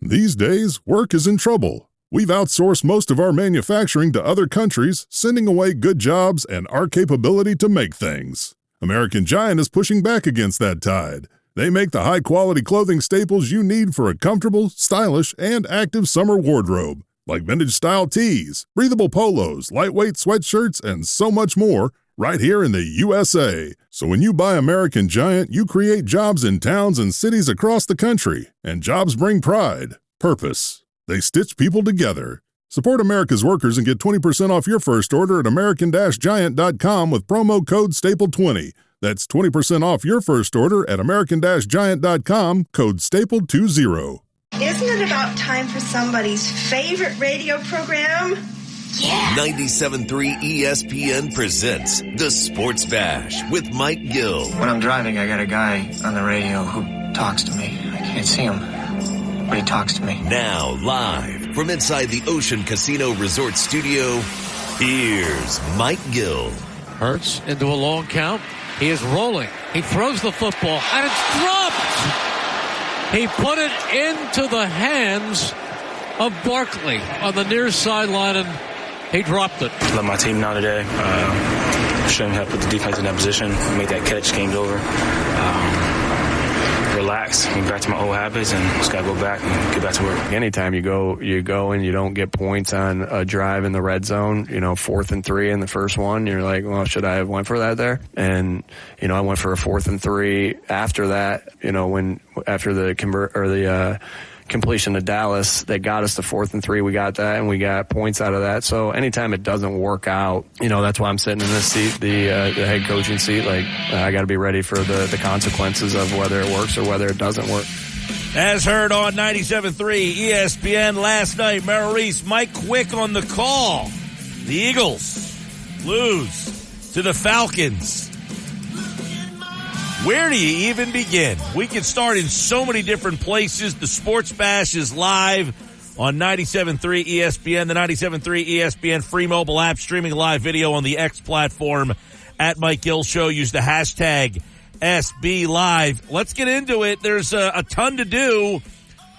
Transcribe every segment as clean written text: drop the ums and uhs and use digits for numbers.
These days, work is in trouble. We've outsourced most of our manufacturing to other countries, sending away good jobs and our capability to make things. American Giant is pushing back against that tide. They make the high-quality clothing staples you need for a comfortable, stylish, and active summer wardrobe, like vintage-style tees, breathable polos, lightweight sweatshirts, and so much more, right here in the USA. So when you buy American Giant, you create jobs in towns and cities across the country, and jobs bring pride, purpose. They stitch people together. Support America's workers and get 20% off your first order at american-giant.com with promo code STAPLE20. That's 20% off your first order at american-giant.com, code STAPLE20. Isn't it about time for somebody's favorite radio program? Yeah. 97.3 ESPN presents The Sports Bash with Mike Gill. When I'm driving, I got a guy on the radio who talks to me. I can't see him, but he talks to me. Now, live from inside the Ocean Casino Resort Studio, here's Mike Gill. Hurts into a long count. He is rolling. He throws the football, and it's dropped. He put it into the hands of Barkley on the near sideline, and he dropped it. Let my team know today. Shouldn't have put the defense in that position. Made that catch. Game's over. Relax. Get back to my old habits, and just gotta go back and get back to work. Anytime you go and you don't get points on a drive in the red zone, 4th and 3 in the first one, you're like, well, should I have went for that there? And I went for a 4th and 3 after that. After the completion to Dallas, that got us to 4th and 3. We got that, and we got points out of that. So anytime it doesn't work out, that's why I'm sitting in this seat, the head coaching seat. I got to be ready for the consequences of whether it works or whether it doesn't work. As heard on 97.3 ESPN last night, Merrill Reese, Mike Quick on the call. The Eagles lose to the Falcons. Where do you even begin? We can start in so many different places. The Sports Bash is live on 97.3 ESPN, the 97.3 ESPN free mobile app, streaming live video on the X platform at Mike Gill Show. Use the hashtag SB Live. Let's get into it. There's a ton to do.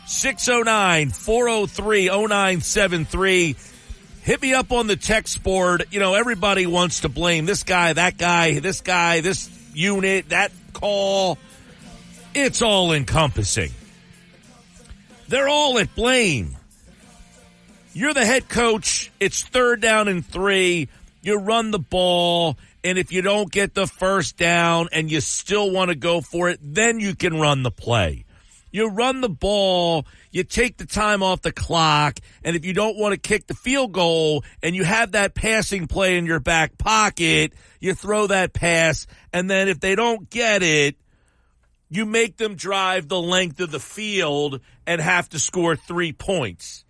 609-403-0973. Hit me up on the text board. Everybody wants to blame this guy, that guy, this unit, that call. It's all encompassing. They're all at blame. You're the head coach. It's 3rd down and 3. You run the ball, and if you don't get the first down and you still want to go for it, then you can run the play. You run the ball, you take the time off the clock, and if you don't want to kick the field goal and you have that passing play in your back pocket, you throw that pass, and then if they don't get it, you make them drive the length of the field and have to score 3 points.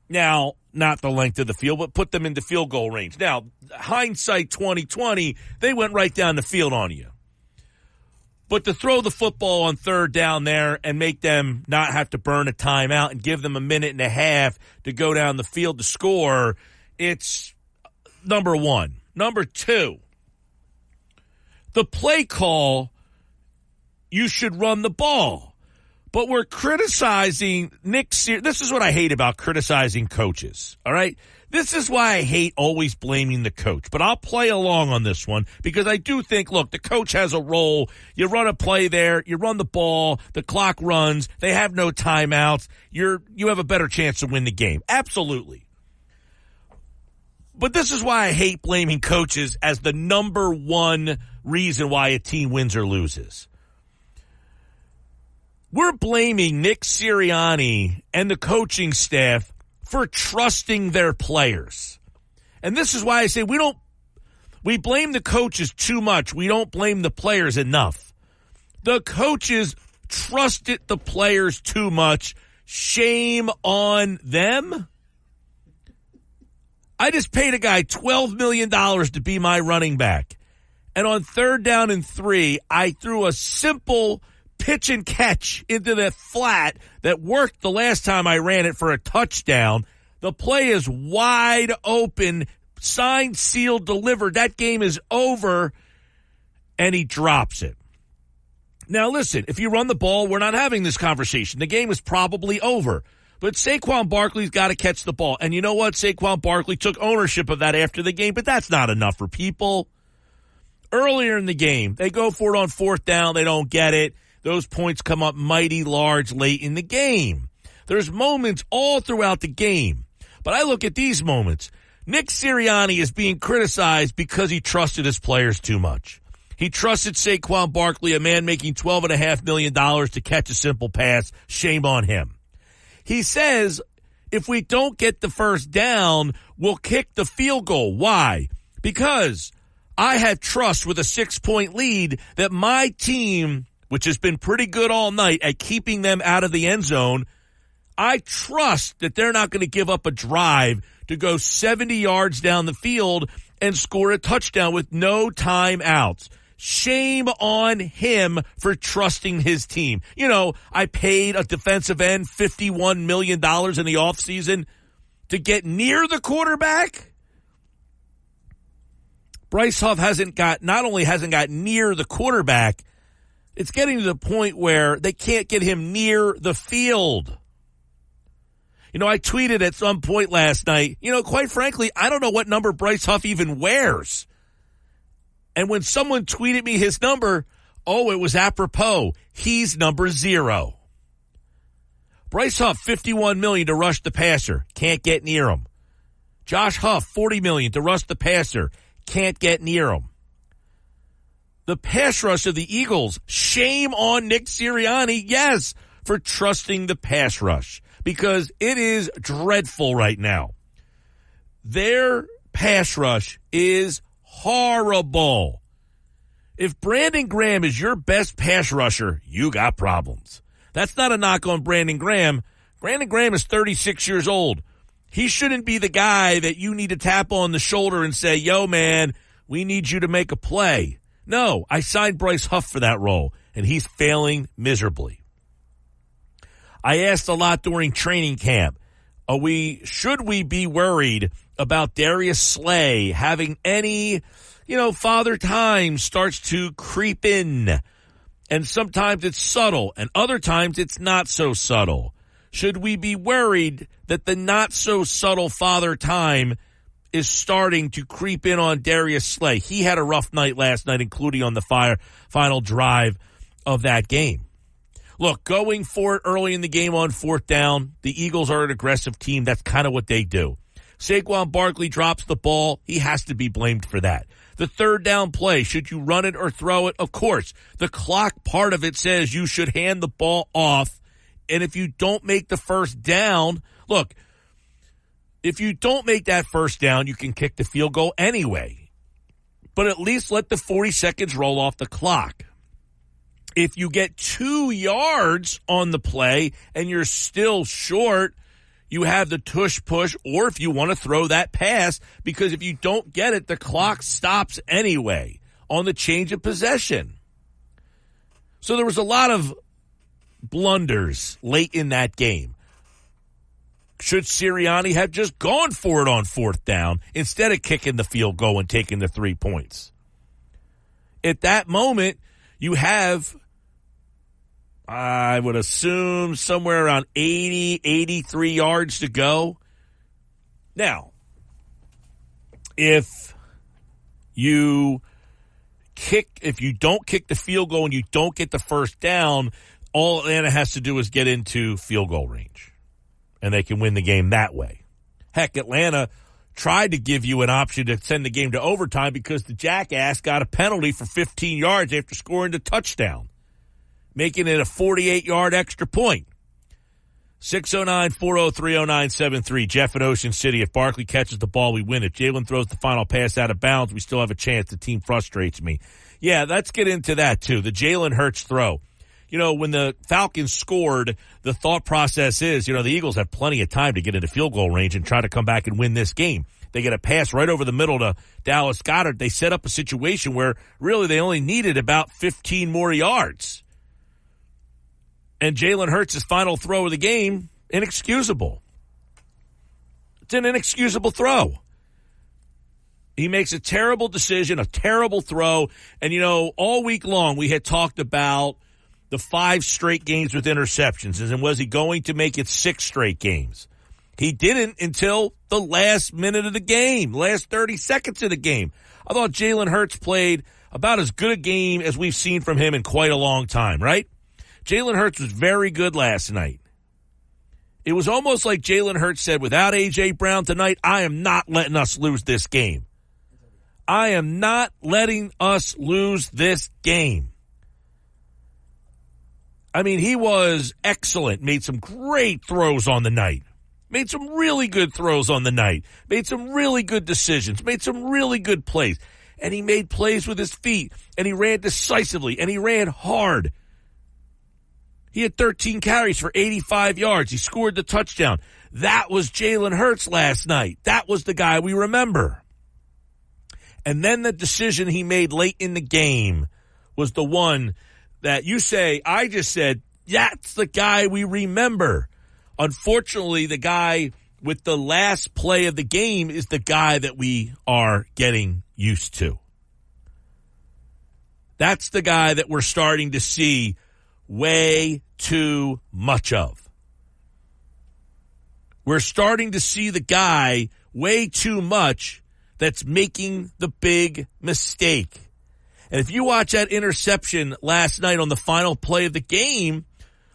Now, not the length of the field, but put them into field goal range. Now, hindsight 2020, they went right down the field on you. But to throw the football on 3rd down there and make them not have to burn a timeout and give them a minute and a half to go down the field to score, it's number one. Number two, the play call, you should run the ball. But we're criticizing Nick Sirianni. This is what I hate about criticizing coaches, all right? This is why I hate always blaming the coach. But I'll play along on this one because I do think, look, the coach has a role. You run a play there. You run the ball. The clock runs. They have no timeouts. You have a better chance to win the game. Absolutely. But this is why I hate blaming coaches as the number one reason why a team wins or loses. We're blaming Nick Sirianni and the coaching staff for trusting their players. And this is why I say we blame the coaches too much. We don't blame the players enough. The coaches trusted the players too much. Shame on them. I just paid a guy $12 million to be my running back. And on 3rd down and 3, I threw a simple pitch and catch into the flat that worked the last time I ran it for a touchdown. The play is wide open, signed, sealed, delivered. That game is over, and he drops it. Now, listen, if you run the ball, we're not having this conversation. The game is probably over. But Saquon Barkley's got to catch the ball. And you know what? Saquon Barkley took ownership of that after the game, but that's not enough for people. Earlier in the game, they go for it on fourth down. They don't get it. Those points come up mighty large late in the game. There's moments all throughout the game. But I look at these moments. Nick Sirianni is being criticized because he trusted his players too much. He trusted Saquon Barkley, a man making $12.5 million to catch a simple pass. Shame on him. He says, if we don't get the first down, we'll kick the field goal. Why? Because I had trust with a 6-point lead that my team, which has been pretty good all night at keeping them out of the end zone, I trust that they're not going to give up a drive to go 70 yards down the field and score a touchdown with no timeouts. Shame on him for trusting his team. You know, I paid a defensive end $51 million in the offseason to get near the quarterback. Bryce Huff not only hasn't got near the quarterback, it's getting to the point where they can't get him near the field. You know, I tweeted at some point last night, quite frankly, I don't know what number Bryce Huff even wears. And when someone tweeted me his number, it was apropos. He's number 0. Bryce Huff, $51 million to rush the passer. Can't get near him. Josh Huff, $40 million to rush the passer. Can't get near him. The pass rush of the Eagles, shame on Nick Sirianni, yes, for trusting the pass rush, because it is dreadful right now. Their pass rush is horrible. If Brandon Graham is your best pass rusher, you got problems. That's not a knock on Brandon Graham. Brandon Graham is 36 years old. He shouldn't be the guy that you need to tap on the shoulder and say, yo, man, we need you to make a play. No, I signed Bryce Huff for that role, and he's failing miserably. I asked a lot during training camp, should we be worried about Darius Slay having any, father time starts to creep in. And sometimes it's subtle, and other times it's not so subtle. Should we be worried that the not so subtle father time is starting to creep in on Darius Slay? He had a rough night last night, including on the final drive of that game. Look, going for it early in the game on fourth down, the Eagles are an aggressive team. That's kind of what they do. Saquon Barkley drops the ball. He has to be blamed for that. The third down play, should you run it or throw it? Of course. The clock part of it says you should hand the ball off. And if you don't make the first down, look, if you don't make that first down, you can kick the field goal anyway. But at least let the 40 seconds roll off the clock. If you get 2 yards on the play and you're still short, you have the tush push, or if you want to throw that pass, because if you don't get it, the clock stops anyway on the change of possession. So there was a lot of blunders late in that game. Should Sirianni have just gone for it on fourth down instead of kicking the field goal and taking the 3 points? At that moment, you have, I would assume, somewhere around 80, 83 yards to go. Now, if you don't kick the field goal and you don't get the first down, all Atlanta has to do is get into field goal range, and they can win the game that way. Heck, Atlanta tried to give you an option to send the game to overtime because the jackass got a penalty for 15 yards after scoring the touchdown, making it a 48-yard extra point. 609-403-0973. Jeff in Ocean City. If Barkley catches the ball, we win it. Jalen throws the final pass out of bounds, we still have a chance. The team frustrates me. Yeah, let's get into that, too. The Jalen Hurts throw. When the Falcons scored, the thought process is, the Eagles have plenty of time to get into field goal range and try to come back and win this game. They get a pass right over the middle to Dallas Goedert. They set up a situation where really they only needed about 15 more yards. And Jalen Hurts' final throw of the game, inexcusable. It's an inexcusable throw. He makes a terrible decision, a terrible throw. And, all week long we had talked about the 5 straight games with interceptions, and was he going to make it 6 straight games? He didn't until the last minute of the game, last 30 seconds of the game. I thought Jalen Hurts played about as good a game as we've seen from him in quite a long time, right? Jalen Hurts was very good last night. It was almost like Jalen Hurts said, without A.J. Brown tonight, I am not letting us lose this game. I am not letting us lose this game. I mean, he was excellent, made some great throws on the night. Made some really good throws on the night. Made some really good decisions. Made some really good plays. And he made plays with his feet. And he ran decisively. And he ran hard. He had 13 carries for 85 yards. He scored the touchdown. That was Jalen Hurts last night. That was the guy we remember. And then the decision he made late in the game was the one that you say, I just said, that's the guy we remember. Unfortunately, the guy with the last play of the game is the guy that we are getting used to. That's the guy that we're starting to see way too much of. We're starting to see the guy way too much that's making the big mistake. And if you watch that interception last night on the final play of the game,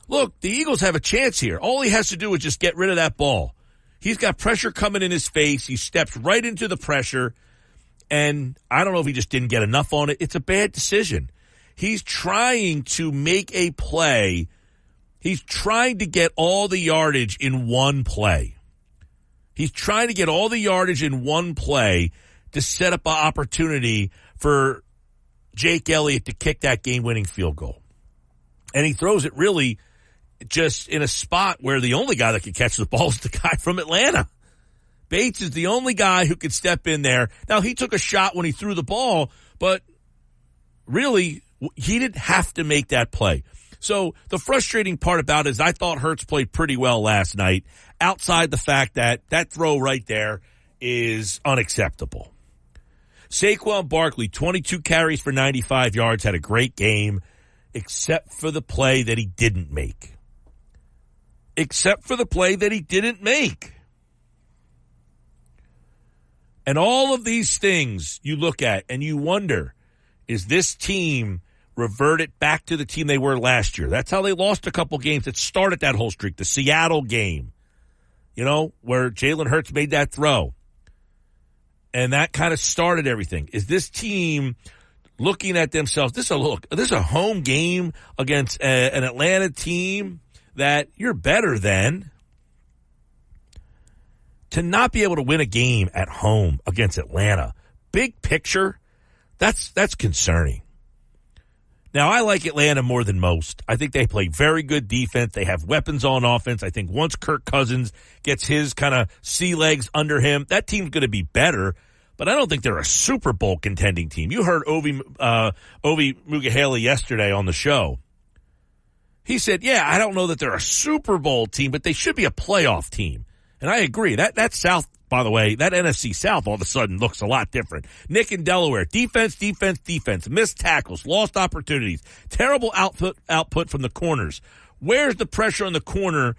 look, the Eagles have a chance here. All he has to do is just get rid of that ball. He's got pressure coming in his face. He steps right into the pressure. And I don't know if he just didn't get enough on it. It's a bad decision. He's trying to make a play. He's trying to get all the yardage in one play. He's trying to get all the yardage in one play to set up an opportunity for Jake Elliott to kick that game-winning field goal. And he throws it really just in a spot where the only guy that could catch the ball is the guy from Atlanta. Bates is the only guy who could step in there. Now, he took a shot when he threw the ball, but really, he didn't have to make that play. So the frustrating part about it is I thought Hurts played pretty well last night, outside the fact that that throw right there is unacceptable. Saquon Barkley, 22 carries for 95 yards, had a great game, except for the play that he didn't make. Except for the play that he didn't make. And all of these things you look at and you wonder, is this team reverted back to the team they were last year? That's how they lost a couple games that started that whole streak. The Seattle game, where Jalen Hurts made that throw. And that kind of started everything. Is this team looking at themselves? This is a home game against an Atlanta team that you're better than. To not be able to win a game at home against Atlanta, big picture, that's concerning. Now, I like Atlanta more than most. I think they play very good defense. They have weapons on offense. I think once Kirk Cousins gets his kind of sea legs under him, that team's going to be better. But I don't think they're a Super Bowl contending team. You heard Ovi Mugahaley yesterday on the show. He said, I don't know that they're a Super Bowl team, but they should be a playoff team. And I agree. That South, by the way, that NFC South all of a sudden looks a lot different. Nick in Delaware, defense, missed tackles, lost opportunities, terrible output from the corners. Where's the pressure on the corner,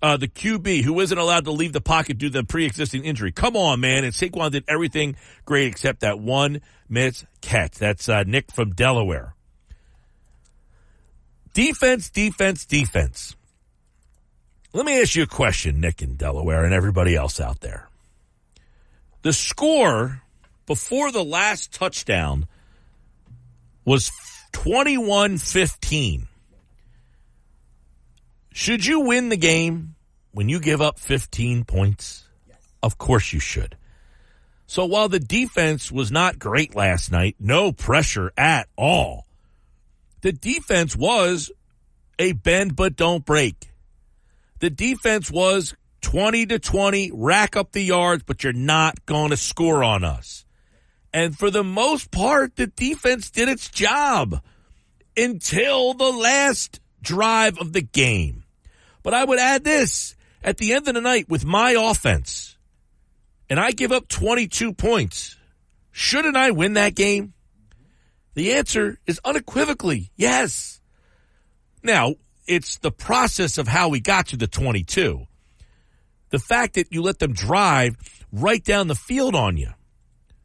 the QB, who isn't allowed to leave the pocket due to the pre-existing injury? Come on, man. And Saquon did everything great except that one missed catch. That's Nick from Delaware. Defense. Let me ask you a question, Nick in Delaware and everybody else out there. The score before the last touchdown was 21-15. Should you win the game when you give up 15 points? Yes. Of course you should. So while the defense was not great last night, no pressure at all, the defense was a bend but don't break. The defense was 20-20, rack up the yards, but you're not going to score on us. And for the most part, the defense did its job until the last drive of the game. But I would add this. At the end of the night, with my offense, and I give up 22 points, shouldn't I win that game? The answer is unequivocally yes. Now, it's the process of how we got to the 22. The fact that you let them drive right down the field on you.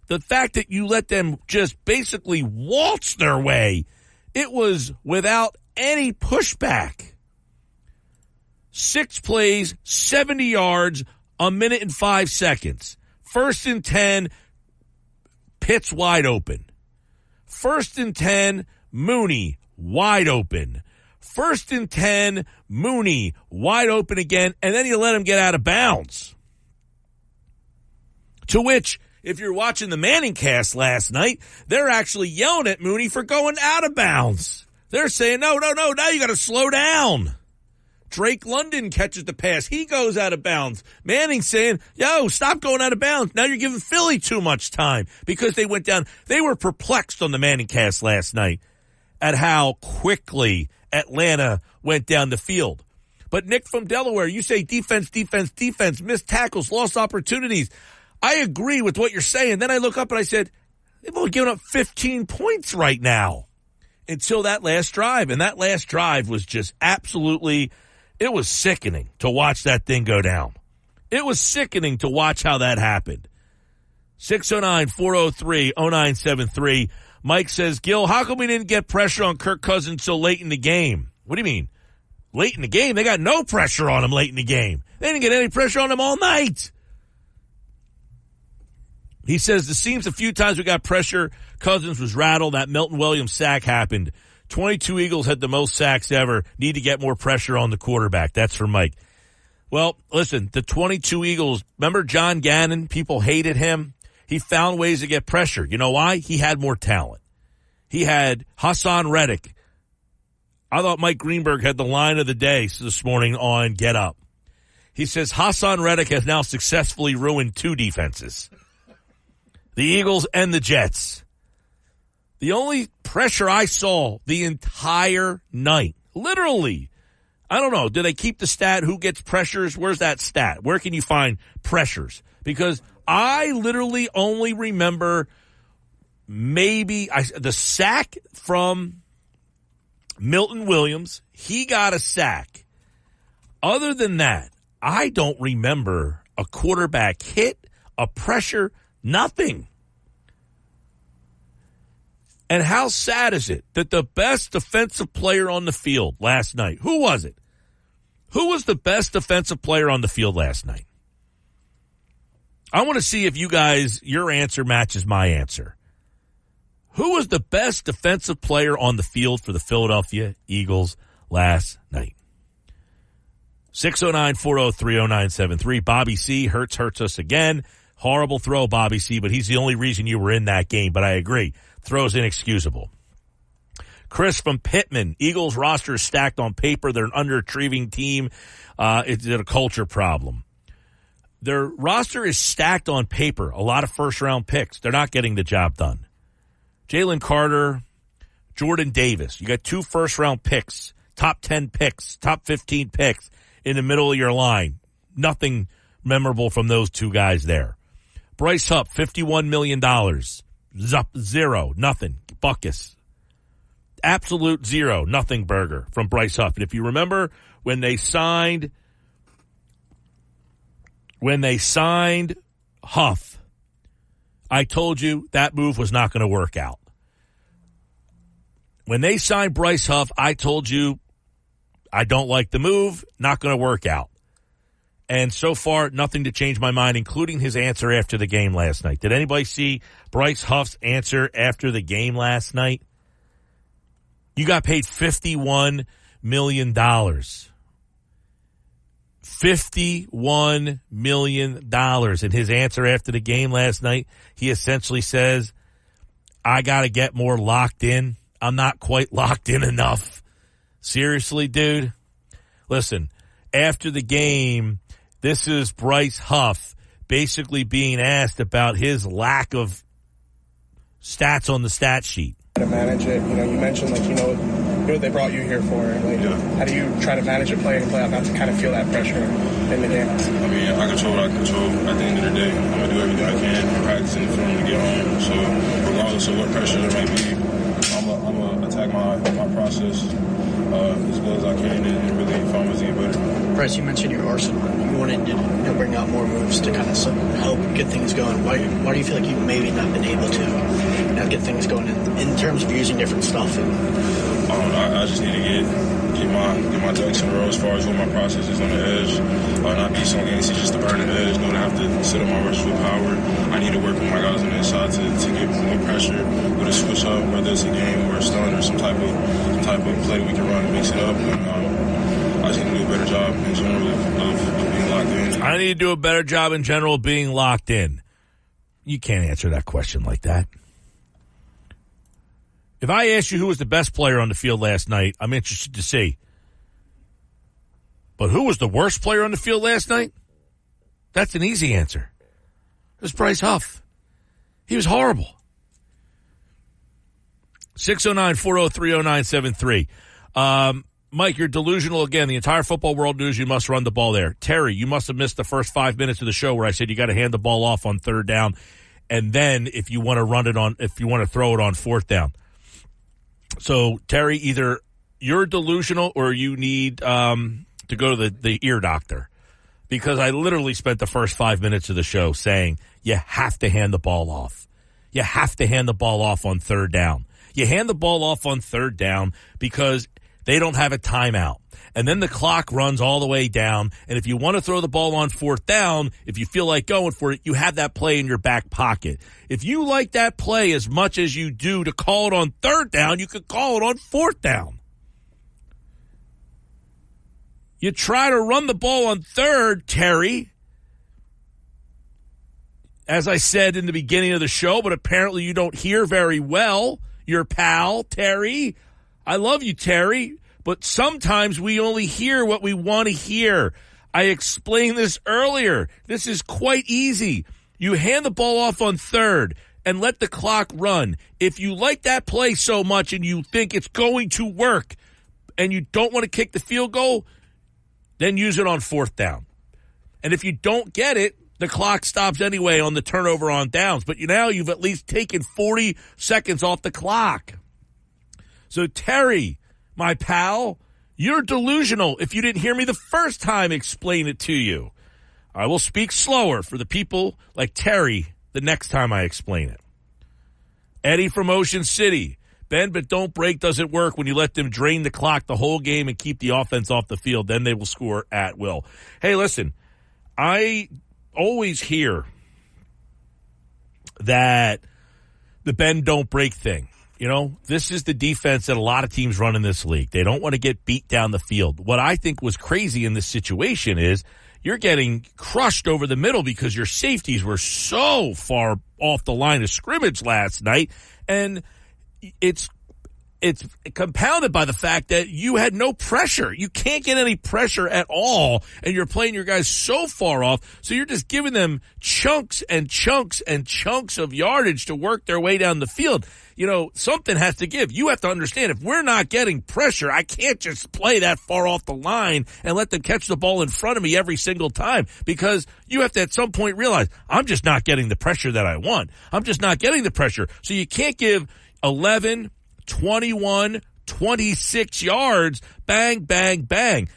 The fact that you let them just basically waltz their way. It was without any pushback. 6 plays, 70 yards, 1 minute and 5 seconds. 1st and 10, Pitts wide open. 1st and 10, Mooney wide open. 1st and 10, Mooney wide open again, and then you let him get out of bounds. To which, if you're watching the Manning cast last night, they're actually yelling at Mooney for going out of bounds. They're saying, no, now you got to slow down. Drake London catches the pass. He goes out of bounds. Manning's saying, yo, stop going out of bounds. Now you're giving Philly too much time because they went down. They were perplexed on the Manning cast last night at how quickly Atlanta went down the field. But Nick from Delaware, you say defense, missed tackles, lost opportunities. I agree with what you're saying. Then I look up and I said, they've only given up 15 points right now until that last drive. And that last drive was just absolutely, it was sickening to watch that thing go down. It was sickening to watch how that happened. 609-403-0973. Mike says, Gil, how come we didn't get pressure on Kirk Cousins so late in the game? What do you mean? Late in the game? They got no pressure on him late in the game. They didn't get any pressure on him all night. He says, it seems a few times we got pressure. Cousins was rattled. That Milton Williams sack happened. 22 Eagles had the most sacks ever. Need to get more pressure on the quarterback. That's for Mike. Well, listen, the 22 Eagles, remember John Gannon? People hated him. He found ways to get pressure. You know why? He had more talent. He had Hassan Reddick. I thought Mike Greenberg had the line of the day this morning on Get Up. He says Hassan Reddick has now successfully ruined 2 defenses. The Eagles and the Jets. The only pressure I saw the entire night, literally, I don't know, do they keep the stat? Who gets pressures? Where's that stat? Where can you find pressures? Because I literally only remember maybe the sack from Milton Williams. He got a sack. Other than that, I don't remember a quarterback hit, a pressure, nothing. And how sad is it that the best defensive player on the field last night, who was it? Who was the best defensive player on the field last night? I want to see if you guys, your answer matches my answer. Who was the best defensive player on the field for the Philadelphia Eagles last night? 609-403-0973. Bobby C. hurts us again. Horrible throw, Bobby C., but he's the only reason you were in that game. But I agree. Throw's inexcusable. Chris from Pittman. Eagles roster is stacked on paper. They're an underachieving team. It's a culture problem. Their roster is stacked on paper. A lot of first-round picks. They're not getting the job done. Jalen Carter, Jordan Davis. You got 2 first-round picks, top 10 picks, top 15 picks in the middle of your line. Nothing memorable from those 2 guys there. Bryce Huff, $51 million. Zero. Nothing. Buckus. Absolute zero. Nothing burger from Bryce Huff. And if you remember when they signed Huff, I told you that move was not going to work out. When they signed Bryce Huff, I told you I don't like the move, not going to work out. And so far, nothing to change my mind, including his answer after the game last night. Did anybody see Bryce Huff's answer after the game last night? You got paid $51 million. $51 million. And his answer after the game last night, he essentially says, I got to get more locked in. I'm not quite locked in enough. Seriously, dude? Listen, after the game, this is Bryce Huff basically being asked about his lack of stats on the stat sheet. To manage it, you mentioned what they brought you here for. How do you try to manage it, play out, not to kind of feel that pressure in the game? I mean, I control what I control. At the end of the day, I'm gonna do everything I can in practice and film to get home. So regardless of what pressure there may be, I'm gonna attack my process as well as I can and really find ways to get better. Bryce, you mentioned your arsenal. You wanted to bring out more moves to kind of help get things going. Why do you feel like you've maybe not been able to get things going in terms of using different stuff? I just need to get my ducks in a row as far as what my process is on the edge. Not be so antsy just to burn the edge. Don't have to sit on my rush with power. I need to work with my guys on the inside to get more pressure with a switch up, whether it's a game or a stun or some type of play we can run and mix it up. And I just need to do a better job in general of being locked in. I need to do a better job in general of being locked in. You can't answer that question like that. If I ask you who was the best player on the field last night, I'm interested to see. But who was the worst player on the field last night? That's an easy answer. It was Bryce Huff. He was horrible. 609-403-0973. Mike, you're delusional again. The entire football world knows you must run the ball there. Terry, you must have missed the first 5 minutes of the show where I said you got to hand the ball off on third down, and then if you want to throw it on fourth down. So, Terry, either you're delusional or you need to go to the ear doctor, because I literally spent the first 5 minutes of the show saying you have to hand the ball off. You have to hand the ball off on third down. You hand the ball off on third down because they don't have a timeout. And then the clock runs all the way down. And if you want to throw the ball on fourth down, if you feel like going for it, you have that play in your back pocket. If you like that play as much as you do to call it on third down, you could call it on fourth down. You try to run the ball on third, Terry, as I said in the beginning of the show, but apparently you don't hear very well. Your pal, Terry. I love you, Terry. But sometimes we only hear what we want to hear. I explained this earlier. This is quite easy. You hand the ball off on third and let the clock run. If you like that play so much and you think it's going to work and you don't want to kick the field goal, then use it on fourth down. And if you don't get it, the clock stops anyway on the turnover on downs. But now you've at least taken 40 seconds off the clock. So, Terry, my pal, you're delusional. If you didn't hear me the first time explain it to you, I will speak slower for the people like Terry the next time I explain it. Eddie from Ocean City. Bend but don't break doesn't work when you let them drain the clock the whole game and keep the offense off the field. Then they will score at will. Hey, listen, I always hear that the bend don't break thing. You know, this is the defense that a lot of teams run in this league. They don't want to get beat down the field. What I think was crazy in this situation is you're getting crushed over the middle because your safeties were so far off the line of scrimmage last night. And it's compounded by the fact that you had no pressure. You can't get any pressure at all, and you're playing your guys so far off, so you're just giving them chunks and chunks and chunks of yardage to work their way down the field. You know, something has to give. You have to understand, if we're not getting pressure, I can't just play that far off the line and let them catch the ball in front of me every single time, because you have to at some point realize, I'm just not getting the pressure that I want. I'm just not getting the pressure. So you can't give 11, 21, 26 yards, bang, bang, bang.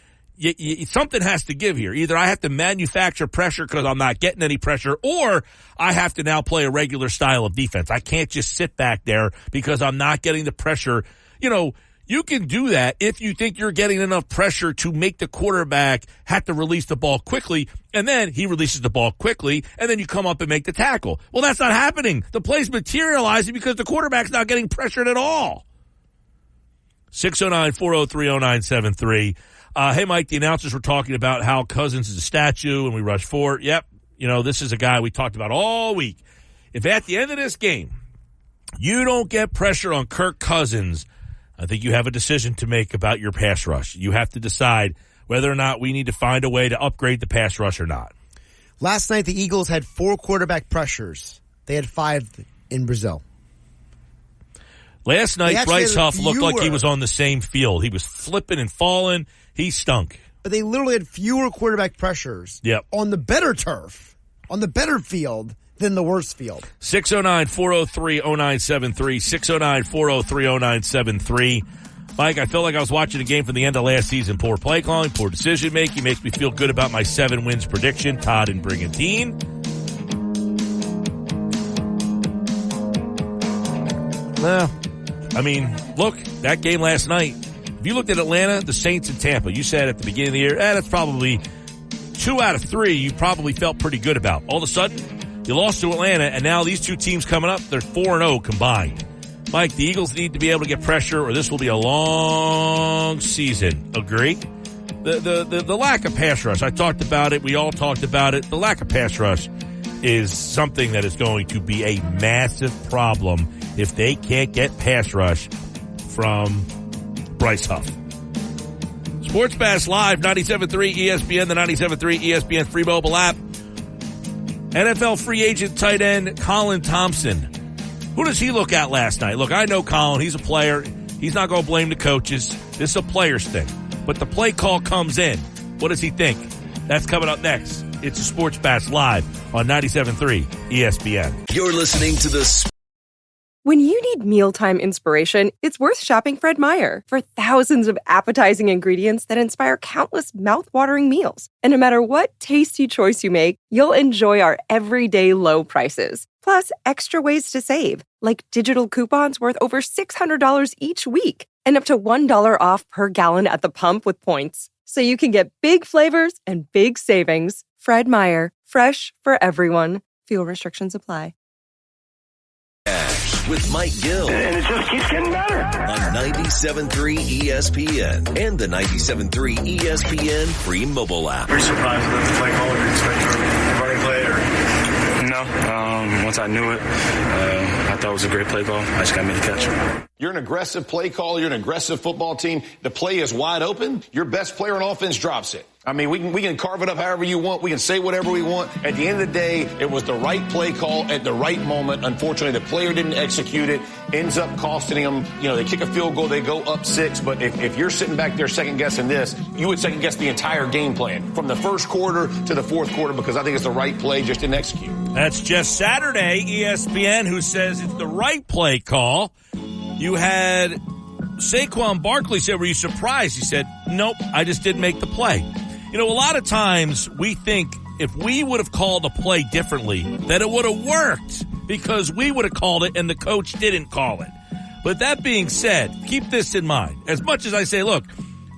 Something has to give here. Either I have to manufacture pressure because I'm not getting any pressure, or I have to now play a regular style of defense. I can't just sit back there because I'm not getting the pressure. You know, you can do that if you think you're getting enough pressure to make the quarterback have to release the ball quickly, and then he releases the ball quickly, and then you come up and make the tackle. Well, that's not happening. The play's materializing because the quarterback's not getting pressured at all. 609-403-0973. Hey, Mike, the announcers were talking about how Cousins is a statue and we rush forward. Yep. You know, this is a guy we talked about all week. If at the end of this game you don't get pressure on Kirk Cousins, I think you have a decision to make about your pass rush. You have to decide whether or not we need to find a way to upgrade the pass rush or not. Last night, the Eagles had 4 quarterback pressures. They had 5 in Brazil. Last night, Bryce Huff looked like he was on the same field. He was flipping and falling. He stunk. But they literally had fewer quarterback pressures on the better turf, on the better field, than the worst field. 609-403-0973, 609-403-0973. Mike, I felt like I was watching a game from the end of last season. Poor play calling, poor decision making makes me feel good about my 7 wins prediction. Todd and Brigantine. I mean, look, that game last night. If you looked at Atlanta, the Saints, and Tampa, you said at the beginning of the year, that's probably 2 out of 3 you probably felt pretty good about. All of a sudden, you lost to Atlanta, and now these 2 teams coming up, they're 4-0 combined. Mike, the Eagles need to be able to get pressure, or this will be a long season. Agree? The lack of pass rush, I talked about it. We all talked about it. The lack of pass rush is something that is going to be a massive problem if they can't get pass rush from Bryce Huff. Sports Bash Live, 97.3 ESPN, the 97.3 ESPN free mobile app. NFL free agent tight end Colin Thompson. Who does he look at last night? Look, I know Colin. He's a player. He's not going to blame the coaches. This is a player's thing. But the play call comes in. What does he think? That's coming up next. It's a Sports Bash Live on 97.3 ESPN. You're listening to the... When you need mealtime inspiration, it's worth shopping Fred Meyer for thousands of appetizing ingredients that inspire countless mouth-watering meals. And no matter what tasty choice you make, you'll enjoy our everyday low prices. Plus, extra ways to save, like digital coupons worth over $600 each week and up to $1 off per gallon at the pump with points. So you can get big flavors and big savings. Fred Meyer, fresh for everyone. Fuel restrictions apply. With Mike Gill. And it just keeps getting better. On 97.3 ESPN and the 97.3 ESPN free mobile app. Pretty surprised with the play call. Did you expect a running play or? No. Once I knew it, I thought it was a great play call. I just got to make a catch. You're an aggressive play call. You're an aggressive football team. The play is wide open. Your best player on offense drops it. I mean, we can carve it up however you want. We can say whatever we want. At the end of the day, it was the right play call at the right moment. Unfortunately, the player didn't execute it. Ends up costing them. You know, they kick a field goal, they go up 6. But if you're sitting back there second guessing this, you would second guess the entire game plan from the first quarter to the fourth quarter because I think it's the right play, just didn't execute. That's Just Saturday, ESPN, who says it's the right play call. You had Saquon Barkley say, were you surprised? He said, nope, I just didn't make the play. You know, a lot of times we think if we would have called a play differently, that it would have worked because we would have called it and the coach didn't call it. But that being said, keep this in mind. As much as I say, look,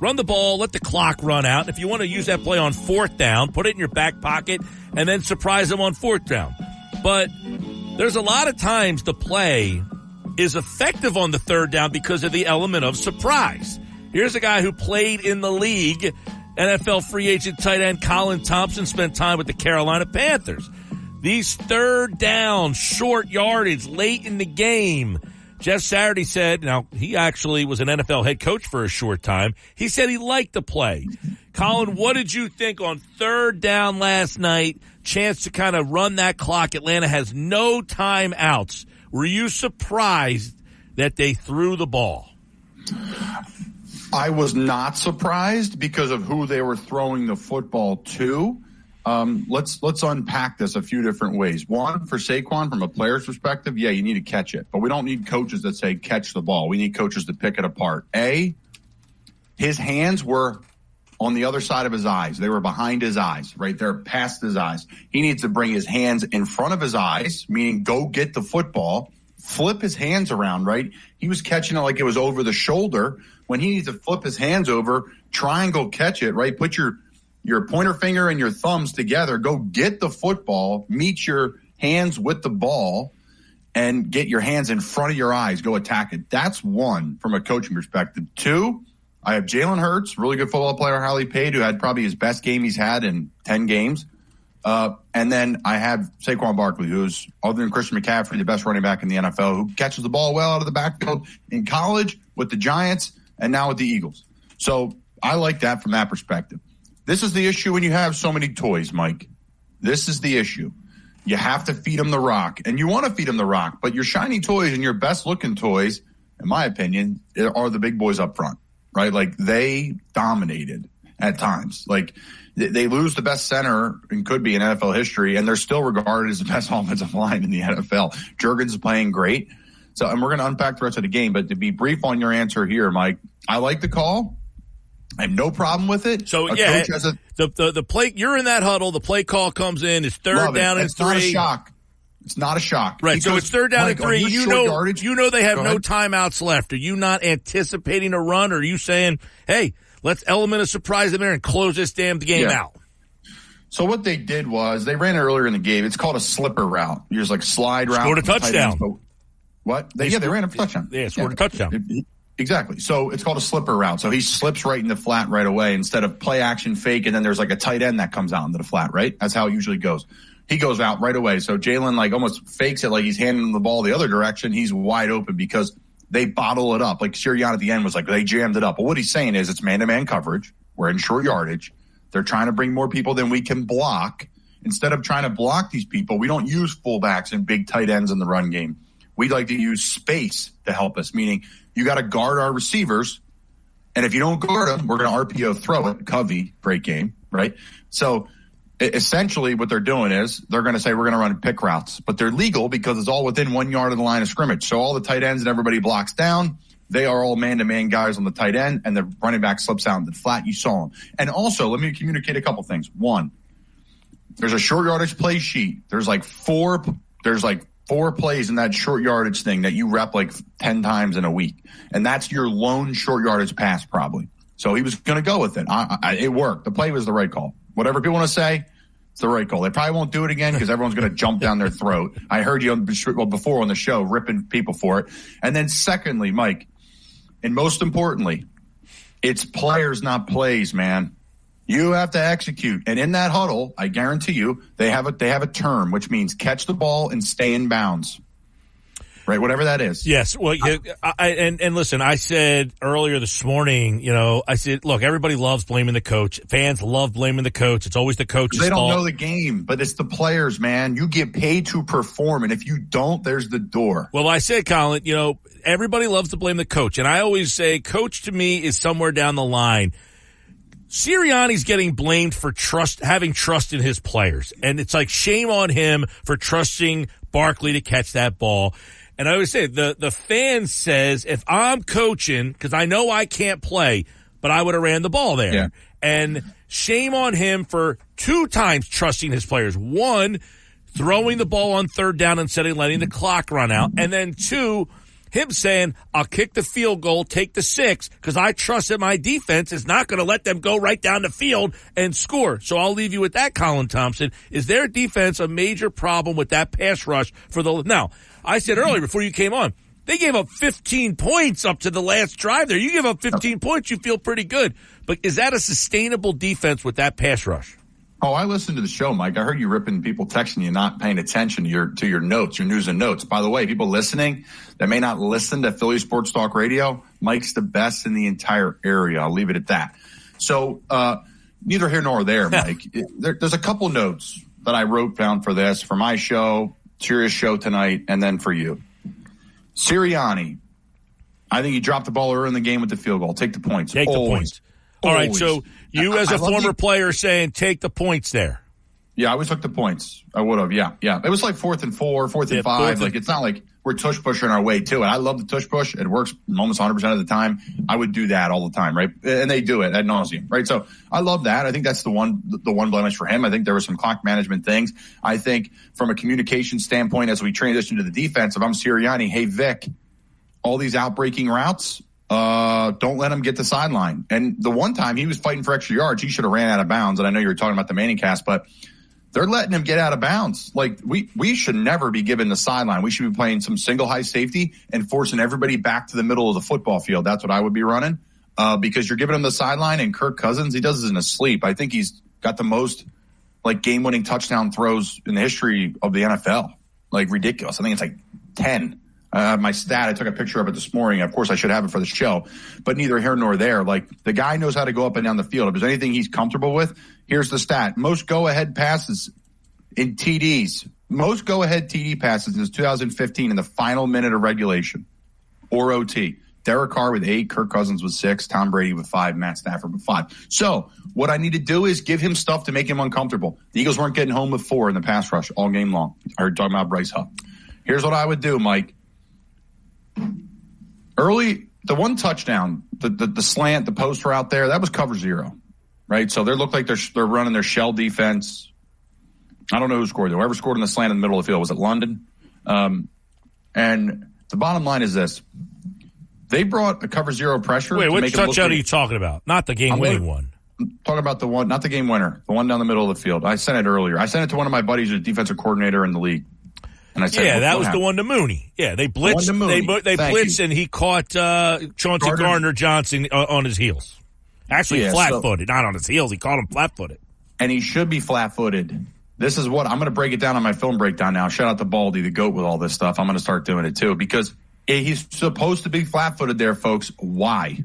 run the ball, let the clock run out. If you want to use that play on 4th down, put it in your back pocket and then surprise them on 4th down. But there's a lot of times the play is effective on the 3rd down because of the element of surprise. Here's a guy who played in the league. NFL free agent tight end Colin Thompson spent time with the Carolina Panthers. These 3rd down, short yardage, late in the game. Jeff Saturday said, now he actually was an NFL head coach for a short time. He said he liked the play. Colin, what did you think on 3rd down last night? Chance to kind of run that clock. Atlanta has no timeouts. Were you surprised that they threw the ball? I was not surprised because of who they were throwing the football to. Let's unpack this a few different ways. One, for Saquon, from a player's perspective, yeah, you need to catch it. But we don't need coaches that say catch the ball. We need coaches to pick it apart. His hands were on the other side of his eyes. They were behind his eyes, right there, past his eyes. He needs to bring his hands in front of his eyes, meaning go get the football, flip his hands around, right? He was catching it like it was over the shoulder. When he needs to flip his hands over, try and go catch it, right? Put your pointer finger and your thumbs together. Go get the football, meet your hands with the ball, and get your hands in front of your eyes. Go attack it. That's one from a coaching perspective. 2, I have Jalen Hurts, really good football player, highly paid, who had probably his best game he's had in 10 games. And then I have Saquon Barkley, who's, other than Christian McCaffrey, the best running back in the NFL, who catches the ball well out of the backfield in college with the Giants and now with the Eagles. So I like that from that perspective. This is the issue when you have so many toys, Mike. This is the issue. You have to feed them the rock, and you want to feed them the rock, but your shiny toys and your best-looking toys, in my opinion, are the big boys up front, right? Like, they dominated at times. Like, they lose the best center and could be in NFL history, and they're still regarded as the best offensive line in the NFL. Jurgens is playing great. So, and we're going to unpack the rest of the game. But to be brief on your answer here, Mike, I like the call. I have no problem with it. So, the play, you're in that huddle. The play call comes in. It's third down and 3. It's not a shock. It's not a shock. Right. So it's third down and 3. You know they have no timeouts left. Are you not anticipating a run? Or are you saying, hey, let's element of surprise in there and close this damn game out? So what they did was they ran it earlier in the game. It's called a slipper route. You just like slide route. Scored a touchdown. What? They ran a touchdown. Yeah, scored a touchdown. Exactly. So it's called a slipper route. So he slips right in the flat right away instead of play action fake, and then there's like a tight end that comes out into the flat, right? That's how it usually goes. He goes out right away. So Jalen like almost fakes it like he's handing the ball the other direction. He's wide open because they bottle it up. Like Sirianni at the end was like, they jammed it up. But what he's saying is it's man-to-man coverage. We're in short yardage. They're trying to bring more people than we can block. Instead of trying to block these people, we don't use fullbacks and big tight ends in the run game. We like to use space to help us, meaning you got to guard our receivers. And if you don't guard them, we're going to RPO throw it. Covey, great game, right? So essentially what they're doing is they're going to say we're going to run pick routes, but they're legal because it's all within 1 yard of the line of scrimmage. So all the tight ends and everybody blocks down. They are all man-to-man guys on the tight end, and the running back slips out into the flat. You saw him. And also, let me communicate a couple things. One, there's a short yardage play sheet. There's like four plays in that short yardage thing that you rep like 10 times in a week. And that's your lone short yardage pass probably. So he was going to go with it. It worked. The play was the right call. Whatever people want to say, it's the right call. They probably won't do it again because everyone's going to jump down their throat. I heard you before on the show ripping people for it. And then secondly, Mike, and most importantly, it's players, not plays, man. You have to execute. And in that huddle, I guarantee you, they have a term, which means catch the ball and stay in bounds. Right, whatever that is. Yes. Well, and listen, I said earlier this morning, I said, look, everybody loves blaming the coach. Fans love blaming the coach. It's always the coach's fault. They don't know the game, but it's the players, man. You get paid to perform, and if you don't, there's the door. Well, I said, Colin, everybody loves to blame the coach, and I always say coach to me is somewhere down the line. Sirianni's getting blamed for having trust in his players, and it's like shame on him for trusting Barkley to catch that ball. And I always say, the fan says, if I'm coaching, because I know I can't play, but I would have ran the ball there. Yeah. And shame on him for 2 times trusting his players. 1, throwing the ball on third down instead of letting the clock run out. And then 2, him saying, I'll kick the field goal, take the 6, because I trust that my defense is not going to let them go right down the field and score. So I'll leave you with that, Colin Thompson. Is their defense a major problem with that pass rush for the – now, I said earlier before you came on, they gave up 15 points up to the last drive there. You give up 15 points, you feel pretty good. But is that a sustainable defense with that pass rush? Oh, I listened to the show, Mike. I heard you ripping people texting you, not paying attention to your notes, your news and notes. By the way, people listening that may not listen to Philly Sports Talk Radio, Mike's the best in the entire area. I'll leave it at that. So neither here nor there, Mike. There's a couple notes that I wrote down for this, for my show, Sirius show tonight, and then for you. Sirianni, I think he dropped the ball early in the game with the field goal. Take the points. Take the points. All right, so you as a former player saying take the points there. Yeah, I always took the points. I would have, yeah. It was like 4th and 4, 4th and 5. Like, it's not like we're tush pushing our way to it. I love the tush push. It works almost 100% of the time. I would do that all the time, right? And they do it ad nauseum, right? So I love that. I think that's the one blemish for him. I think there were some clock management things. I think from a communication standpoint, as we transition to the defense, if I'm Sirianni, hey, Vic, all these outbreaking routes, don't let him get the sideline. And the one time he was fighting for extra yards, he should have ran out of bounds. And I know you were talking about the Manning cast, but they're letting him get out of bounds. Like, we should never be given the sideline. We should be playing some single high safety and forcing everybody back to the middle of the football field. That's what I would be running, because you're giving him the sideline, and Kirk Cousins, he does this in his sleep. I think he's got the most like game-winning touchdown throws in the history of the NFL. Like, ridiculous. I think it's like 10. My stat, I took a picture of it this morning. Of course, I should have it for the show, but neither here nor there. Like, the guy knows how to go up and down the field. If there's anything he's comfortable with, here's the stat. Most go-ahead passes in TDs. Most go-ahead TD passes since 2015 in the final minute of regulation or OT. Derek Carr with 8, Kirk Cousins with 6, Tom Brady with 5, Matt Stafford with 5. So what I need to do is give him stuff to make him uncomfortable. The Eagles weren't getting home with 4 in the pass rush all game long. I heard talking about Bryce Huff. Here's what I would do, Mike. early, the one touchdown, the slant, the post route there, that was cover zero, right? So they look like they're running their shell defense. I don't know who scored. Whoever scored in the slant in the middle of the field, was it London? And the bottom line is this. They brought a cover zero pressure. Wait, which touchdown are you talking about? Not the game-winning one. I'm talking about the one, not the game winner, the one down the middle of the field. I sent it earlier. I sent it to one of my buddies who's a defensive coordinator in the league. And I said, that was the one to Mooney. Yeah, they blitzed. They blitzed, and he caught Chauncey Gardner-Johnson on his heels. Actually, flat-footed, not on his heels. He caught him flat-footed. And he should be flat-footed. This is what I'm going to break it down on my film breakdown now. Shout out to Baldy, the GOAT, with all this stuff. I'm going to start doing it too because he's supposed to be flat-footed there, folks. Why?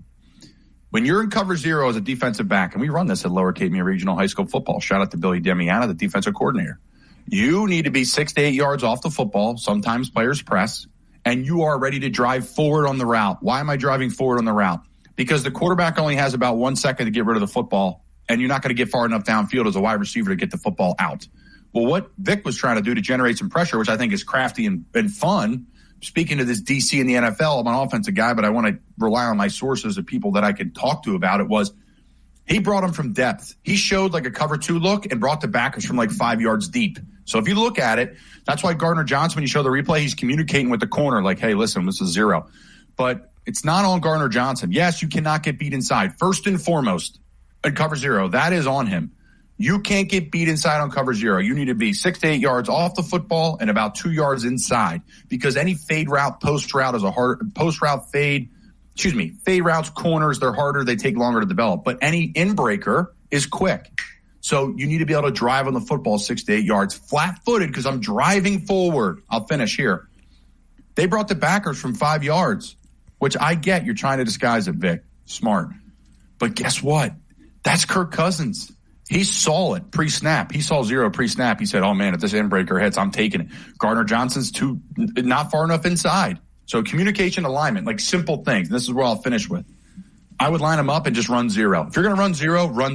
When you're in cover zero as a defensive back, and we run this at Lower Cape May Regional High School football. Shout out to Billy Demiana, the defensive coordinator. You need to be 6 to 8 yards off the football. Sometimes players press, and you are ready to drive forward on the route. Why am I driving forward on the route? Because the quarterback only has about 1 second to get rid of the football, and you're not going to get far enough downfield as a wide receiver to get the football out. Well, what Vic was trying to do to generate some pressure, which I think is crafty and fun, speaking to this DC in the NFL, I'm an offensive guy, but I want to rely on my sources of people that I can talk to about it, was he brought him from depth. He showed like a cover 2 look and brought the backers from like 5 yards deep. So if you look at it, that's why Gardner-Johnson, when you show the replay, he's communicating with the corner like, hey, listen, this is zero. But it's not on Gardner-Johnson. Yes, you cannot get beat inside. First and foremost, in cover zero, that is on him. You can't get beat inside on cover zero. You need to be 6 to 8 yards off the football and about 2 yards inside, because any fade route, post route is a hard post route fade. Fade routes, corners, they're harder. They take longer to develop, but any in-breaker is quick. So you need to be able to drive on the football 6 to 8 yards flat footed, because I'm driving forward. I'll finish here. They brought the backers from 5 yards, which I get. You're trying to disguise it, Vic. Smart. But guess what? That's Kirk Cousins. He saw it pre-snap. He saw zero pre-snap. He said, oh, man, if this in-breaker hits, I'm taking it. Gardner-Johnson's not far enough inside. So communication, alignment, like simple things. This is where I'll finish with. I would line them up and just run zero. If you're going to run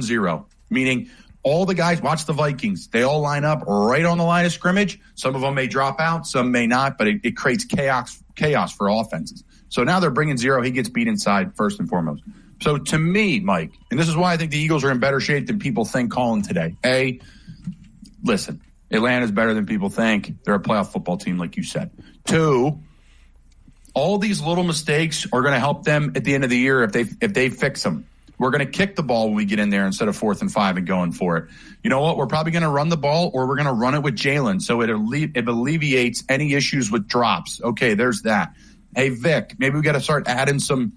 zero, meaning all the guys, watch the Vikings. They all line up right on the line of scrimmage. Some of them may drop out, some may not, but it creates chaos for offenses. So now they're bringing zero. He gets beat inside first and foremost. So to me, Mike, and this is why I think the Eagles are in better shape than people think calling today. Listen, Atlanta's better than people think. They're a playoff football team, like you said. 2, all these little mistakes are going to help them at the end of the year if they fix them. We're going to kick the ball when we get in there instead of 4th and 5 and going for it. You know what? We're probably going to run the ball, or we're going to run it with Jalen, so it alleviates any issues with drops. Okay, there's that. Hey, Vic, maybe we got to start adding some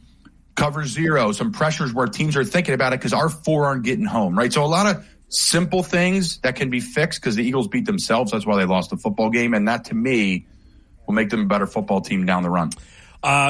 cover zero, some pressures where teams are thinking about it because our 4 aren't getting home, right? So a lot of simple things that can be fixed because the Eagles beat themselves. That's why they lost the football game, and that, to me, will make them a better football team down the run.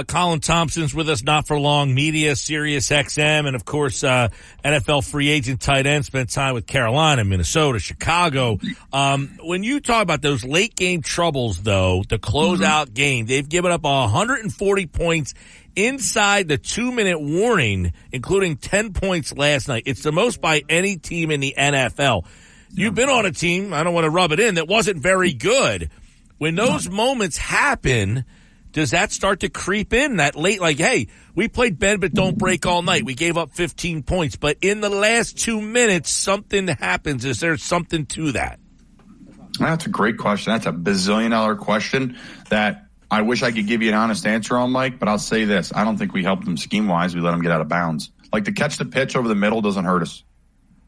Colin Thompson's with us, Not For Long Media, Sirius XM, and of course, NFL free agent tight end, spent time with Carolina, Minnesota, Chicago. When you talk about those late game troubles, though, the closeout game, they've given up 140 points inside the 2-minute warning, including 10 points last night. It's the most by any team in the NFL. You've been on a team, I don't want to rub it in, that wasn't very good. When those moments happen, does that start to creep in that late? Like, hey, we played bend but don't break all night. We gave up 15 points. But in the last 2 minutes, something happens. Is there something to that? That's a great question. That's a bazillion-dollar question that I wish I could give you an honest answer on, Mike. But I'll say this. I don't think we helped them scheme-wise. We let them get out of bounds. Like, to catch the pitch over the middle doesn't hurt us.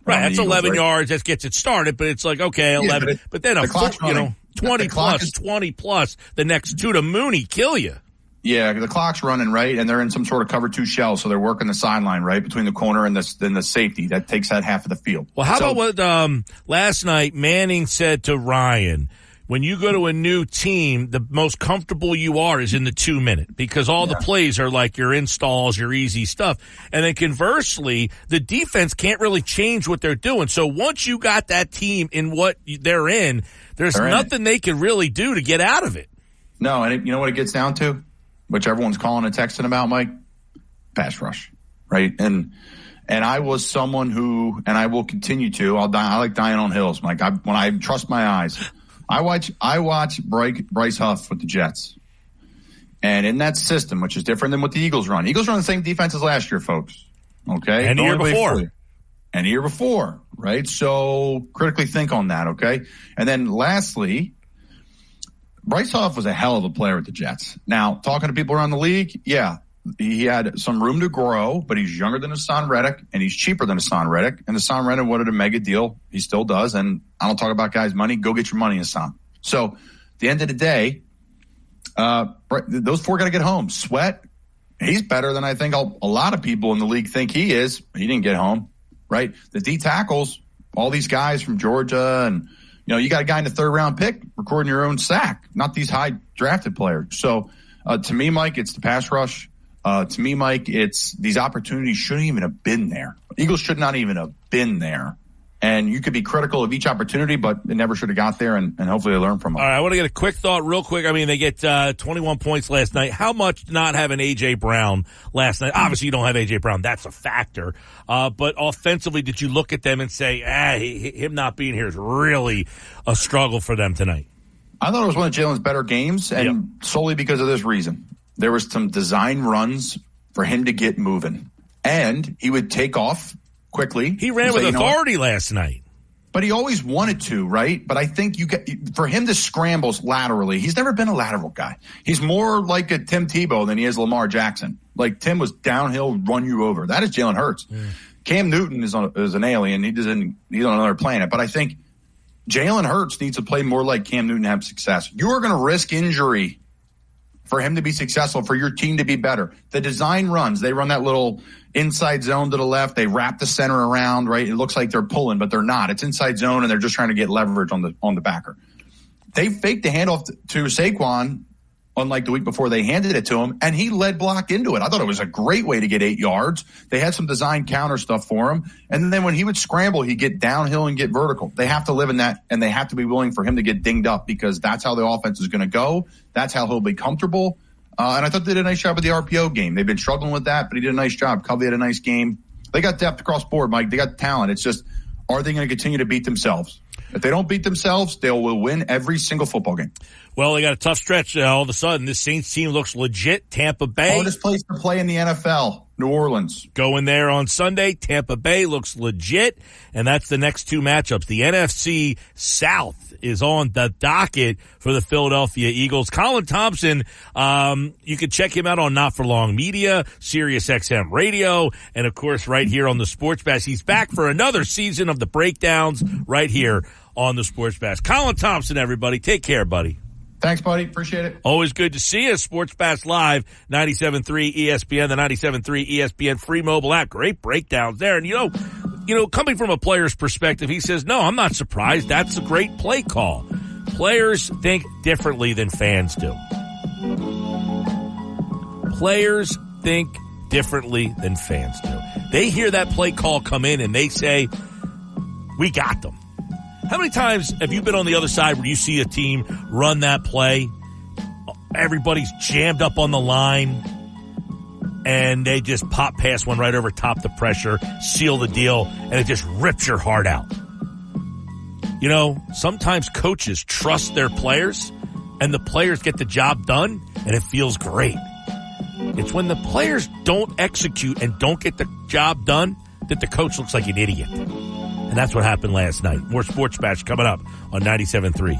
Right, that's 11 yards. That gets it started. But it's like, okay, 11. But then a foot, 20 plus, the next 2 to Mooney kill you. Yeah, the clock's running, right? And they're in some sort of cover 2 shell, so they're working the sideline, right, between the corner and the safety. That takes that half of the field. Well, how about what last night Manning said to Ryan? When you go to a new team, the most comfortable you are is in the 2 minute, because all the plays are like your installs, your easy stuff. And then conversely, the defense can't really change what they're doing. So once you got that team in what they're in, there's nothing they can really do to get out of it. No, and you know what it gets down to? Which everyone's calling and texting about, Mike? Pass rush, right? And I was someone who, and I will continue to, I like dying on hills, Mike. When I trust my eyes. I watch Bryce Huff with the Jets, And in that system, which is different than what the Eagles run the same defense as last year, folks. Okay? And the year before. And the year before, right? So critically think on that, okay? And then lastly, Bryce Huff was a hell of a player with the Jets. Now, talking to people around the league, yeah, he had some room to grow, but he's younger than Hassan Reddick, and he's cheaper than Hassan Reddick. And Hassan Reddick wanted a mega deal. He still does. And I don't talk about guys' money. Go get your money, Hassan. So at the end of the day, those four got to get home. Sweat, he's better than I think a lot of people in the league think he is. He didn't get home, right? The D tackles, all these guys from Georgia, and you got a guy in the 3rd round pick recording your own sack, not these high drafted players. So to me, Mike, it's the pass rush. To me, Mike, it's these opportunities shouldn't even have been there. Eagles should not even have been there. And you could be critical of each opportunity, but it never should have got there, and hopefully they learn from them. All right, I want to get a quick thought real quick. I mean, they get 21 points last night. How much not having A.J. Brown last night? Obviously, you don't have A.J. Brown. That's a factor. But offensively, did you look at them and say, him not being here is really a struggle for them tonight? I thought it was one of Jalen's better games, and solely because of this reason. There was some design runs for him to get moving, and he would take off quickly. He ran with authority last night. But he always wanted to, right? But I think for him to scramble laterally, he's never been a lateral guy. He's more like a Tim Tebow than he is Lamar Jackson. Like Tim was downhill, run you over. That is Jalen Hurts. Cam Newton is an alien. He's on another planet. But I think Jalen Hurts needs to play more like Cam Newton to have success. You are going to risk injury for him to be successful, for your team to be better. The design runs, they run that little inside zone to the left. They wrap the center around, right? It looks like they're pulling, but they're not. It's inside zone, and they're just trying to get leverage on the backer. They faked the handoff to Saquon, unlike the week before they handed it to him, and he led block into it. I thought it was a great way to get 8 yards. They had some design counter stuff for him, and then when he would scramble, he'd get downhill and get vertical. They have to live in that, and they have to be willing for him to get dinged up because that's how the offense is going to go. That's how he'll be comfortable. And I thought they did a nice job with the RPO game. They've been struggling with that, but he did a nice job. Covey had a nice game. They got depth across board, Mike. They got talent. It's just, are they going to continue to beat themselves? If they don't beat themselves, they will win every single football game. Well, they got a tough stretch. All of a sudden, this Saints team looks legit. Tampa Bay. Hardest place to play in the NFL. New Orleans. Going there on Sunday. Tampa Bay looks legit. And that's the next 2 matchups. The NFC South is on the docket for the Philadelphia Eagles. Colin Thompson, you can check him out on Not For Long Media, Sirius XM Radio, and of course right here on the Sports Bash. He's back for another season of the breakdowns right here on the Sports Bash. Colin Thompson, everybody. Take care, buddy. Thanks, buddy. Appreciate it. Always good to see you. Sports Bash Live, 97.3 ESPN, the 97.3 ESPN free mobile app. Great breakdowns there. And, you know, coming from a player's perspective, he says, no, I'm not surprised. That's a great play call. Players think differently than fans do. Players think differently than fans do. They hear that play call come in and they say, we got them. How many times have you been on the other side where you see a team run that play? Everybody's jammed up on the line, and they just pop past one right over top the pressure, seal the deal, and it just rips your heart out. You know, sometimes coaches trust their players, and the players get the job done, and it feels great. It's when the players don't execute and don't get the job done that the coach looks like an idiot. And that's what happened last night. More Sports Bash coming up on 97.3.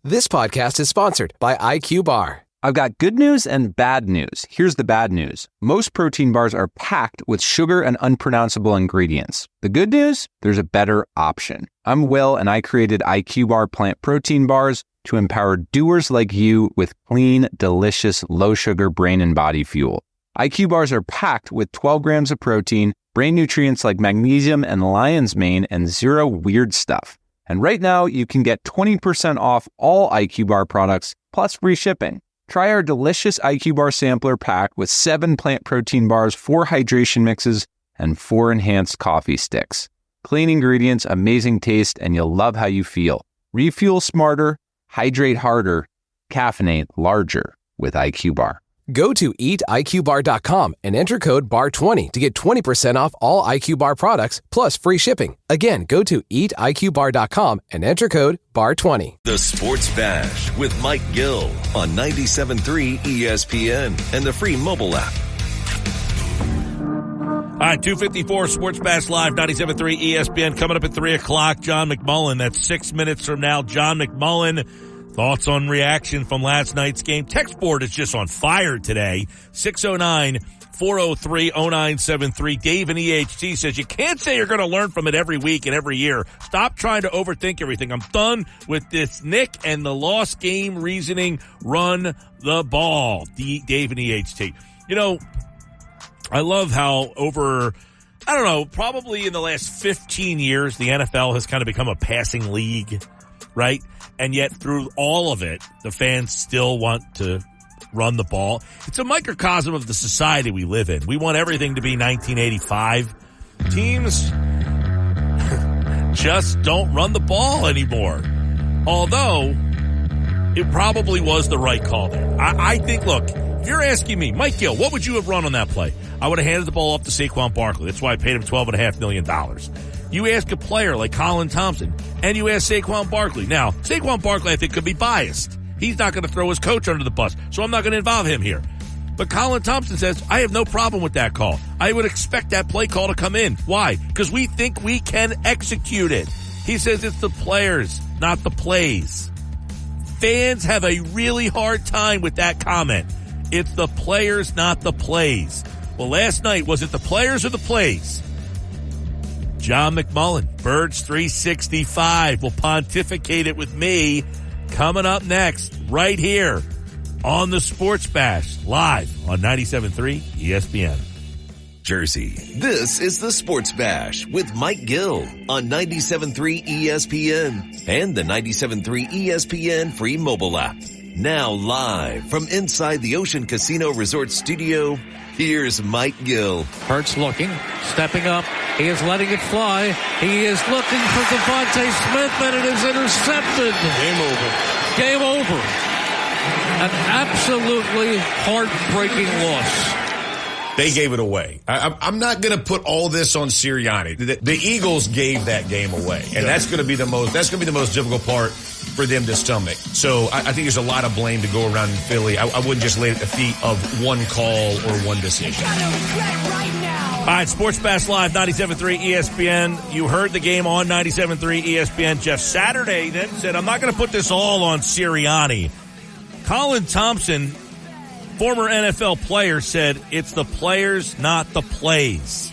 This podcast is sponsored by IQ Bar. I've got good news and bad news. Here's the bad news. Most protein bars are packed with sugar and unpronounceable ingredients. The good news? There's a better option. I'm Will, and I created IQ Bar plant protein bars to empower doers like you with clean, delicious, low-sugar brain and body fuel. IQ Bars are packed with 12 grams of protein, brain nutrients like magnesium and lion's mane, and zero weird stuff. And right now, you can get 20% off all IQ Bar products, plus free shipping. Try our delicious IQ Bar sampler pack with 7 plant protein bars, 4 hydration mixes, and 4 enhanced coffee sticks. Clean ingredients, amazing taste, and you'll love how you feel. Refuel smarter, hydrate harder, caffeinate larger with IQ Bar. Go to eatiqbar.com and enter code BAR20 to get 20% off all IQ Bar products plus free shipping. Again, go to eatiqbar.com and enter code BAR20. The Sports Bash with Mike Gill on 97.3 ESPN and the free mobile app. All right, 2:54 Sports Bash Live, 97.3 ESPN. Coming up at 3 o'clock, John McMullen. That's 6 minutes from now. John McMullen. Thoughts on reaction from last night's game. Text board is just on fire today. 609-403-0973. Dave in EHT says, you can't say you're going to learn from it every week and every year. Stop trying to overthink everything. I'm done with this Nick and the lost game reasoning. Run the ball. Dave in EHT. You know, I love how probably in the last 15 years, the NFL has kind of become a passing league, right? And yet through all of it, the fans still want to run the ball. It's a microcosm of the society we live in. We want everything to be 1985. Teams just don't run the ball anymore. Although, it probably was the right call there. I think, look, if you're asking me, Mike Gill, what would you have run on that play? I would have handed the ball off to Saquon Barkley. That's why I paid him $12.5 million. You ask a player like Colin Thompson, and you ask Saquon Barkley. Now, Saquon Barkley, I think, could be biased. He's not going to throw his coach under the bus, so I'm not going to involve him here. But Colin Thompson says, I have no problem with that call. I would expect that play call to come in. Why? Because we think we can execute it. He says it's the players, not the plays. Fans have a really hard time with that comment. It's the players, not the plays. Well, last night, was it the players or the plays? John McMullen, Birds 365, will pontificate it with me coming up next, right here on the Sports Bash, live on 97.3 ESPN. Jersey, this is the Sports Bash with Mike Gill on 97.3 ESPN and the 97.3 ESPN free mobile app. Now live from inside the Ocean Casino Resort Studio, here's Mike Gill. Hurts looking, stepping up. He is letting it fly. He is looking for Devontae Smith, and it is intercepted. Game over. An absolutely heartbreaking loss. They gave it away. I'm not going to put all this on Sirianni. The Eagles gave that game away, and that's going to be the most difficult part for them to stomach. So I think there's a lot of blame to go around in Philly. I wouldn't just lay it at the feet of one call or one decision. All right, Sports Bash Live, 97.3 ESPN. You heard the game on 97.3 ESPN. Jeff Saturday then said, I'm not going to put this all on Sirianni. Colin Thompson, former NFL player, said it's the players, not the plays.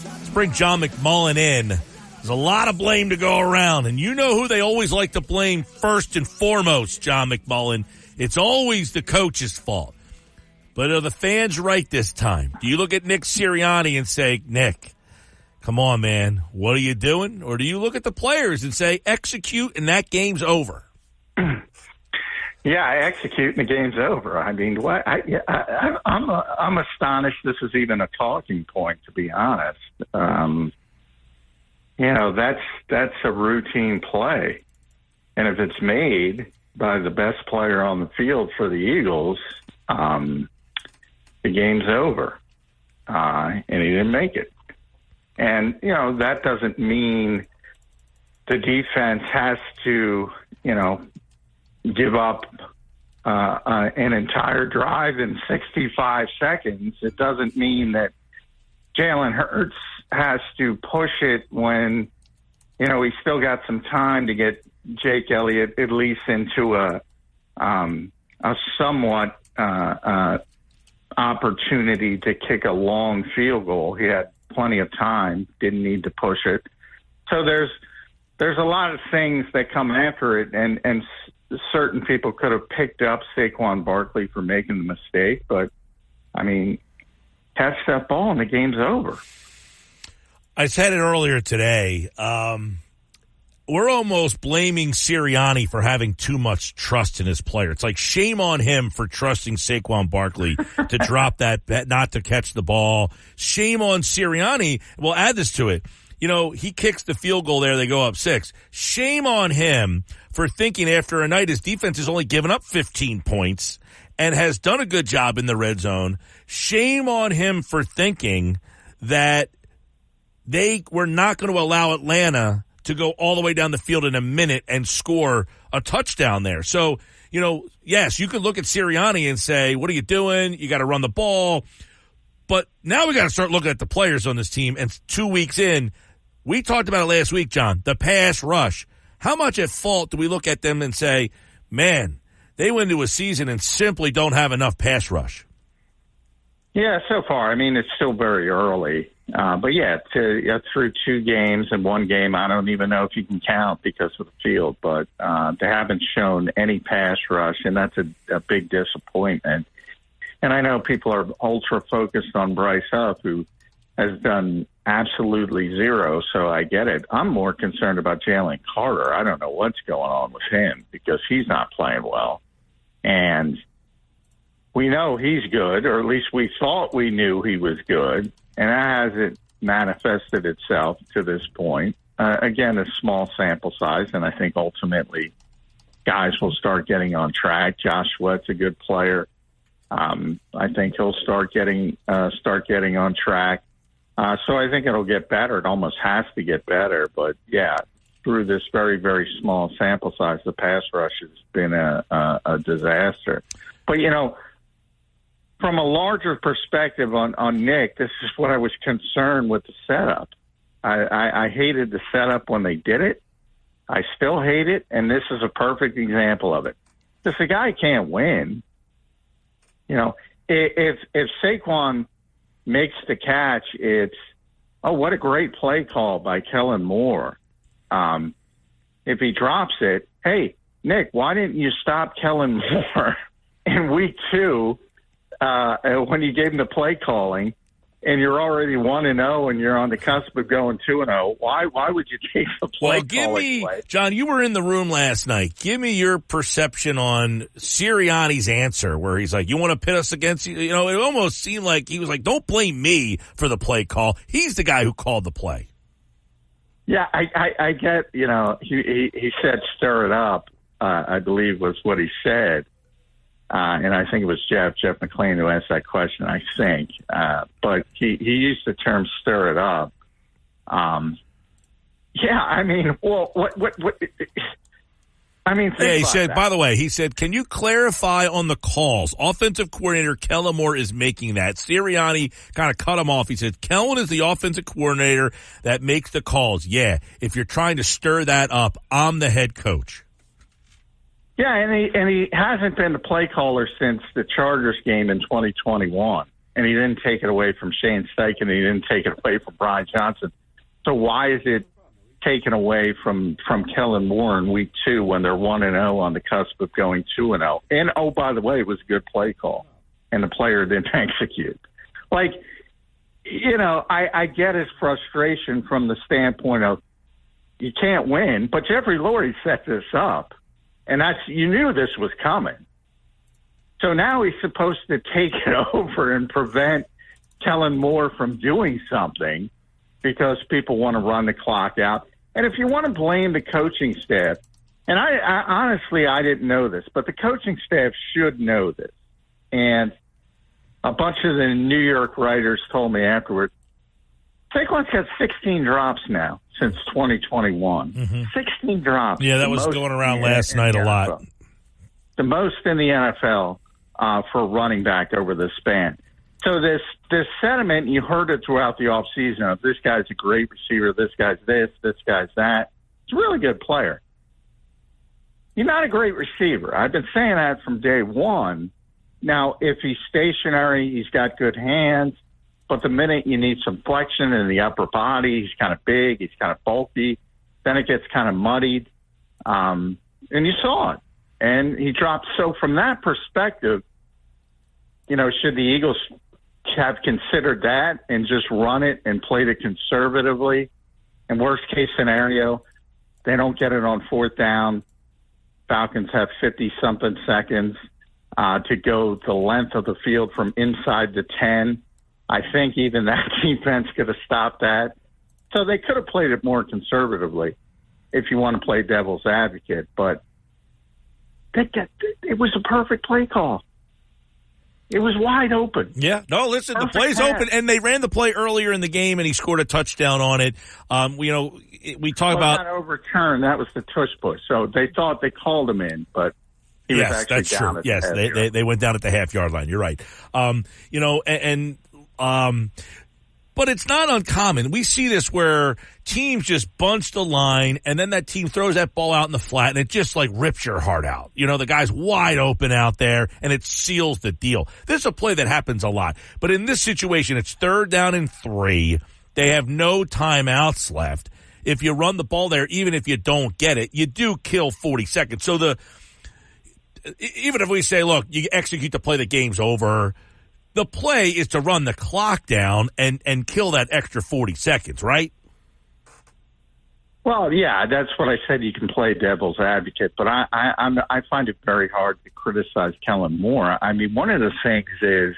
Let's bring John McMullen in. There's a lot of blame to go around, and you know who they always like to blame first and foremost, John McMullen. It's always the coach's fault. But are the fans right this time? Do you look at Nick Sirianni and say, Nick, come on, man, what are you doing? Or do you look at the players and say, execute, and that game's over? Yeah, I execute and the game's over. I mean, I'm astonished this is even a talking point, to be honest. That's a routine play. And if it's made by the best player on the field for the Eagles, the game's over. And he didn't make it. And, that doesn't mean the defense has to, give up an entire drive in 65 seconds. It doesn't mean that Jalen Hurts has to push it when, he's still got some time to get Jake Elliott at least into a somewhat opportunity to kick a long field goal. He had plenty of time, didn't need to push it. So there's a lot of things that come after it, and certain people could have picked up Saquon Barkley for making the mistake, but, catch that ball and the game's over. I said it earlier today. We're almost blaming Sirianni for having too much trust in his player. It's like shame on him for trusting Saquon Barkley to drop that bet, not to catch the ball. Shame on Sirianni. We'll add this to it. He kicks the field goal there. They go up 6. Shame on him for thinking after a night his defense has only given up 15 points and has done a good job in the red zone. Shame on him for thinking that they were not going to allow Atlanta to go all the way down the field in a minute and score a touchdown there. So, yes, you could look at Sirianni and say, what are you doing? You got to run the ball. But now we got to start looking at the players on this team. And 2 weeks in, we talked about it last week, John, the pass rush. How much at fault do we look at them and say, man, they went into a season and simply don't have enough pass rush? Yeah, so far. I mean, it's still very early. But, through 2 games and 1 game, I don't even know if you can count because of the field. But they haven't shown any pass rush, and that's a big disappointment. And I know people are ultra-focused on Bryce Huff, who has done absolutely zero, so I get it. I'm more concerned about Jalen Carter. I don't know what's going on with him because he's not playing well. And we know he's good, or at least we thought we knew he was good, and that hasn't manifested itself to this point. Again, a small sample size, and I think ultimately guys will start getting on track. Josh Sweat's a good player. I think he'll start getting on track. So I think it'll get better. It almost has to get better. But, through this very, very small sample size, the pass rush has been a disaster. But, from a larger perspective on Nick, this is what I was concerned with the setup. I hated the setup when they did it. I still hate it, and this is a perfect example of it. Because the guy can't win. If Saquon makes the catch, it's, what a great play call by Kellen Moore. If he drops it, hey, Nick, why didn't you stop Kellen Moore in week 2 when you gave him the play calling and you're already 1-0 and you're on the cusp of going 2-0? Why would you take the play calling away? John, you were in the room last night. Give me your perception on Sirianni's answer where he's like, you want to pit us against you? It almost seemed like he was like, don't blame me for the play call. He's the guy who called the play. Yeah, I get, he said stir it up, I believe was what he said. And I think it was Jeff McClain who asked that question, I think. But he used the term stir it up. He said, by the way, he said, can you clarify on the calls? Offensive coordinator Kellen Moore is making that. Sirianni kind of cut him off. He said, Kellen is the offensive coordinator that makes the calls. Yeah, if you're trying to stir that up, I'm the head coach. Yeah, and he hasn't been the play caller since the Chargers game in 2021. And he didn't take it away from Shane Steichen, and he didn't take it away from Brian Johnson. So why is it taken away from Kellen Moore in week 2 when they're 1-0 on the cusp of going 2-0? And, by the way, it was a good play call, and the player didn't execute. I get his frustration from the standpoint of you can't win, but Jeffrey Lurie set this up. And you knew this was coming. So now he's supposed to take it over and prevent Kellen Moore from doing something because people want to run the clock out. And if you want to blame the coaching staff, and I honestly, I didn't know this, but the coaching staff should know this. And a bunch of the New York writers told me afterward, Saquon's got 16 drops now since 2021. Mm-hmm. 16 drops. Yeah, that was going around last night a lot. The most in the NFL for a running back over the span. So this sentiment, you heard it throughout the offseason of this guy's a great receiver, this guy's this guy's that. He's a really good player. He's not a great receiver. I've been saying that from day one. Now, if he's stationary, he's got good hands. But the minute you need some flexion in the upper body, he's kind of big, he's kind of bulky, then it gets kind of muddied. And you saw it. And he dropped. So from that perspective, should the Eagles have considered that and just run it and played it conservatively? And worst case scenario, they don't get it on 4th down. Falcons have 50-something seconds to go the length of the field from inside the 10. I think even that defense could have stopped that. So they could have played it more conservatively if you want to play devil's advocate. But it was a perfect play call. It was wide open. Yeah. No, listen, Perfect the play's pass. open, and they ran the play earlier in the game, and he scored a touchdown on it. We talk about not overturned. That was the tush push. So they thought they called him in, but he was actually that's down true. at the Yes, half-yard. they went down at the half-yard line. You're right. But it's not uncommon. We see this where teams just bunch the line, and then that team throws that ball out in the flat, and it just like rips your heart out. The guy's wide open out there, and it seals the deal. This is a play that happens a lot. But in this situation, it's 3rd down and 3. They have no timeouts left. If you run the ball there, even if you don't get it, you do kill 40 seconds. So even if we say, look, you execute the play, the game's over, the play is to run the clock down and kill that extra 40 seconds, right? Well, yeah, that's what I said. You can play devil's advocate, but I find it very hard to criticize Kellen Moore. I mean, one of the things is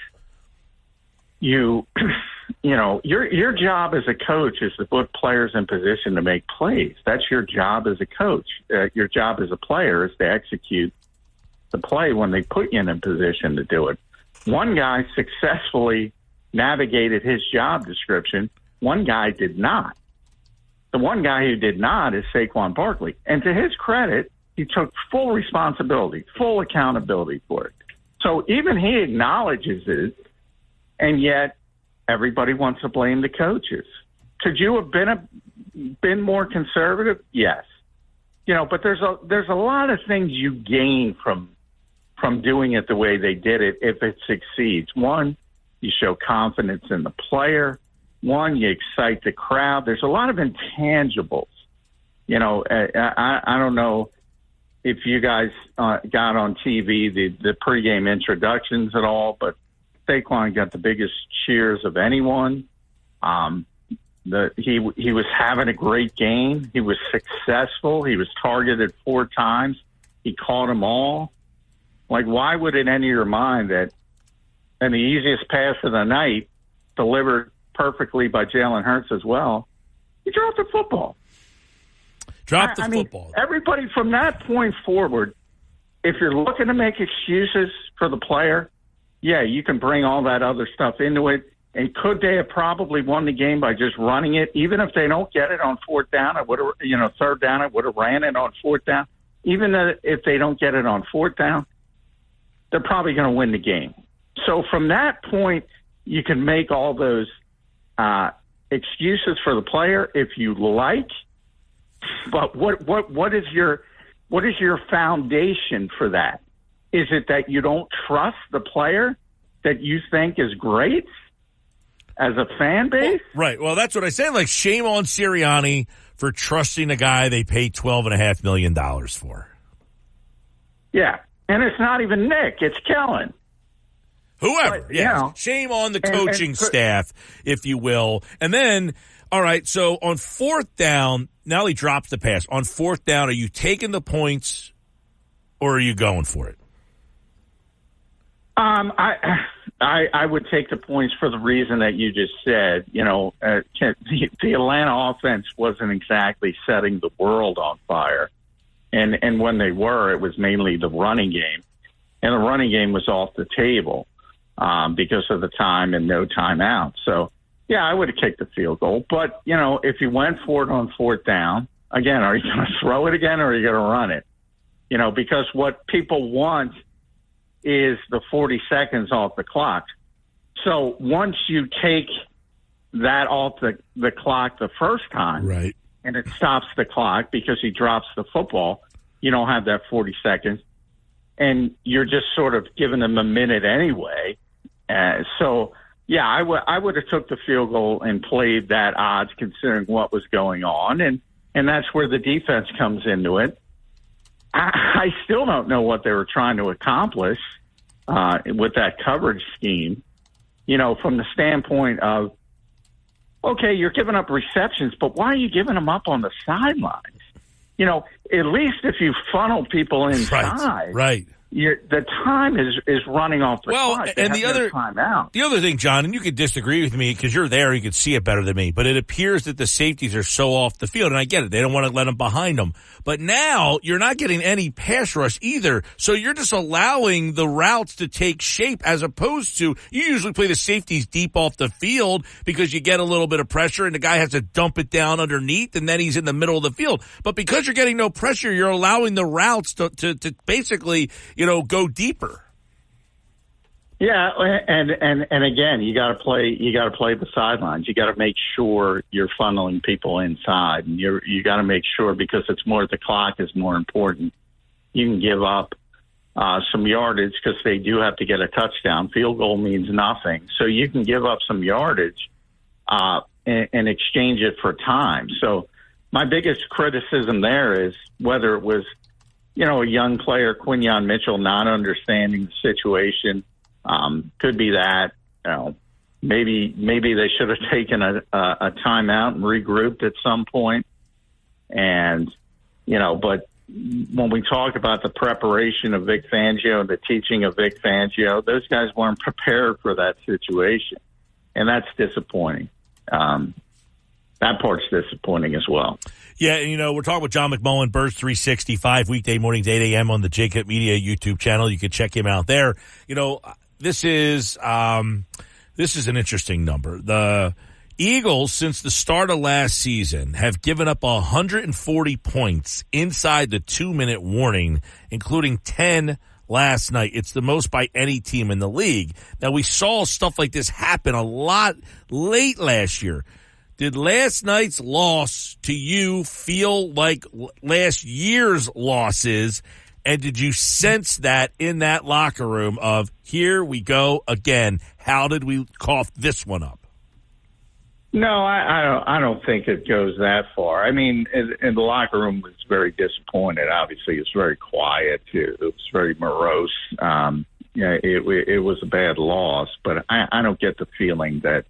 your job as a coach is to put players in position to make plays. That's your job as a coach. Your job as a player is to execute the play when they put you in a position to do it. One guy successfully navigated his job description. One guy did not. The one guy who did not is Saquon Barkley. And to his credit, he took full responsibility, full accountability for it. So even he acknowledges it, and yet everybody wants to blame the coaches. Could you have been more conservative? Yes. But there's a lot of things you gain from doing it the way they did it if it succeeds. One, you show confidence in the player. One, you excite the crowd. There's a lot of intangibles. I don't know if you guys got on TV the pregame introductions at all, but Saquon got the biggest cheers of anyone. He was having a great game. He was successful. He was targeted 4 times. He caught them all. Like, why would it enter your mind that and the easiest pass of the night, delivered perfectly by Jalen Hurts as well, he dropped the football. Football. Everybody from that point forward, if you're looking to make excuses for the player, yeah, you can bring all that other stuff into it. And could they have probably won the game by just running it? Even if they don't get it on 4th down, it would have, 3rd down, it would have ran it on 4th down. Even if they don't get it on 4th down, they're probably going to win the game. So from that point, you can make all those excuses for the player if you like. But what is your foundation for that? Is it that you don't trust the player that you think is great as a fan base? Right. Well, that's what I said. Like, shame on Sirianni for trusting a guy they paid $12.5 million for. Yeah. And it's not even Nick. It's Kellen. Whoever. But, yeah. Shame on the coaching staff, if you will. And then, all right, so on 4th down, now he drops the pass. On 4th down, are you taking the points or are you going for it? I would take the points for the reason that you just said. The Atlanta offense wasn't exactly setting the world on fire. And when they were, it was mainly the running game. And the running game was off the table because of the time and no timeout. So, yeah, I would have kicked the field goal. But, if you went for it on 4th down, again, are you going to throw it again or are you going to run it? Because what people want is the 40 seconds off the clock. So once you take that off the clock the first time, right, and it stops the clock because he drops the football, you don't have that 40 seconds. And you're just sort of giving them a minute anyway. So, yeah, I would have took the field goal and played that odds considering what was going on. And that's where the defense comes into it. I still don't know what they were trying to accomplish with that coverage scheme, from the standpoint of, okay, you're giving up receptions, but why are you giving them up on the sidelines? At least if you funnel people inside. Right. the time is running off the clock. And the other thing, John, and you could disagree with me because you're there, you could see it better than me, but it appears that the safeties are so off the field, and I get it. They don't want to let them behind them. But now you're not getting any pass rush either, so you're just allowing the routes to take shape as opposed to you usually play the safeties deep off the field because you get a little bit of pressure and the guy has to dump it down underneath and then he's in the middle of the field. But because you're getting no pressure, you're allowing the routes to basically, go deeper. Yeah, and again, you got to play the sidelines. You got to make sure you're funneling people inside, and you got to make sure because it's more the clock is more important. You can give up some yardage because they do have to get a touchdown. Field goal means nothing, so you can give up some yardage and exchange it for time. So my biggest criticism there is whether it was, a young player, Quinyon Mitchell, not understanding the situation. Could be that, maybe they should have taken a timeout and regrouped at some point. And, but when we talk about the preparation of Vic Fangio and the teaching of Vic Fangio, those guys weren't prepared for that situation. And that's disappointing. That part's disappointing as well. Yeah, and we're talking with John McMullen, Birds 365, weekday mornings, 8 a.m. on the Jacob Media YouTube channel. You can check him out there. This is an interesting number. The Eagles, since the start of last season, have given up 140 points inside the 2-minute warning, including 10 last night. It's the most by any team in the league. Now, we saw stuff like this happen a lot late last year. Did last night's loss to you feel like last year's losses? And did you sense that in that locker room of, here we go again, how did we cough this one up? No, I don't think it goes that far. I mean, in the locker room was very disappointed. Obviously, it's very quiet. It was very morose. It was a bad loss, but I don't get the feeling that,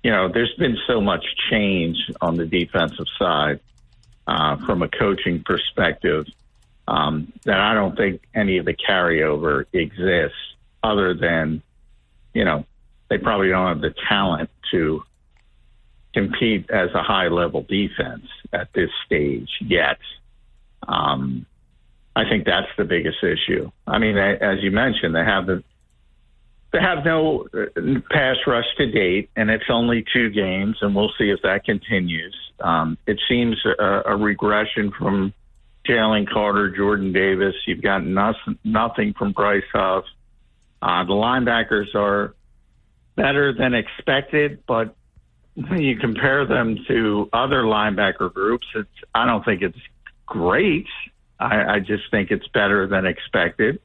there's been so much change on the defensive side from a coaching perspective that I don't think any of the carryover exists other than, they probably don't have the talent to compete as a high-level defense at this stage yet. I think that's the biggest issue. I mean, as you mentioned, they have no pass rush to date, and it's only 2 games, and we'll see if that continues. It seems a regression from Jalen Carter, Jordan Davis. You've got nothing from Bryce Huff. The linebackers are better than expected, but when you compare them to other linebacker groups, I don't think it's great. I just think it's better than expected.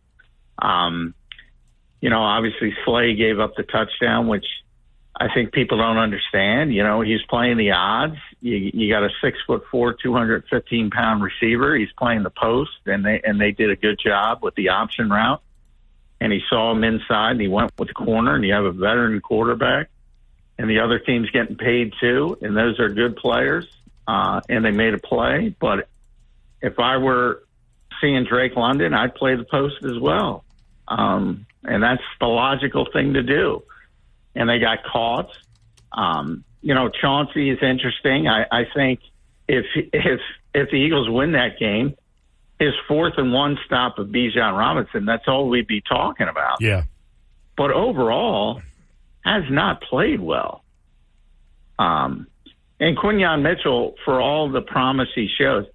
Obviously Slay gave up the touchdown, which I think people don't understand. He's playing the odds. You got a 6'4", 215-pound receiver. He's playing the post, and they did a good job with the option route. And he saw him inside, and he went with the corner, and you have a veteran quarterback. And the other team's getting paid too, and those are good players, and they made a play. But if I were seeing Drake London, I'd play the post as well. And that's the logical thing to do. And they got caught. Chauncey is interesting. I think if the Eagles win that game, his 4th and 1 stop of Bijan Robinson, that's all we'd be talking about. Yeah. But overall, has not played well. And Quinyon Mitchell, for all the promise he shows,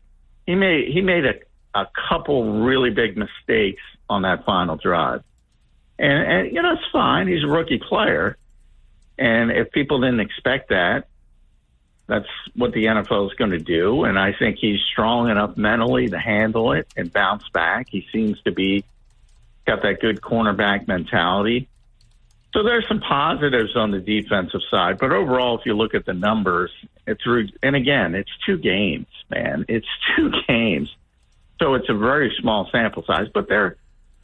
he made a couple really big mistakes on that final drive. And it's fine. He's a rookie player. And if people didn't expect that, that's what the NFL is going to do. And I think he's strong enough mentally to handle it and bounce back. He seems to be got that good cornerback mentality. So there's some positives on the defensive side. But overall, if you look at the numbers, and again, it's 2 games, man. It's 2 games. So it's a very small sample size. But they're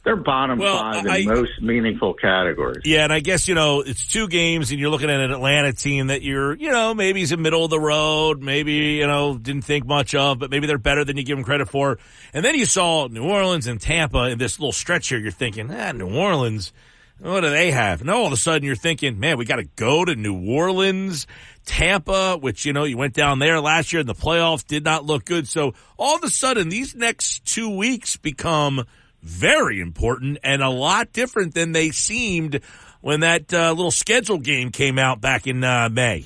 They're bottom five in most meaningful categories. Yeah, and I guess, it's 2 games, and you're looking at an Atlanta team that you're, maybe is in middle of the road, maybe, didn't think much of, but maybe they're better than you give them credit for. And then you saw New Orleans and Tampa in this little stretch here. You're thinking, New Orleans, what do they have? And all of a sudden you're thinking, man, we got to go to New Orleans, Tampa, which, you went down there last year in the playoffs, did not look good. So all of a sudden these next 2 weeks become very important and a lot different than they seemed when that little schedule game came out back in May.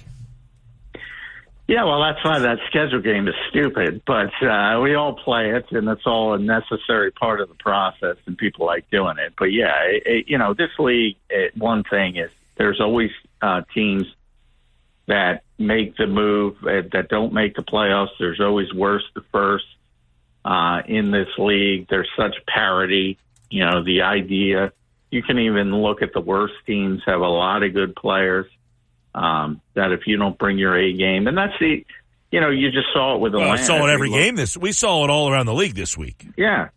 Yeah, well, that's why that schedule game is stupid, but we all play it, and it's all a necessary part of the process, and people like doing it. But, yeah, this league, one thing is there's always teams that make the move, that don't make the playoffs. There's always worse to first. In this league, there's such parity. The idea, you can even look at the worst teams have a lot of good players that if you don't bring your A game, and that's you just saw it with Atlanta. I saw it every game we saw it all around the league this week. Yeah.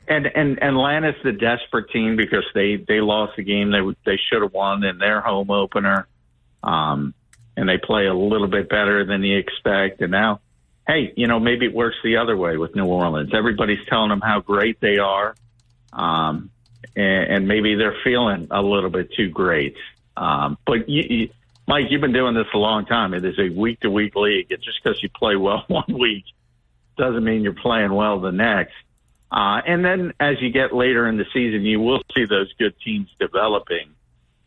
And Atlanta's the desperate team because they lost the game they should have won in their home opener. And they play a little bit better than you expect. And now, hey, maybe it works the other way with New Orleans. Everybody's telling them how great they are, and maybe they're feeling a little bit too great. But, Mike, you've been doing this a long time. It is a week-to-week league. It's just because you play well one week doesn't mean you're playing well the next. And then as you get later in the season, you will see those good teams developing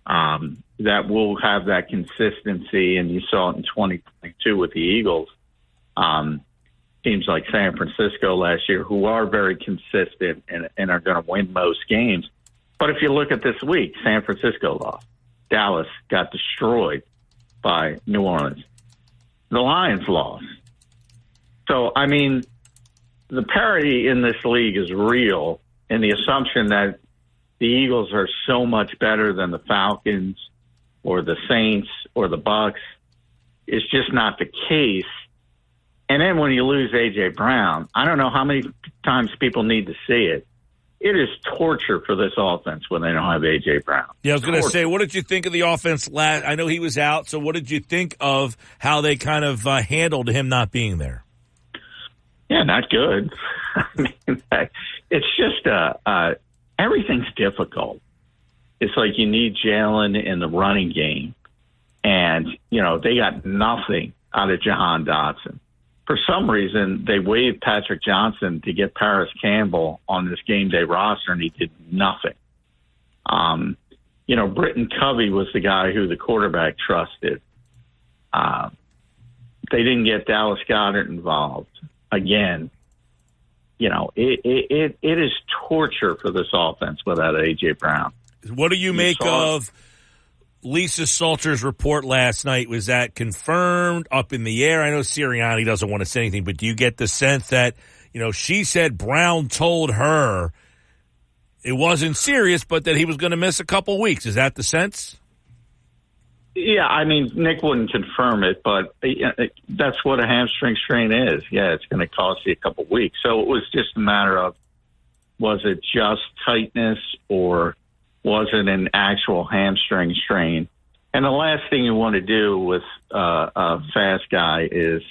that will have that consistency, and you saw it in 2022 with the Eagles. Teams like San Francisco last year who are very consistent and are going to win most games. But if you look at this week, San Francisco lost. Dallas got destroyed by New Orleans. The Lions lost. So, I mean, the parity in this league is real, and the assumption that the Eagles are so much better than the Falcons or the Saints or the Bucks is just not the case. And then when you lose A.J. Brown, I don't know how many times people need to see it. It is torture for this offense when they don't have A.J. Brown. Yeah, I was going to say, what did you think of the offense last? I know he was out, so what did you think of how they kind of handled him not being there? Yeah, not good. I mean, it's just everything's difficult. It's like you need Jalen in the running game, and, they got nothing out of Jahan Dotson. For some reason, they waived Patrick Johnson to get Paris Campbell on this game day roster, and he did nothing. Britton Covey was the guy who the quarterback trusted. They didn't get Dallas Goedert involved. Again, it is torture for this offense without A.J. Brown. What do you make of Lisa Salter's report last night? Was that confirmed, up in the air? I know Sirianni doesn't want to say anything, but do you get the sense that, she said Brown told her it wasn't serious, but that he was going to miss a couple weeks? Is that the sense? Yeah, I mean, Nick wouldn't confirm it, but that's what a hamstring strain is. Yeah, it's going to cost you a couple weeks. So it was just a matter of, was it just tightness or was it an actual hamstring strain? And the last thing you want to do with a fast guy is,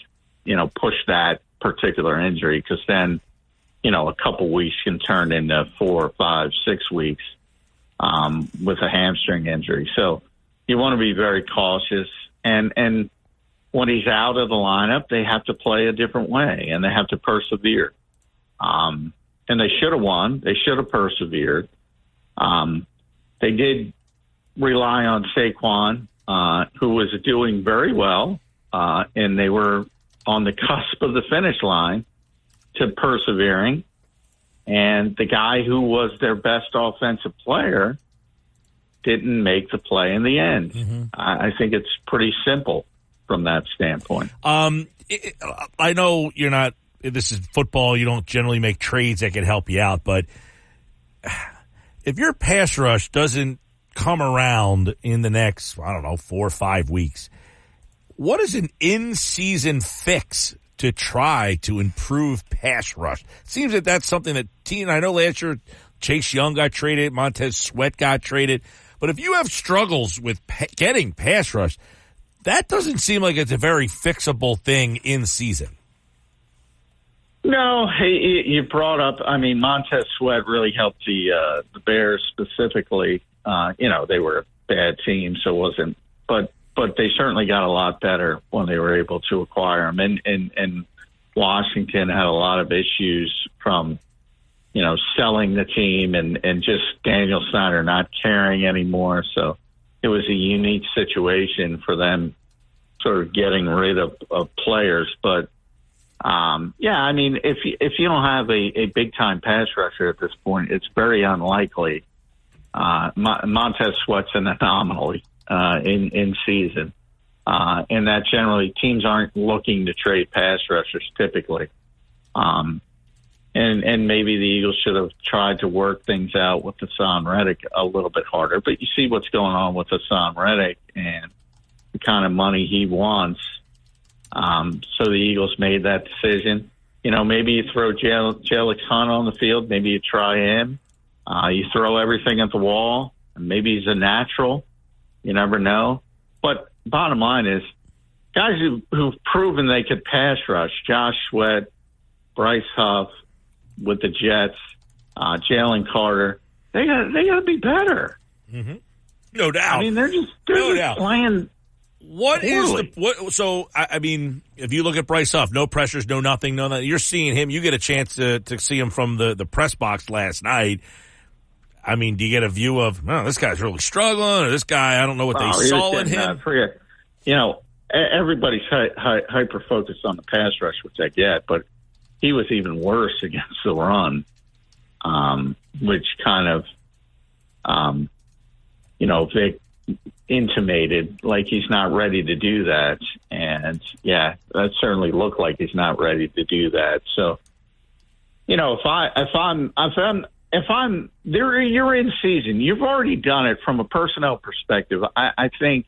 push that particular injury, because then, a couple weeks can turn into 4, 5, 6 weeks with a hamstring injury. So you want to be very cautious. And when he's out of the lineup, they have to play a different way, and they have to persevere. And they should have won. They should have persevered. They did rely on Saquon, who was doing very well, and they were on the cusp of the finish line to persevering. And the guy who was their best offensive player didn't make the play in the end. Mm-hmm. I think it's pretty simple from that standpoint. I know you're not – this is football. You don't generally make trades that can help you out, but – if your pass rush doesn't come around in the next, 4 or 5 weeks, what is an in-season fix to try to improve pass rush? It seems that that's something that I know last year Chase Young got traded. Montez Sweat got traded. But if you have struggles with getting pass rush, that doesn't seem like it's a very fixable thing in season. No, you brought up, Montez Sweat really helped the Bears specifically. They were a bad team, so it wasn't, but they certainly got a lot better when they were able to acquire him. And Washington had a lot of issues from, selling the team and just Daniel Snyder not caring anymore. So it was a unique situation for them sort of getting rid of players. But, if you don't have a big-time pass rusher at this point, it's very unlikely. Montez Sweat's an anomaly in season. And that generally teams aren't looking to trade pass rushers typically. And maybe the Eagles should have tried to work things out with Hassan Reddick a little bit harder. But you see what's going on with Hassan Reddick and the kind of money he wants. So the Eagles made that decision. Maybe you throw Jalix Hunt on the field. Maybe you try him. You throw everything at the wall. Maybe he's a natural. You never know. But bottom line is, guys who've proven they could pass rush, Josh Sweat, Bryce Huff with the Jets, Jalen Carter, they got to be better. Mm-hmm. No doubt. They're just playing. What is so, if you look at Bryce Huff, no pressures, no nothing, no nothing. You're seeing him. You get a chance to see him from the press box last night. Do you get a view of, this guy's really struggling, or this guy, I don't know what they saw in him? Everybody's hyper-focused on the pass rush, which I get, but he was even worse against the run, which kind of, Vic intimated like he's not ready to do that. And, that certainly looked like he's not ready to do that. So, if I'm there, you're in season. You've already done it from a personnel perspective. I think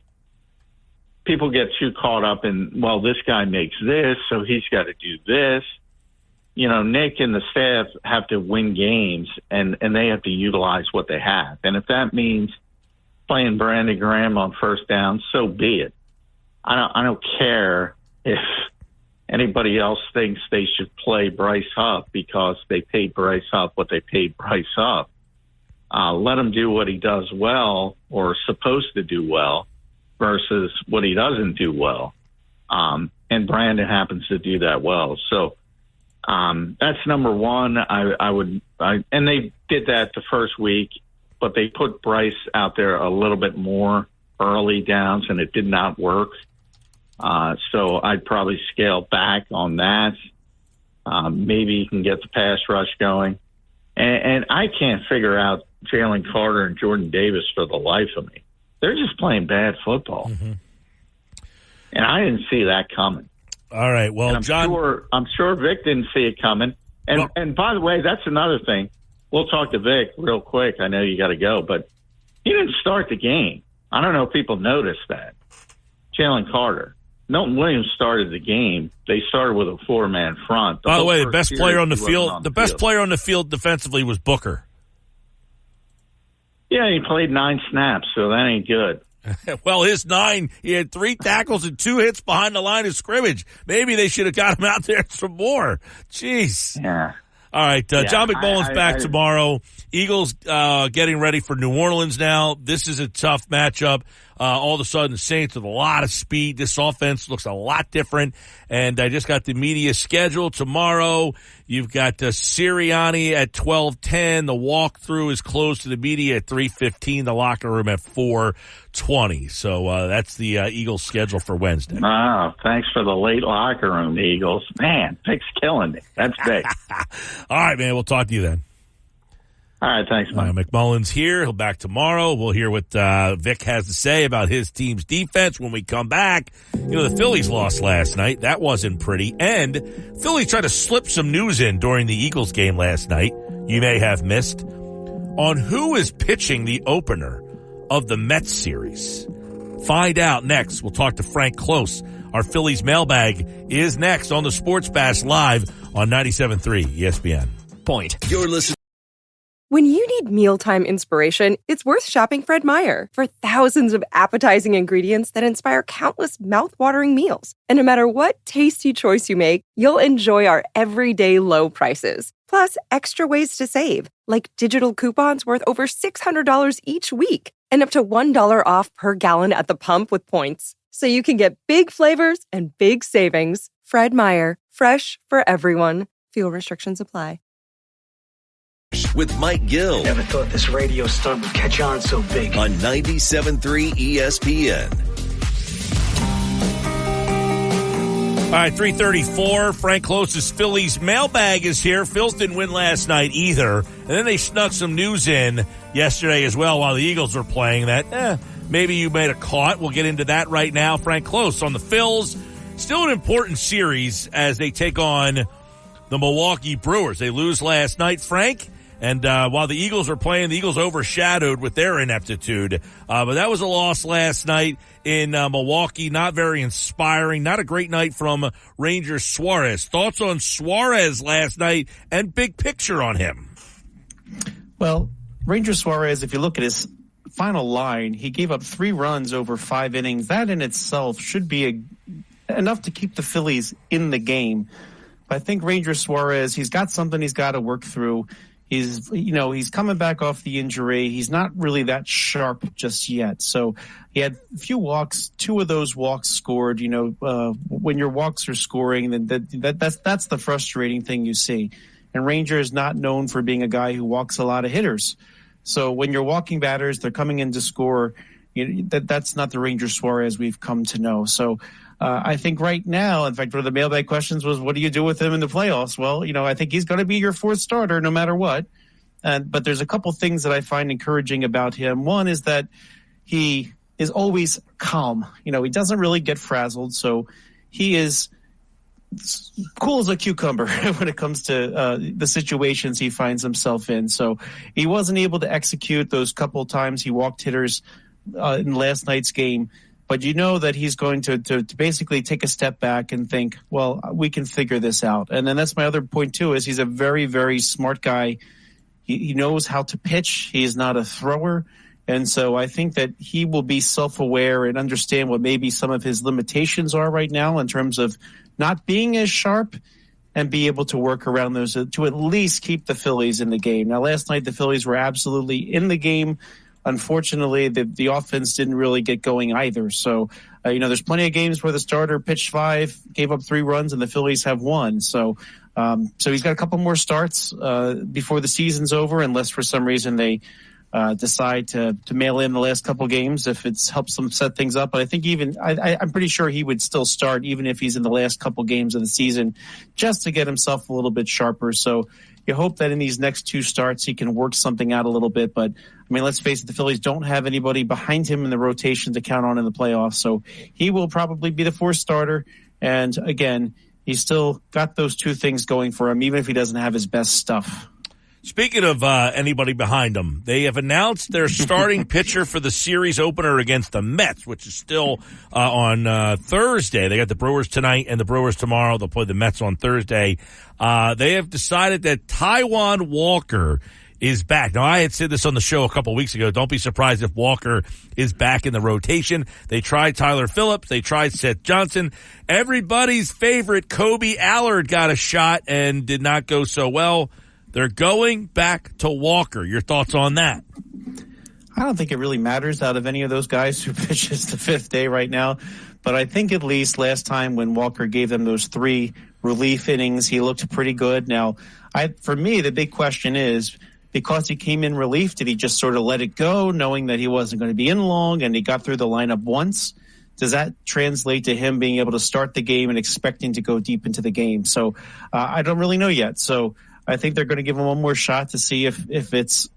people get too caught up in, this guy makes this, so he's got to do this. Nick and the staff have to win games, and they have to utilize what they have. And if that means playing Brandon Graham on first down, so be it. I don't care if anybody else thinks they should play Bryce Huff because they paid Bryce Huff what they paid Bryce Huff. Let him do what he does well or supposed to do well versus what he doesn't do well. And Brandon happens to do that well. So that's number one. And they did that the first week, but they put Bryce out there a little bit more early downs, and it did not work. So I'd probably scale back on that. Maybe you can get the pass rush going. And I can't figure out Jalen Carter and Jordan Davis for the life of me. They're just playing bad football. Mm-hmm. And I didn't see that coming. All right. Well, I'm sure Vic didn't see it coming. And by the way, that's another thing. We'll talk to Vic real quick. I know you got to go, but he didn't start the game. I don't know if people noticed that. Jalen Carter. Milton Williams started the game. They started with a four-man front. By the way, the best player on the field, best player on the field defensively was Booker. Yeah, he played 9 snaps, so that ain't good. Well, his 9, he had 3 tackles and 2 hits behind the line of scrimmage. Maybe they should have got him out there some more. Jeez. Yeah. All right, John McMullen's back tomorrow. Eagles getting ready for New Orleans now. This is a tough matchup. All of a sudden, the Saints with a lot of speed. This offense looks a lot different. And I just got the media schedule tomorrow. You've got Sirianni at 12:10. The walkthrough is closed to the media at 3:15. The locker room at 4:20. So that's the Eagles schedule for Wednesday. Oh, thanks for the late locker room, Eagles. Man, Vic's killing me. That's big. All right, man. We'll talk to you then. All right, thanks, Mike. McMullen's here. He'll back tomorrow. We'll hear what Vic has to say about his team's defense when we come back. The Phillies lost last night. That wasn't pretty. And Philly tried to slip some news in during the Eagles game last night, you may have missed, on who is pitching the opener of the Mets series. Find out next. We'll talk to Frank Close. Our Phillies mailbag is next on the Sports Bash Live on 97.3 ESPN. You're listening When you need mealtime inspiration, it's worth shopping Fred Meyer for thousands of appetizing ingredients that inspire countless mouth-watering meals. And no matter what tasty choice you make, you'll enjoy our everyday low prices. Plus, extra ways to save, like digital coupons worth over $600 each week and up to $1 off per gallon at the pump with points. So you can get big flavors and big savings. Fred Meyer, fresh for everyone. Fuel restrictions apply. With Mike Gill. Never thought this radio stunt would catch on so big. On 97.3 ESPN. All right, 3:34. Frank Close's Phillies mailbag is here. Phils didn't win last night either. And then they snuck some news in yesterday as well while the Eagles were playing that maybe you made a caught. We'll get into that right now. Frank Close on the Phils. Still an important series as they take on the Milwaukee Brewers. They lose last night, Frank. And while the Eagles were playing, the Eagles overshadowed with their ineptitude. But that was a loss last night in Milwaukee. Not very inspiring. Not a great night from Ranger Suarez. Thoughts on Suarez last night and big picture on him? Well, Ranger Suarez, if you look at his final line, he gave up 3 runs over 5 innings. That in itself should be enough to keep the Phillies in the game. But I think Ranger Suarez, he's got something he's got to work through. He's coming back off the injury. He's not really that sharp just yet. So he had a few walks. 2 of those walks scored. When your walks are scoring, then that's the frustrating thing you see. And Ranger is not known for being a guy who walks a lot of hitters. So when you're walking batters, they're coming in to score. That's not the Ranger Suarez we've come to know. So I think right now, in fact, one of the mailbag questions was, what do you do with him in the playoffs? Well, I think he's going to be your 4th starter no matter what. But there's a couple things that I find encouraging about him. One is that he is always calm. He doesn't really get frazzled. So he is cool as a cucumber when it comes to the situations he finds himself in. So he wasn't able to execute those couple times he walked hitters in last night's game. But that he's going to basically take a step back and think, well, we can figure this out. And then that's my other point, too, is he's a very, very smart guy. He knows how to pitch. He is not a thrower. And so I think that he will be self-aware and understand what maybe some of his limitations are right now in terms of not being as sharp and be able to work around those to at least keep the Phillies in the game. Now, last night the Phillies were absolutely in the game. Unfortunately, the offense didn't really get going either. So, there's plenty of games where the starter pitched 5, gave up 3 runs, and the Phillies have won. So he's got a couple more starts before the season's over, unless for some reason they decide to mail in the last couple games if it helps them set things up. But I think I'm pretty sure he would still start even if he's in the last couple games of the season just to get himself a little bit sharper. So you hope that in these next 2 starts he can work something out a little bit. But, let's face it, the Phillies don't have anybody behind him in the rotation to count on in the playoffs. So he will probably be the 4th starter. And, again, he's still got those 2 things going for him, even if he doesn't have his best stuff. Speaking of anybody behind them, they have announced their starting pitcher for the series opener against the Mets, which is still on Thursday. They got the Brewers tonight and the Brewers tomorrow. They'll play the Mets on Thursday. They have decided that Taijuan Walker is back. Now, I had said this on the show a couple weeks ago. Don't be surprised if Walker is back in the rotation. They tried Tyler Phillips. They tried Seth Johnson. Everybody's favorite Kobe Allard got a shot and did not go so well. They're going back to Walker. Your thoughts on that? I don't think it really matters out of any of those guys who pitches the 5th day right now. But I think at least last time when Walker gave them those 3 relief innings, he looked pretty good. Now, for me, the big question is, because he came in relief, did he just sort of let it go, knowing that he wasn't going to be in long and he got through the lineup once? Does that translate to him being able to start the game and expecting to go deep into the game? So I don't really know yet. So I think they're going to give him one more shot to see if it's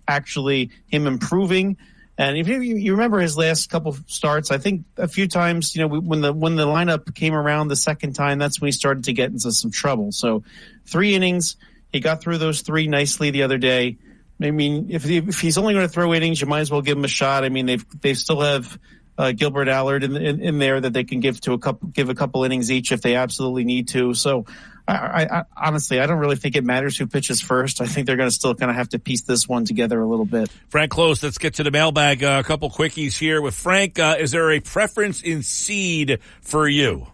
actually him improving. And if you remember his last couple starts, I think a few times, when the lineup came around the second time, that's when he started to get into some trouble. So 3 innings, he got through those 3 nicely the other day. I mean, if he's only going to throw innings, you might as well give him a shot. I mean, they still have Gilbert Allard in there that they can give a couple innings each if they absolutely need to. So I honestly, I don't really think it matters who pitches first. I think they're going to still kind of have to piece this one together a little bit. Frank Close, let's get to the mailbag. A couple quickies here with Frank. Is there a preference in seed for you?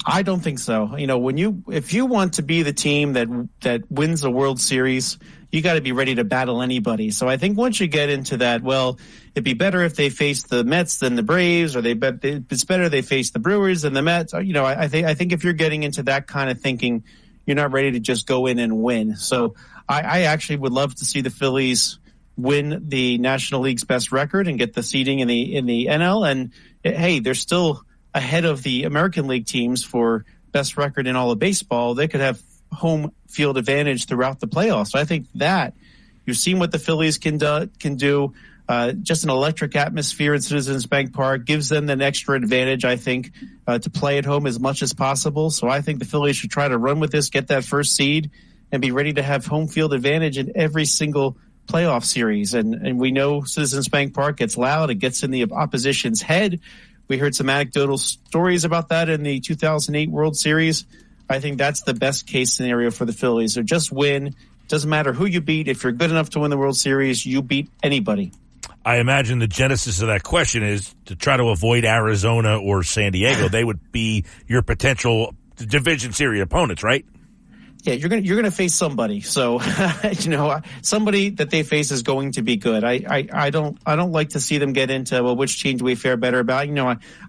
I don't think so. If you want to be the team that wins the World Series, you got to be ready to battle anybody. So I think once you get into that, well, it'd be better if they face the Mets than the Braves, or it's better they face the Brewers than the Mets. I think if you're getting into that kind of thinking, you're not ready to just go in and win. So I actually would love to see the Phillies win the National League's best record and get the seeding in the NL. And hey, they're still ahead of the American League teams for best record in all of baseball. They could have home field advantage throughout the playoffs. So I think that you've seen what the Phillies can do. Just an electric atmosphere in Citizens Bank Park gives them an extra advantage, I think, to play at home as much as possible. So I think the Phillies should try to run with this, get that first seed, and be ready to have home field advantage in every single playoff series. And we know Citizens Bank Park gets loud. It gets in the opposition's head. We heard some anecdotal stories about that in the 2008 World Series. I think that's the best case scenario for the Phillies. So just win. Doesn't matter who you beat. If you're good enough to win the World Series, you beat anybody. I imagine the genesis of that question is to try to avoid Arizona or San Diego. They would be your potential division series opponents, right? Yeah, you're going to face somebody. So, somebody that they face is going to be good. I don't like to see them get into, well, which team do we fare better about?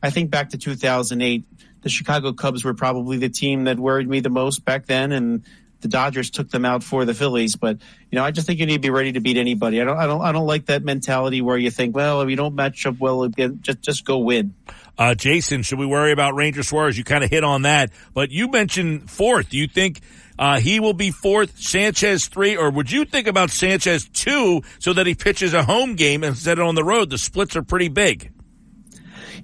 I think back to 2008, the Chicago Cubs were probably the team that worried me the most back then, and the Dodgers took them out for the Phillies. But I just think you need to be ready to beat anybody. I don't like that mentality where you think, well, if you don't match up well again, just go win. Jason, should we worry about Ranger Suarez? You kind of hit on that, but you mentioned fourth. Do you think he will be fourth, Sanchez 3, or would you think about Sanchez 2 so that he pitches a home game instead of on the road? The splits are pretty big.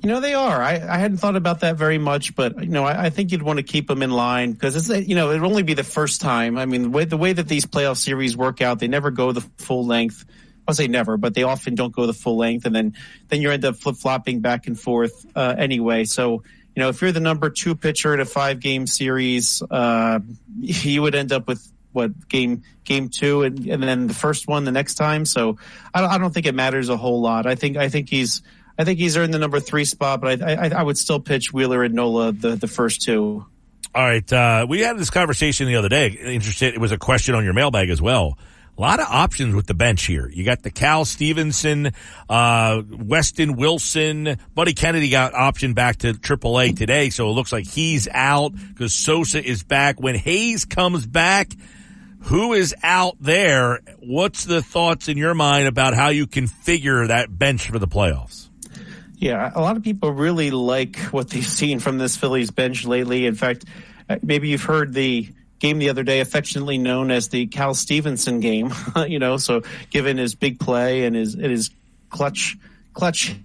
They are. I hadn't thought about that very much, but, I think you'd want to keep them in line because it'd only be the first time. I mean, the way that these playoff series work out, they never go the full length. I'll say never, but they often don't go the full length, and then you end up flip-flopping back and forth anyway. So, if you're the number 2 pitcher in a 5-game series, you would end up with game 2 and then the first one the next time. So I don't think it matters a whole lot. I think he's earned the number 3 spot, but I would still pitch Wheeler and Nola the first 2. All right. We had this conversation the other day. It was a question on your mailbag as well. A lot of options with the bench here. You got the Cal Stevenson, Weston Wilson. Buddy Kennedy got optioned back to AAA today, so it looks like he's out because Sosa is back. When Hayes comes back, who is out there? What's the thoughts in your mind about how you configure that bench for the playoffs? Yeah, a lot of people really like what they've seen from this Phillies bench lately. In fact, maybe you've heard the game the other day affectionately known as the Cal Stevenson game, so given his big play and his clutch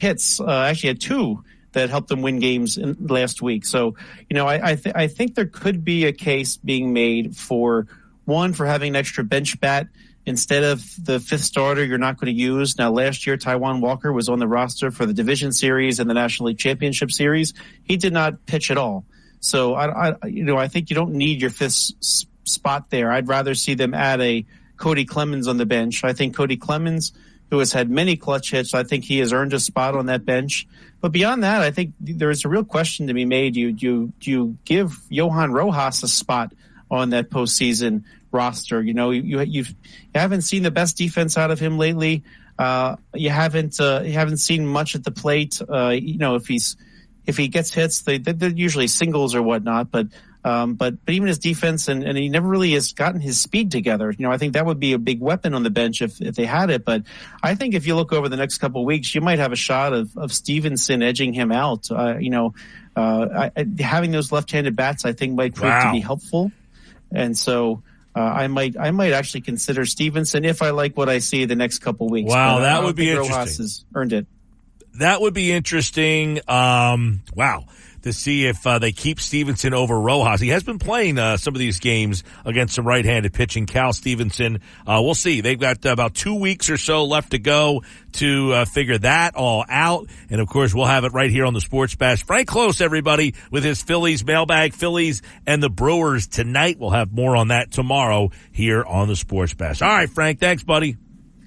hits, actually had 2 that helped them win games last week. So, I think there could be a case being made for having an extra bench bat instead of the 5th starter you're not going to use. Now, last year, Taijuan Walker was on the roster for the Division Series and the National League Championship Series. He did not pitch at all. So, I think you don't need your 5th spot there. I'd rather see them add a Cody Clemens on the bench. I think Cody Clemens, who has had many clutch hits, I think he has earned a spot on that bench. But beyond that, I think there is a real question to be made. You give Johan Rojas a spot on that postseason roster. You haven't seen the best defense out of him lately. You haven't seen much at the plate. If he gets hits, they're usually singles or whatnot. But even his defense and he never really has gotten his speed together. I think that would be a big weapon on the bench if they had it. But I think if you look over the next couple of weeks, you might have a shot of Stevenson edging him out. Having those left-handed bats, I think, might prove to be helpful. And so I might actually consider Stevenson if I like what I see the next couple of weeks. Wow, that would be interesting. Rojas has earned it. That would be interesting. Wow. to see if they keep Stevenson over Rojas. He has been playing some of these games against some right-handed pitching. Cal Stevenson, we'll see. They've got about 2 weeks or so left to go to figure that all out. And, of course, we'll have it right here on the Sports Bash. Frank Close, everybody, with his Phillies mailbag. Phillies and the Brewers tonight. We'll have more on that tomorrow here on the Sports Bash. All right, Frank, thanks, buddy.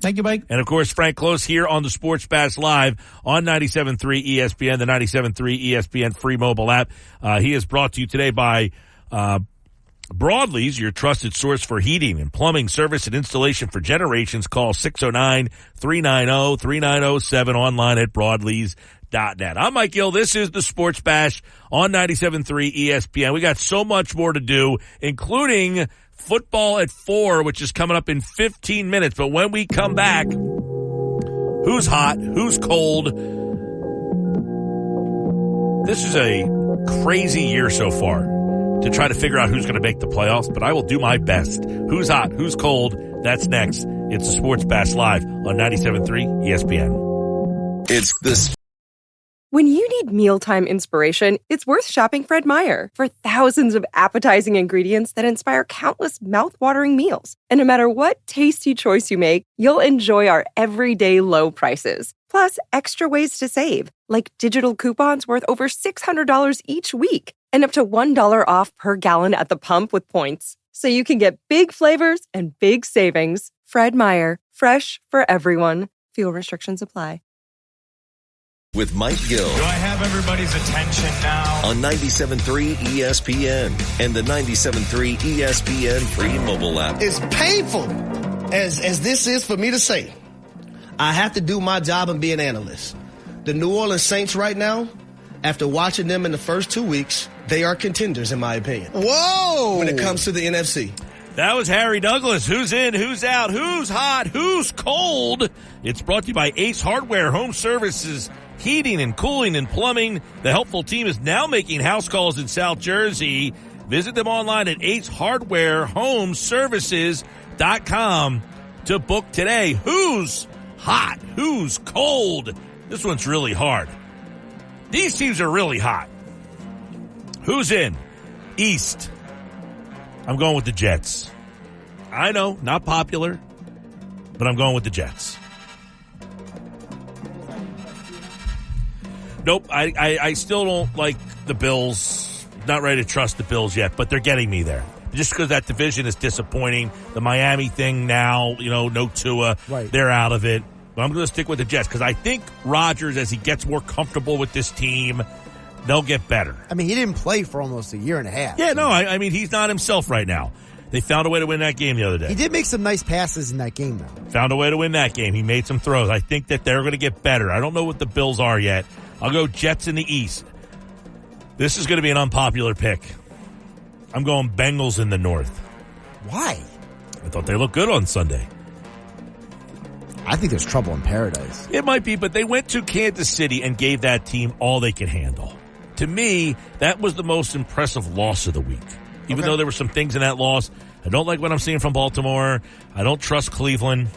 Thank you, Mike. And, of course, Frank Close here on the Sports Bash Live on 97.3 ESPN, the 97.3 ESPN free mobile app. He is brought to you today by Broadleys, your trusted source for heating and plumbing service and installation for generations. Call 609-390-3907 online at broadleys.net. I'm Mike Gill. This is the Sports Bash on 97.3 ESPN. We got so much more to do, including football at 4, which is coming up in 15 minutes. But when we come back, who's hot? Who's cold? This is a crazy year so far to try to figure out who's going to make the playoffs, but I will do my best. Who's hot? Who's cold? That's next. It's the Sports Bash Live on 97.3 ESPN. It's the When you need mealtime inspiration, it's worth shopping Fred Meyer. For thousands of appetizing ingredients that inspire countless mouth-watering meals. And no matter what tasty choice you make, you'll enjoy our everyday low prices. Plus, extra ways to save, like digital coupons worth over $600 each week, and up to $1 off per gallon at the pump with points. So you can get big flavors and big savings. Fred Meyer, fresh for everyone. Fuel restrictions apply. With Mike Gill. Do I have everybody's attention now? On 97.3 ESPN and the 97.3 ESPN free mobile app. As painful as this is for me to say, I have to do my job and be an analyst. The New Orleans Saints right now, after watching them in the first 2 weeks, they are contenders in my opinion. Whoa! When it comes to the NFC. That was Harry Douglas. Who's in? Who's out? Who's hot? Who's cold? It's brought to you by Ace Hardware Home Services. Heating and cooling and plumbing. The helpful team is now making house calls in South Jersey. Visit them online at acehardwarehomeservices.com to book today. Who's hot? Who's cold? This one's really hard. These teams are really hot. Who's in? East. I'm going with the Jets. I know, not popular, but I'm going with the Jets. Nope, I still don't like the Bills. Not ready to trust the Bills yet, but they're getting me there. Just because that division is disappointing. The Miami thing now, no Tua. Right. They're out of it. But I'm going to stick with the Jets because I think Rodgers, as he gets more comfortable with this team, they'll get better. I mean, he didn't play for almost a year and a half. Yeah, no, I mean, he's not himself right now. They found a way to win that game the other day. He did make some nice passes in that game, though. Found a way to win that game. He made some throws. I think that they're going to get better. I don't know what the Bills are yet. I'll go Jets in the East. This is going to be an unpopular pick. I'm going Bengals in the North. Why? I thought they looked good on Sunday. I think there's trouble in paradise. It might be, but they went to Kansas City and gave that team all they could handle. To me, that was the most impressive loss of the week. Even though there were some things in that loss. I don't like what I'm seeing from Baltimore. I don't trust Cleveland.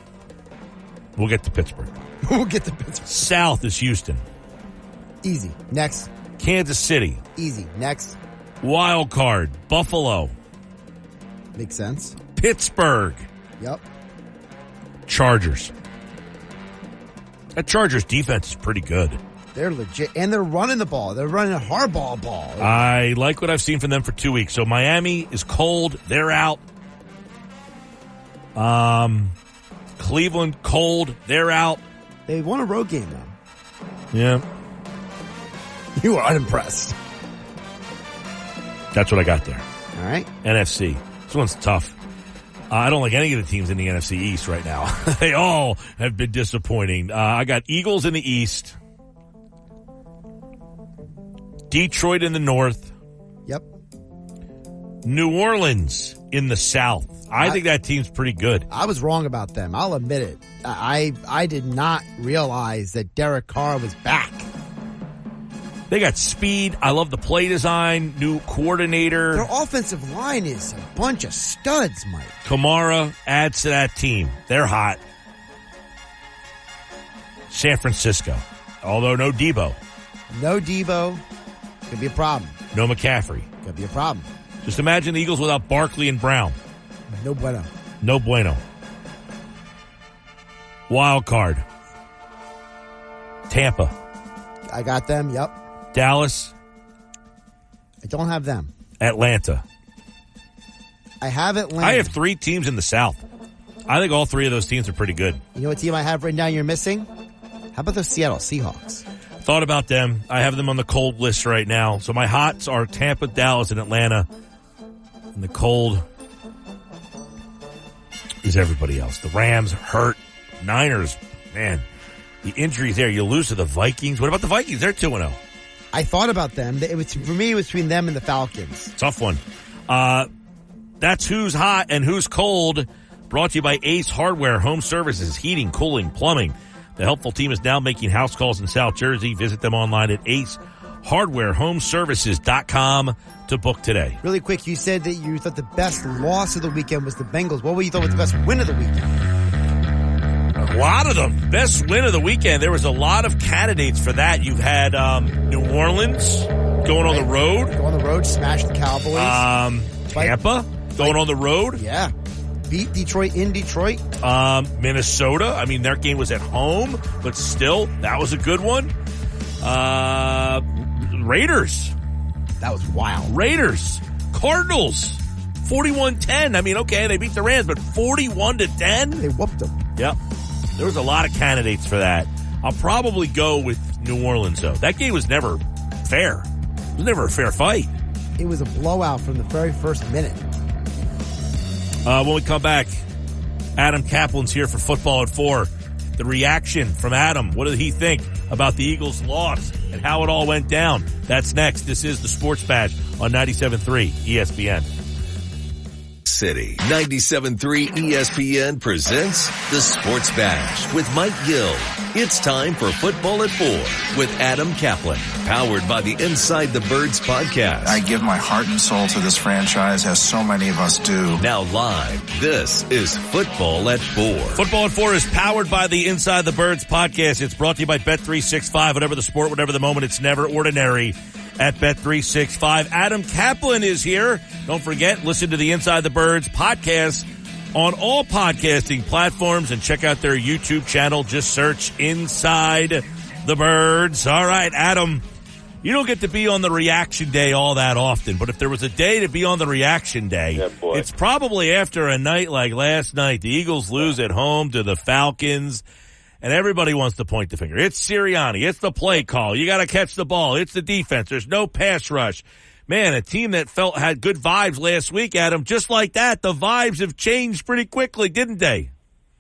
We'll get to Pittsburgh. We'll get to Pittsburgh. South is Houston. Easy. Next. Kansas City. Easy. Next. Wild card. Buffalo. Makes sense. Pittsburgh. Yep. Chargers. That Chargers defense is pretty good. They're legit. And they're running the ball. They're running a hardball ball. I like what I've seen from them for 2 weeks. So Miami is cold. They're out. Cleveland, cold. They're out. They won a road game, though. Yeah. You are unimpressed. That's what I got there. All right. NFC. This one's tough. I don't like any of the teams in the NFC East right now. They all have been disappointing. I got Eagles in the East. Detroit in the North. Yep. New Orleans in the South. I think that team's pretty good. I was wrong about them. I'll admit it. I did not realize that Derek Carr was back. They got speed. I love the play design. New coordinator. Their offensive line is a bunch of studs, Mike. Kamara adds to that team. They're hot. San Francisco. Although no Debo. No Debo. Could be a problem. No McCaffrey. Could be a problem. Just imagine the Eagles without Barkley and Brown. No bueno. No bueno. Wild card. Tampa. I got them, yep. Dallas. I don't have them. Atlanta. I have Atlanta. I have 3 teams in the South. I think all 3 of those teams are pretty good. You know what team I have written down you're missing? How about the Seattle Seahawks? Thought about them. I have them on the cold list right now. So my hots are Tampa, Dallas, and Atlanta. And the cold is everybody else. The Rams hurt. Niners, man, the injuries there. You lose to the Vikings. What about the Vikings? They're 2-0. I thought about them. It was, for me, it was between them and the Falcons. Tough one. That's who's hot and who's cold. Brought to you by Ace Hardware, home services, heating, cooling, plumbing. The helpful team is now making house calls in South Jersey. Visit them online at acehardwarehomeservices.com to book today. Really quick, you said that you thought the best loss of the weekend was the Bengals. What were you thought was the best win of the weekend? A lot of them. Best win of the weekend. There was a lot of candidates for that. You've had New Orleans going on the road. Go on the road, smash the Cowboys. Tampa going on the road. Yeah. Beat Detroit in Detroit. Minnesota. I mean, their game was at home, but still, that was a good one. Raiders. That was wild. Raiders. Cardinals. 41-10. I mean, okay, they beat the Rams, but 41-10? They whooped them. Yep. There was a lot of candidates for that. I'll probably go with New Orleans, though. That game was never fair. It was never a fair fight. It was a blowout from the very first minute. When we come back, Adam Kaplan's here for Football at 4. The reaction from Adam. What did he think about the Eagles' loss and how it all went down? That's next. This is the Sports Bash on 97.3 ESPN. City. 97.3 ESPN presents the Sports Bash with Mike Gill. It's time for Football at 4 with Adam Kaplan, powered by the Inside the Birds podcast. I give my heart and soul to this franchise, as so many of us do. Now live, this is Football at 4. Football at 4 is powered by the Inside the Birds podcast. It's brought to you by Bet365. Whatever the sport, whatever the moment, it's never ordinary at Bet365. Adam Kaplan is here. Don't forget, listen to the Inside the Birds podcast on all podcasting platforms and check out their YouTube channel. Just search Inside the Birds. All right, Adam, you don't get to be on the reaction day all that often, but if there was a day to be on the reaction day, it's probably after a night like last night. The Eagles lose at home to the Falcons, and everybody wants to point the finger. It's Sirianni. It's the play call. You got to catch the ball. It's the defense. There's no pass rush. Man, a team that had good vibes last week, Adam, just like that, the vibes have changed pretty quickly, didn't they?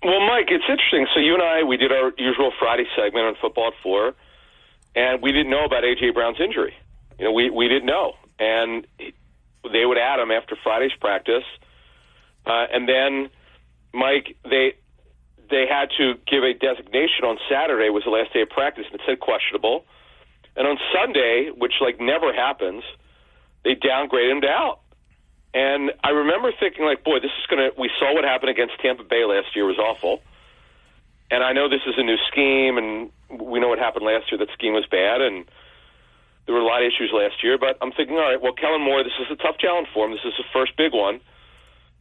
Well, Mike, it's interesting. So you and I, we did our usual Friday segment on Football at 4, and we didn't know about A.J. Brown's injury. You know, we didn't know. And they would add him after Friday's practice. And then, Mike, they had to give a designation on Saturday, was the last day of practice, and it said questionable. And on Sunday, which, never happens, they downgraded him to out. And I remember thinking, boy, this is we saw what happened against Tampa Bay last year was awful. And I know this is a new scheme, and we know what happened last year. That scheme was bad, and there were a lot of issues last year. But I'm thinking, all right, well, Kellen Moore, this is a tough challenge for him. This is the first big one.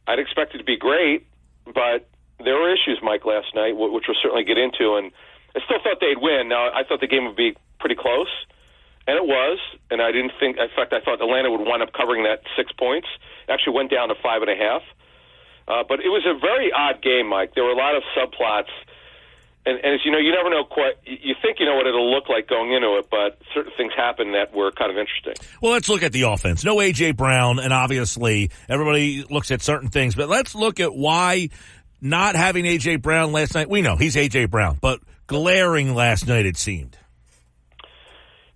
I'd expect it to be great, but there were issues, Mike, last night, which we'll certainly get into. And I still thought they'd win. Now, I thought the game would be pretty close. And it was, and I didn't think, in fact, I thought Atlanta would wind up covering that 6 points. Actually went down to 5.5. But it was a very odd game, Mike. There were a lot of subplots. And as you know, you never know quite, you think you know what it'll look like going into it, but certain things happen that were kind of interesting. Well, let's look at the offense. No A.J. Brown, and obviously everybody looks at certain things, but let's look at why not having A.J. Brown last night. We know he's A.J. Brown, but glaring last night it seemed.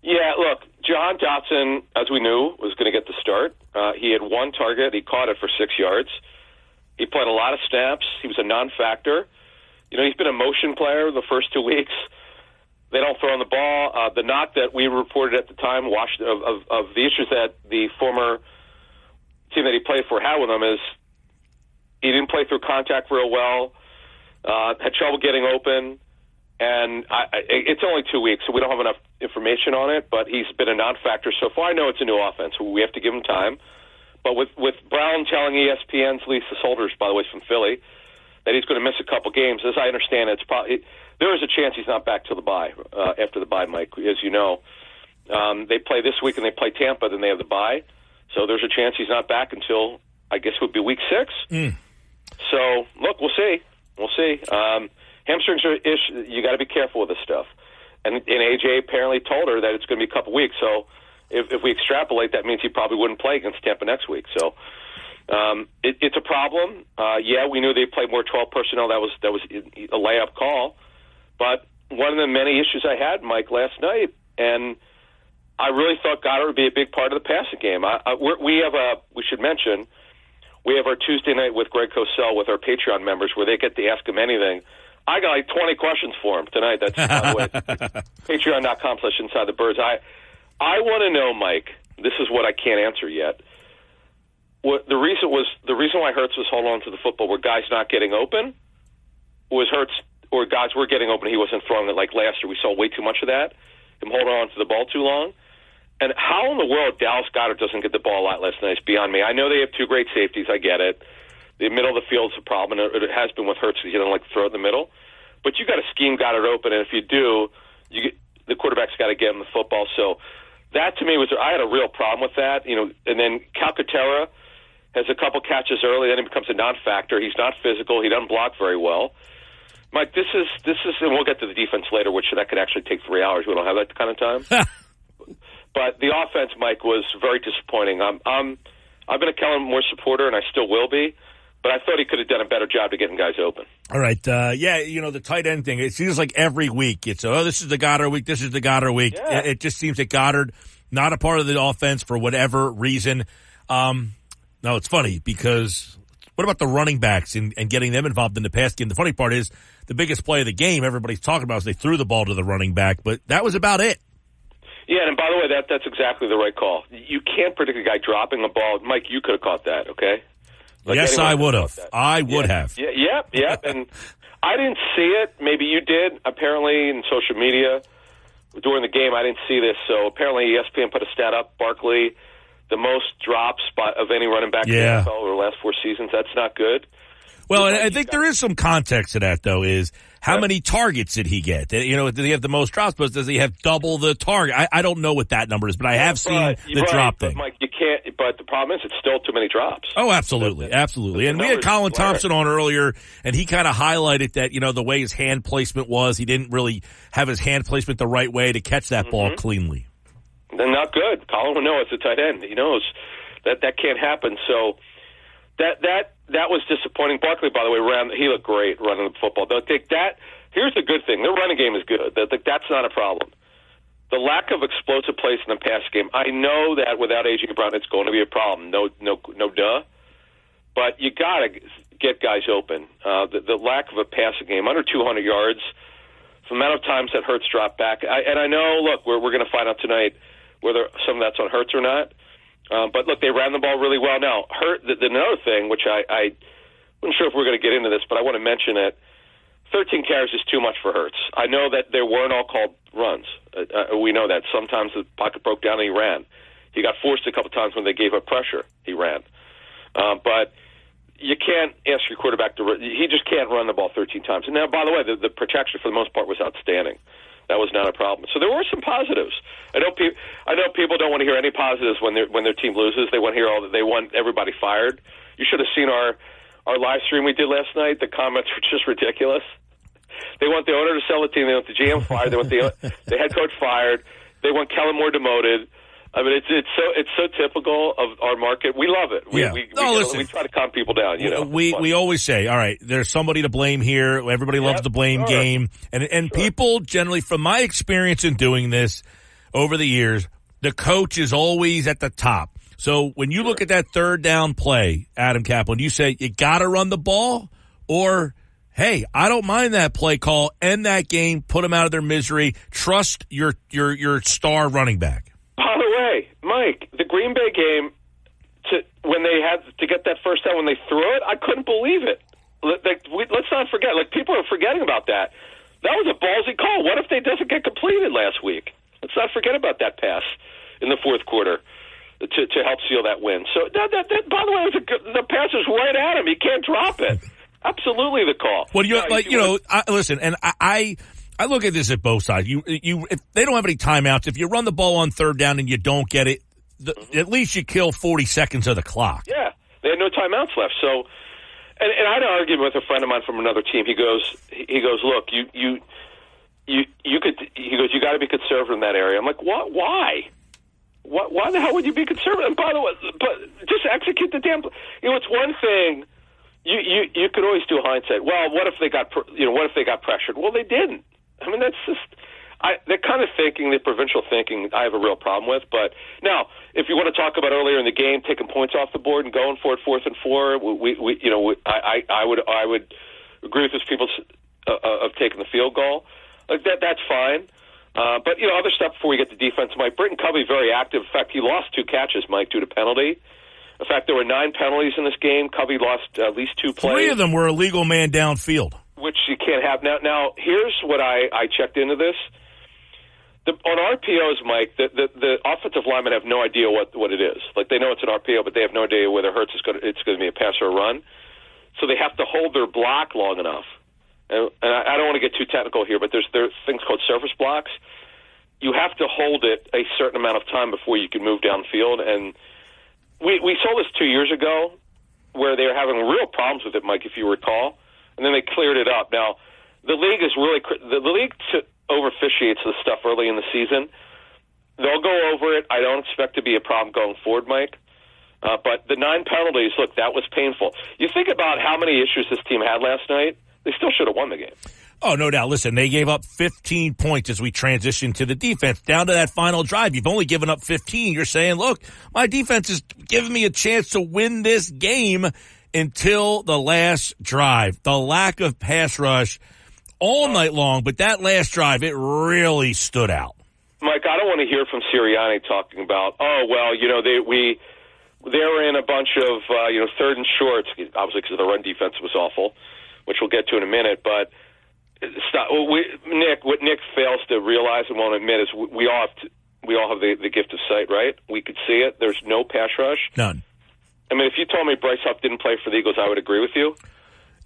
Yeah, look, Jahan Dotson, as we knew, was going to get the start. He had one target. He caught it for 6 yards. He played a lot of snaps. He was a non-factor. You know, he's been a motion player the first 2 weeks. They don't throw on the ball. The knock that we reported at the time of the issues that the former team that he played for had with him is he didn't play through contact real well, had trouble getting open. And it's only 2 weeks, so we don't have enough information on it, but he's been a non-factor so far. I know it's a new offense, so we have to give him time. But with Brown telling ESPN's Lisa Soldiers, by the way, from Philly, that he's going to miss a couple games, as I understand it, there is a chance he's not back till the bye, after the bye, Mike, as you know. They play this week and they play Tampa, then they have the bye. So there's a chance he's not back until, I guess, it would be week 6. So, look, we'll see. We'll see. Hamstrings are you got to be careful with this stuff. And AJ apparently told her that it's going to be a couple weeks. So if we extrapolate, that means he probably wouldn't play against Tampa next week. So it's a problem. Yeah, we knew they played more 12 personnel. That was a layup call. But one of the many issues I had, Mike, last night, and I really thought Goddard would be a big part of the passing game. We should mention, we have our Tuesday night with Greg Cosell with our Patreon members where they get to ask him anything. I got like 20 questions for him tonight. That's, by the way, patreon.com/InsideTheBirds. I want to know, Mike, this is what I can't answer yet. The reason why Hurts was holding on to the football were guys not getting open? Was Hurts, or guys were getting open, he wasn't throwing it like last year? We saw way too much of that, him holding on to the ball too long. And how in the world Dallas Goedert doesn't get the ball a lot last night is beyond me. I know they have 2 great safeties. I get it. The middle of the field's a problem, and it has been with Hurts because he doesn't like to throw it in the middle. But you got to scheme Goddard open, and if you do, the quarterback's got to get him the football. So that to me I had a real problem with that. And then Calcaterra has a couple catches early, then he becomes a non-factor. He's not physical. He doesn't block very well. Mike, this is, and we'll get to the defense later, which that could actually take 3 hours. We don't have that kind of time. But the offense, Mike, was very disappointing. I've been a Kellen Moore supporter, and I still will be. But I thought he could have done a better job of getting guys open. All right. The tight end thing, it seems like every week it's, this is the Goddard week, this is the Goddard week. Yeah. It just seems that Goddard, not a part of the offense for whatever reason. No, it's funny because what about the running backs and getting them involved in the pass game? The funny part is the biggest play of the game everybody's talking about is they threw the ball to the running back, but that was about it. Yeah, and by the way, that's exactly the right call. You can't predict a guy dropping a ball. Mike, you could have caught that, okay? Yes, I would have. I would have. Yeah. And I didn't see it. Maybe you did. Apparently, in social media during the game, I didn't see this. So apparently, ESPN put a stat up. Barkley, the most drops of any running back in the NFL over the last 4 seasons. That's not good. Well, and I think there is some context to that, though, is how many targets did he get? Did he have the most drops, but does he have double the target? I don't know what that number is, but I have seen the drop thing. Mike, you can't, but the problem is it's still too many drops. Oh, absolutely. Absolutely. And we had Colin Thompson on earlier, and he kind of highlighted that, the way his hand placement was, he didn't really have his hand placement the right way to catch that ball cleanly. They're not good. Colin will know it's a tight end. He knows that can't happen. So that was disappointing. Barkley, by the way, he looked great running the football. Here's the good thing. Their running game is good. That's not a problem. The lack of explosive plays in the pass game, I know that without A.J. Brown, it's going to be a problem. No duh. But you got to get guys open. The lack of a passing game, under 200 yards, the amount of times that Hurts dropped back. And I know, look, we're going to find out tonight whether some of that's on Hurts or not. But look, they ran the ball really well. Now, another thing, which I wasn't sure if we're going to get into this, but I want to mention it. 13 carries is too much for Hurts. I know that there weren't all called runs. We know that. Sometimes the pocket broke down and he ran. He got forced a couple times when they gave up pressure. He ran. But you can't ask your quarterback to run. He just can't run the ball 13 times. And now, by the way, the protection for the most part was outstanding. That was not a problem. So there were some positives. I know people don't want to hear any positives when their team loses. They want to hear they want everybody fired. You should have seen our live stream we did last night. The comments were just ridiculous. They want the owner to sell the team. They want the GM fired. They want the head coach fired. They want Kellen Moore demoted. I mean, it's so typical of our market. We love it. We try to calm people down. We always say, all right, there's somebody to blame here. Everybody loves the blame game, and people generally, from my experience in doing this over the years, the coach is always at the top. So when you look at that third down play, Adam Kaplan, you say you got to run the ball, or hey, I don't mind that play call, end that game, put them out of their misery, trust your star running back. By the way, Mike, the Green Bay game, when they had to get that first down, when they threw it, I couldn't believe it. Let's not forget. People are forgetting about that. That was a ballsy call. What if they doesn't get completed last week? Let's not forget about that pass in the fourth quarter to help seal that win. So, that by the way, the pass is right at him. He can't drop it. Absolutely the call. Well, listen, and I look at this at both sides. If they don't have any timeouts, if you run the ball on third down and you don't get it, at least you kill 40 seconds of the clock. Yeah, they had no timeouts left. So, and I had an argument with a friend of mine from another team. He goes, look, you got to be conservative in that area. I'm like, what? Why? Why the hell would you be conservative? And by the way, but just execute the damn. It's one thing. You could always do hindsight. Well, what if they got pressured? Well, they didn't. I mean, that's just the kind of thinking, the provincial thinking, I have a real problem with. But now, if you want to talk about earlier in the game, taking points off the board and going for it 4th and 4, I would agree with those people of taking the field goal. Like that, that's fine. But other stuff before we get to defense, Mike. Britton Covey very active. In fact, he lost 2 catches, Mike, due to penalty. In fact, there were 9 penalties in this game. Covey lost at least 2 plays. 3 of them were illegal man downfield, which you can't have. Now here's what I checked into this. On RPOs, Mike, the offensive linemen have no idea what it is. Like, they know it's an RPO, but they have no idea whether it's going to be a pass or a run. So they have to hold their block long enough. And I don't want to get too technical here, but there's things called surface blocks. You have to hold it a certain amount of time before you can move downfield. And we saw this 2 years ago where they were having real problems with it, Mike, if you recall. And then they cleared it up. Now, the league over-officiates this stuff early in the season. They'll go over it. I don't expect to be a problem going forward, Mike. But the 9 penalties, look, that was painful. You think about how many issues this team had last night, they still should have won the game. Oh, no doubt. Listen, they gave up 15 points as we transitioned to the defense. Down to that final drive, you've only given up 15. You're saying, look, my defense is giving me a chance to win this game until the last drive. The lack of pass rush all night long, but that last drive, it really stood out. Mike, I don't want to hear from Sirianni talking about, they were in a bunch of, 3rd and shorts, obviously because the run defense was awful, which we'll get to in a minute, but what Nick fails to realize and won't admit is we all have the gift of sight, right? We could see it. There's no pass rush. None. I mean, if you told me Bryce Huff didn't play for the Eagles, I would agree with you.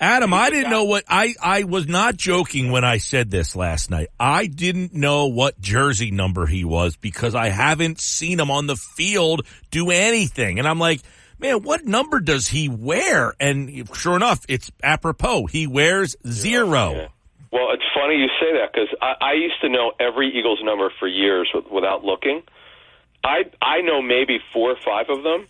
Adam, I didn't know what I was not joking when I said this last night. I didn't know what jersey number he was because I haven't seen him on the field do anything. And I'm like, man, what number does he wear? And sure enough, it's apropos. He wears 0. Yeah. Well, it's funny you say that because I used to know every Eagles number for years without looking. I know maybe 4 or 5 of them.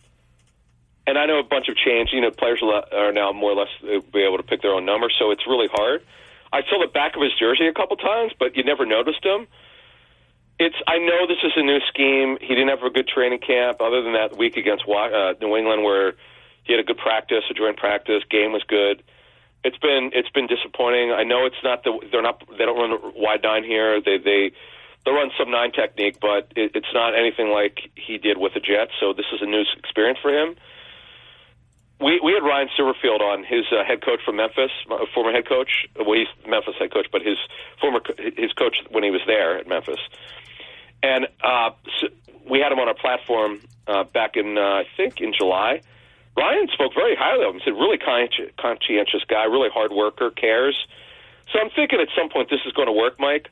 And I know a bunch have changed. Players are now more or less be able to pick their own number, so it's really hard. I saw the back of his jersey a couple times, but you never noticed him. I know this is a new scheme. He didn't have a good training camp, other than that week against New England, where he had a good practice, a joint practice. Game was good. It's been disappointing. I know it's not they don't run the wide 9 here. They run some 9 technique, but it's not anything like he did with the Jets. So this is a new experience for him. We had Ryan Silverfield on, his head coach from Memphis, former head coach. Well, he's Memphis head coach, but his coach when he was there at Memphis. And so we had him on our platform back in, I think, in July. Ryan spoke very highly of him. He said, really conscientious guy, really hard worker, cares. So I'm thinking at some point this is going to work, Mike.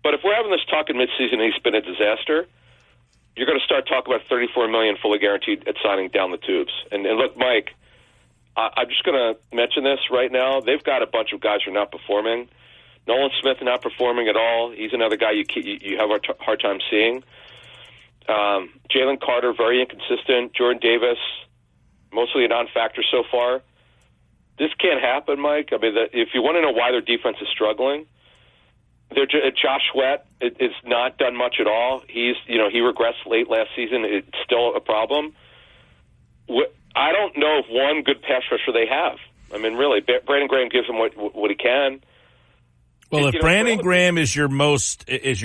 But if we're having this talk in midseason and he's been a disaster, you're going to start talking about $34 million fully guaranteed at signing down the tubes. And look, Mike, I'm just going to mention this right now. They've got a bunch of guys who are not performing. Nolan Smith not performing at all. He's another guy you have a hard time seeing. Jalen Carter, very inconsistent. Jordan Davis, mostly a non-factor so far. This can't happen, Mike. I mean, if you want to know why their defense is struggling, Josh Sweat is not done much at all. He regressed late last season. It's still a problem. I don't know if one good pass rusher they have. I mean, really, Brandon Graham gives him what he can. Well, if Brandon Graham is your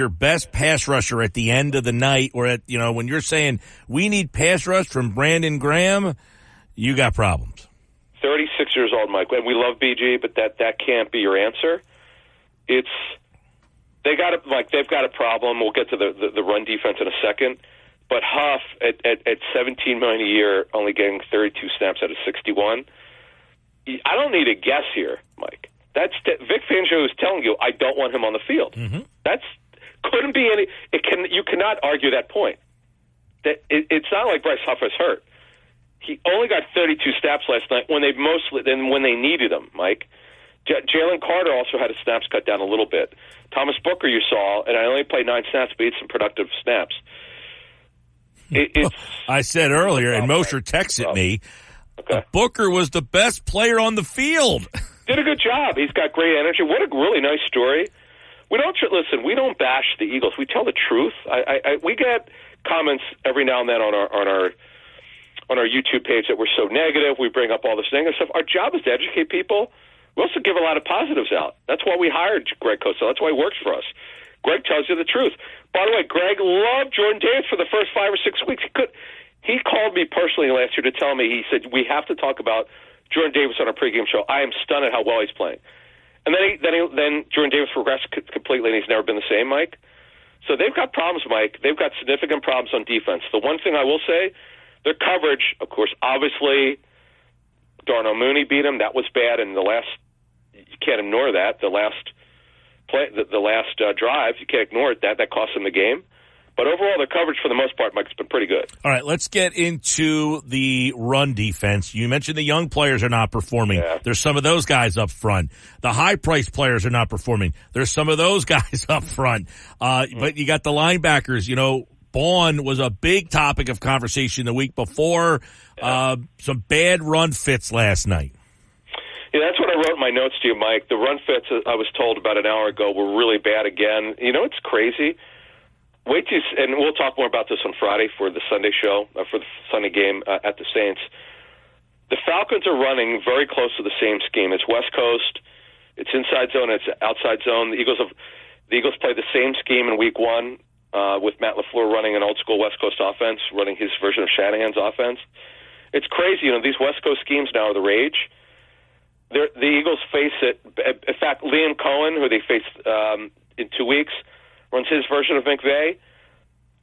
best pass rusher at the end of the night, or when you're saying we need pass rush from Brandon Graham, you got problems. 36 years old, Mike, and we love BG, but that can't be your answer. It's they've got a problem. We'll get to the run defense in a second. But Huff at $17 million a year, only getting 32 snaps out of 61. I don't need a guess here, Mike. That's Vic Fangio is telling you I don't want him on the field. Mm-hmm. That's couldn't be any. You cannot argue that point. That it's not like Bryce Huff is hurt. He only got 32 snaps last night when they needed him, Mike. Jalen Carter also had his snaps cut down a little bit. Thomas Booker you saw, and I only played 9 snaps, but he had some productive snaps. I said earlier, and Mosher texted me, Booker was the best player on the field. Did a good job. He's got great energy. What a really nice story. We don't bash the Eagles. We tell the truth. We get comments every now and then on our YouTube page that we're so negative. We bring up all this negative stuff. Our job is to educate people. We also give a lot of positives out. That's why we hired Greg Cosell. That's why he works for us. Greg tells you the truth. By the way, Greg loved Jordan Davis for the first 5 or 6 weeks. He called me personally last year to tell me, he said, we have to talk about Jordan Davis on our pregame show. I am stunned at how well he's playing. And then Jordan Davis regressed completely, and he's never been the same, Mike. So they've got problems, Mike. They've got significant problems on defense. The one thing I will say, their coverage, of course, obviously, Darnell Mooney beat him. That was bad, and you can't ignore that. The last drive, you can't ignore it. That cost them the game. But overall, the coverage for the most part, Mike, has been pretty good. All right, let's get into the run defense. You mentioned the young players are not performing. Yeah. There's some of those guys up front. The high-priced players are not performing. There's some of those guys up front. But you got the linebackers. You know, Bond was a big topic of conversation the week before. Some bad run fits last night. Yeah, that's what I wrote in my notes to you, Mike. The run fits, I was told about an hour ago, were really bad again. You know, it's crazy. And we'll talk more about this on Friday for the Sunday show, for the Sunday game at the Saints. The Falcons are running very close to the same scheme. It's West Coast, it's inside zone, it's outside zone. The Eagles played the same scheme in Week 1 with Matt LaFleur running an old school West Coast offense, running his version of Shanahan's offense. It's crazy. You know, these West Coast schemes now are the rage. The Eagles face it. In fact, Liam Cohen, who they face in 2 weeks, runs his version of McVay.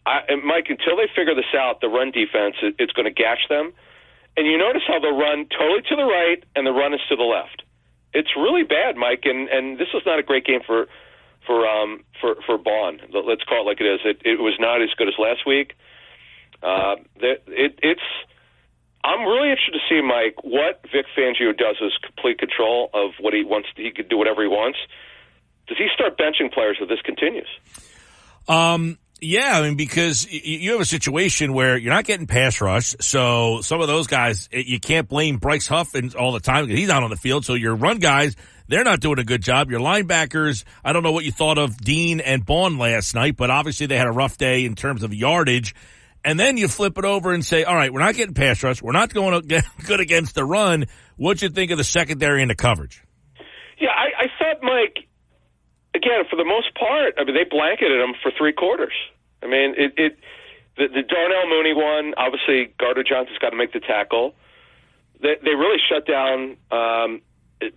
And Mike, until they figure this out, the run defense, it's going to gash them. And you notice how they'll run totally to the right and the run is to the left. It's really bad, Mike, and this was not a great game for Bond. Let's call it like it is. It was not as good as last week. I'm really interested to see, Mike, what Vic Fangio does is complete control of what he wants. He could do whatever he wants. Does he start benching players if this continues? Yeah, I mean, because you have a situation where you're not getting pass rush, so some of those guys, you can't blame Bryce Huff all the time because he's not on the field. So your run guys, they're not doing a good job. Your linebackers, I don't know what you thought of Dean and Bond last night, but obviously they had a rough day in terms of yardage. And then you flip it over and say, all right, we're not getting pass rush. We're not going to get good against the run. What'd you think of the secondary and the coverage? Yeah, I thought, Mike, again, for the most part, I mean, they blanketed him for 3 quarters. I mean, the Darnell Mooney one, obviously Gardner Johnson's got to make the tackle. They really shut down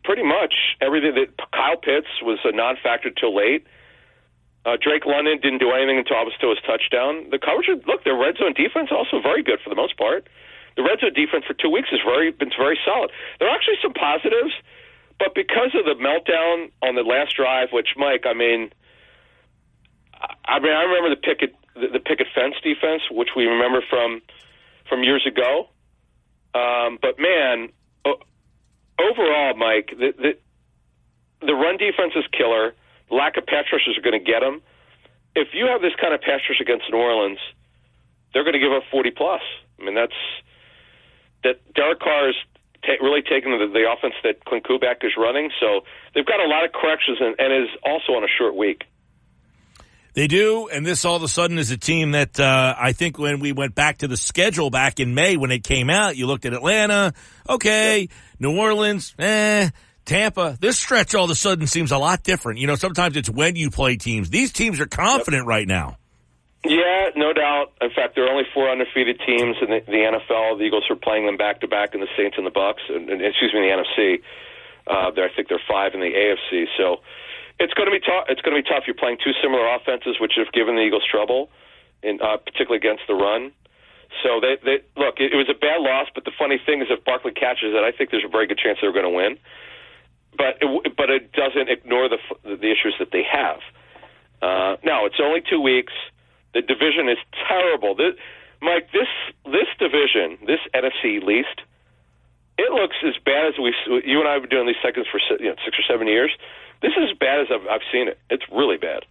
pretty much everything. Kyle Pitts was a non-factor till late. Drake London didn't do anything until his touchdown. The coverage, look, their red zone defense also very good for the most part. The red zone defense for 2 weeks has been very solid. There are actually some positives, but because of the meltdown on the last drive, which, Mike, I remember the picket fence defense, which we remember from years ago. But man, overall, Mike, the run defense is killer. The lack of pass rushers are going to get them. If you have this kind of pass rush against New Orleans, they're going to give up 40 plus. I mean, that Derek Carr is really taking the offense that Clint Kubiak is running. So they've got a lot of corrections and is also on a short week. They do, and this all of a sudden is a team that I think when we went back to the schedule back in May when it came out, you looked at Atlanta, okay, New Orleans, Tampa. This stretch all of a sudden seems a lot different. You know, sometimes it's when you play teams. These teams are confident right now. Yeah, no doubt. In fact, there are only 4 undefeated teams in the NFL. The Eagles are playing them back-to-back in the Saints and the Bucs, in the NFC. I think they're 5 in the AFC. So It's going to be tough. It's going to be tough. You're playing two similar offenses, which have given the Eagles trouble, particularly against the run. So they look. It was a bad loss, but the funny thing is, if Barkley catches it, I think there's a very good chance they're going to win. But it doesn't ignore the issues that they have. Now it's only 2 weeks. The division is terrible. Mike, this division, this NFC least, it looks as bad as you and I have been doing these segments for 6 or 7 years. This is as bad as I've seen it. It's really bad.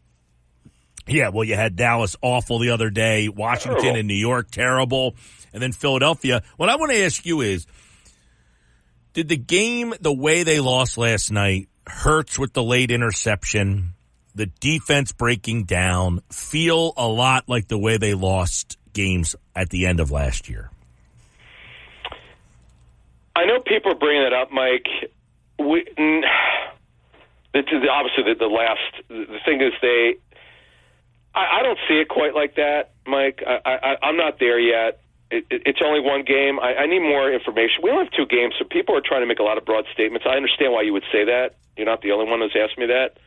Yeah, well, you had Dallas awful the other day, Washington terrible. And New York terrible, and then Philadelphia. What I want to ask you is, did the game, the way they lost last night, Hurts with the late interception, the defense breaking down, feel a lot like the way they lost games at the end of last year? I know people are bringing it up, Mike. Obviously, the thing is I don't see it quite like that, Mike. I'm not there yet. It's only one game. I need more information. We only have 2 games, so people are trying to make a lot of broad statements. I understand why you would say that. You're not the only one who's asked me that.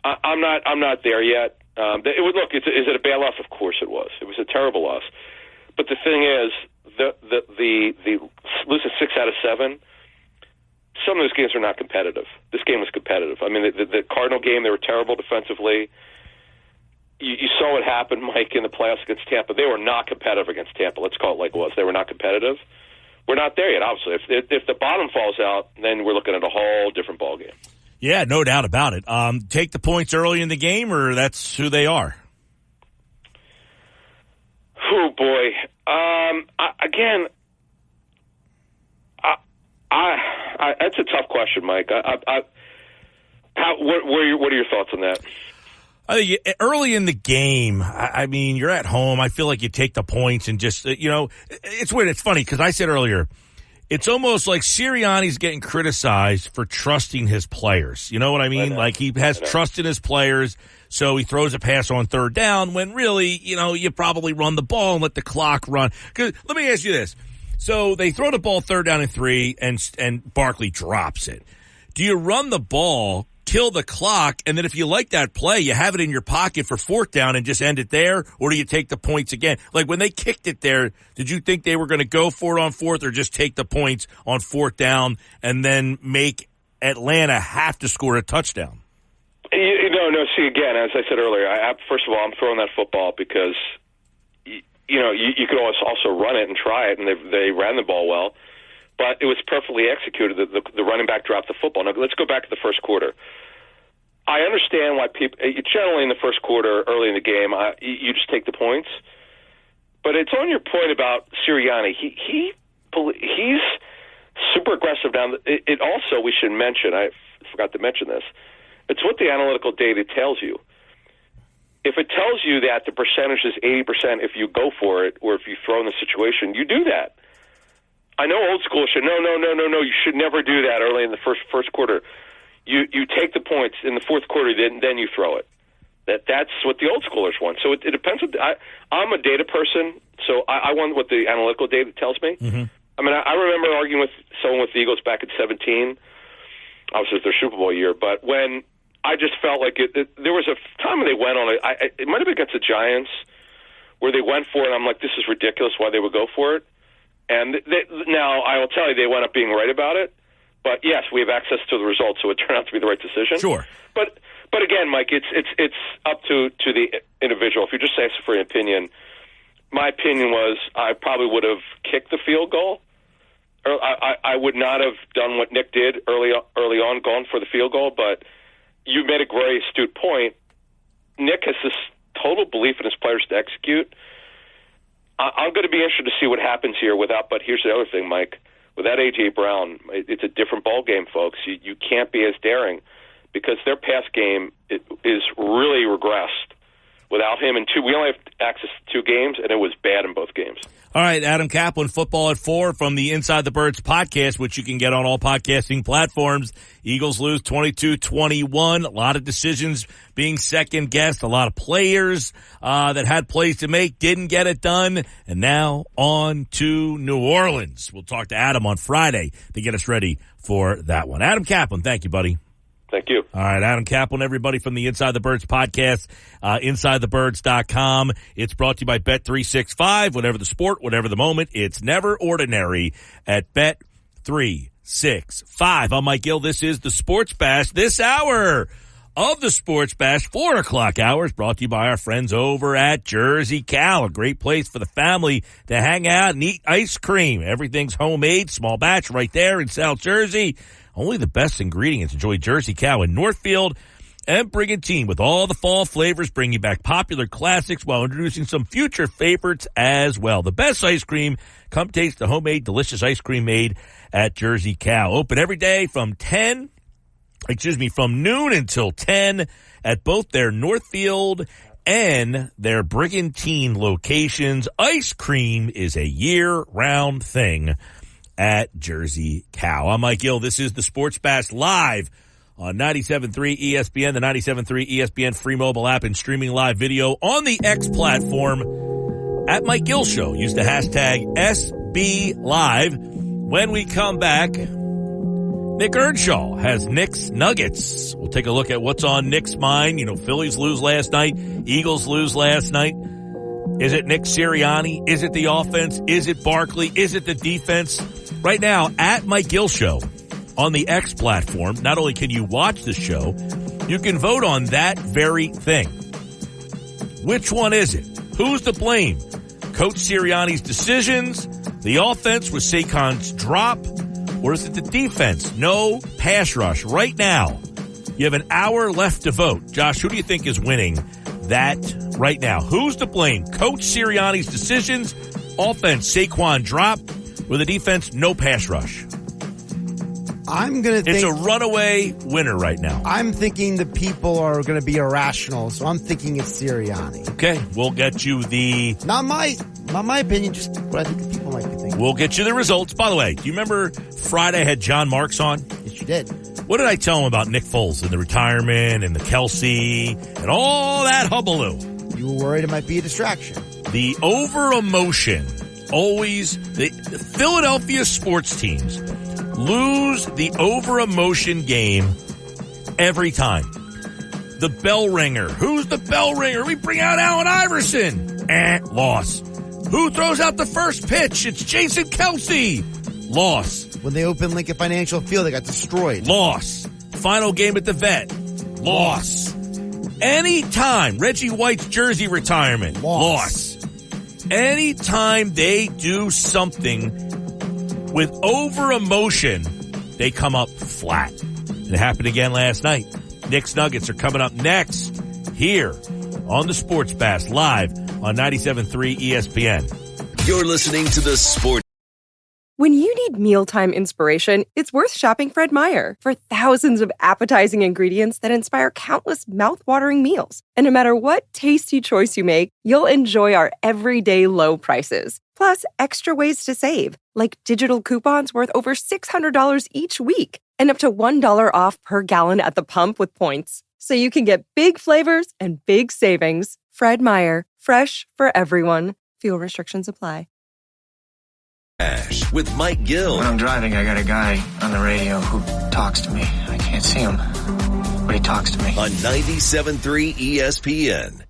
I'm not there yet. Is it a bad loss? Of course it was. It was a terrible loss. But the thing is, the losing 6 out of 7. Some of those games are not competitive. This game was competitive. I mean, the Cardinal game, they were terrible defensively. You saw what happened, Mike, in the playoffs against Tampa. They were not competitive against Tampa. Let's call it like it was. They were not competitive. We're not there yet, obviously. If the bottom falls out, then we're looking at a whole different ballgame. Yeah, no doubt about it. Take the points early in the game, or that's who they are? Oh, boy. That's a tough question, Mike. What are your thoughts on that? I think early in the game, I mean, you're at home. I feel like you take the points and just, it's weird. It's funny because I said earlier, it's almost like Sirianni's getting criticized for trusting his players. You know what I mean? Like he has trust in his players, so he throws a pass on third down when really, you probably run the ball and let the clock run. 'Cause let me ask you this. So they throw the ball third down and 3 and Barkley drops it. Do you run the ball, kill the clock, and then if you like that play, you have it in your pocket for 4th down and just end it there? Or do you take the points again? Like when they kicked it there, did you think they were going to go for it on 4th or just take the points on 4th down and then make Atlanta have to score a touchdown? No. See, again, as I said earlier, first of all, I'm throwing that football because, you could always also run it and try it, and they ran the ball well. But it was perfectly executed. The running back dropped the football. Now, let's go back to the first quarter. I understand why people generally in the first quarter, early in the game, you just take the points. But it's on your point about Sirianni. He's super aggressive down. It also, we should mention, I forgot to mention this, it's what the analytical data tells you. If it tells you that the percentage is 80% if you go for it or if you throw in the situation, you do that. I know old school should, no, you should never do that early in the first quarter. You take the points in the 4th quarter, then you throw it. That's what the old schoolers want. So it depends. I'm a data person, so I want what the analytical data tells me. Mm-hmm. I mean, I remember arguing with someone with the Eagles back in 2017. Obviously, it's their Super Bowl year, but when I just felt like there was a time when they went on it. It might have been against the Giants where they went for it, and I'm like, this is ridiculous why they would go for it. And now I will tell you, they wound up being right about it. But yes, we have access to the results, so it turned out to be the right decision. Sure. But again, Mike, it's up to the individual. If you're just asking for an opinion, my opinion was I probably would have kicked the field goal. Or I would not have done what Nick did early on, gone for the field goal. But you made a very astute point. Nick has this total belief in his players to execute. I'm going to be interested to see what happens here but here's the other thing, Mike. Without A.J. Brown, it's a different ball game, folks. You can't be as daring because their pass game is really regressed. Without him, we only have access to 2 games, and it was bad in both games. All right, Adam Kaplan, Football at 4 from the Inside the Birds podcast, which you can get on all podcasting platforms. Eagles lose 22-21. A lot of decisions being second-guessed. A lot of players that had plays to make didn't get it done. And now on to New Orleans. We'll talk to Adam on Friday to get us ready for that one. Adam Kaplan, thank you, buddy. Thank you. All right, Adam Kaplan, everybody from the Inside the Birds podcast, InsideTheBirds.com. It's brought to you by Bet365. Whatever the sport, whatever the moment, it's never ordinary at Bet365. I'm Mike Gill. This is the Sports Bash. This hour of the Sports Bash, 4 o'clock hour, is brought to you by our friends over at Jersey Cal, a great place for the family to hang out and eat ice cream. Everything's homemade, small batch right there in South Jersey. Only the best ingredients. Enjoy Jersey Cow in Northfield and Brigantine with all the fall flavors, bringing back popular classics while introducing some future favorites as well. The best ice cream. Come taste the homemade, delicious ice cream made at Jersey Cow. Open every day from noon until 10 at both their Northfield and their Brigantine locations. Ice cream is a year-round thing at Jersey Cow. I'm Mike Gill. This is the Sports Bash live on 97.3 ESPN, the 97.3 ESPN free mobile app, and streaming live video on the X platform at Mike Gill Show. Use the hashtag SBLive. When we come back, Nick Earnshaw has Knicks Nuggets. We'll take a look at what's on Nick's mind. You know, Phillies lose last night. Eagles lose last night. Is it Nick Sirianni? Is it the offense? Is it Barkley? Is it the defense? Right now, at Mike Gill Show on the X platform, not only can you watch the show, you can vote on that very thing. Which one is it? Who's to blame? Coach Sirianni's decisions, the offense with Saquon's drop, or is it the defense? No pass rush. Right now, you have an hour left to vote. Josh, who do you think is winning that right now? Who's to blame? Coach Sirianni's decisions, offense, Saquon drop, or the defense, no pass rush? I'm going to think... It's a runaway winner right now. I'm thinking the people are going to be irrational, so I'm thinking it's Sirianni. Okay, we'll get you the... Not my opinion, just what I think the people might be thinking. We'll get you the results. By the way, do you remember Friday had John Marks on? Yes, you did. What did I tell him about Nick Foles and the retirement and the Kelsey and all that hullabaloo? You were worried it might be a distraction. The over-emotion, always, the Philadelphia sports teams lose the over-emotion game every time. The bell ringer. Who's the bell ringer? We bring out Allen Iverson. Loss. Who throws out the first pitch? It's Jason Kelsey. Loss. When they opened Lincoln Financial Field, they got destroyed. Loss. Final game at the Vet. Loss. Anytime Reggie White's jersey retirement. Loss. Anytime they do something with over-emotion, they come up flat. It happened again last night. Knicks Nuggets are coming up next here on the Sports Bash live on 97.3 ESPN. You're listening to the Sports. When you need mealtime inspiration, it's worth shopping Fred Meyer. For thousands of appetizing ingredients that inspire countless mouth-watering meals. And no matter what tasty choice you make, you'll enjoy our everyday low prices. Plus, extra ways to save, like digital coupons worth over $600 each week and up to $1 off per gallon at the pump with points. So you can get big flavors and big savings. Fred Meyer, fresh for everyone. Fuel restrictions apply. With Mike Gill. When I'm driving, I got a guy on the radio who talks to me. I can't see him, but he talks to me. On 97.3 ESPN.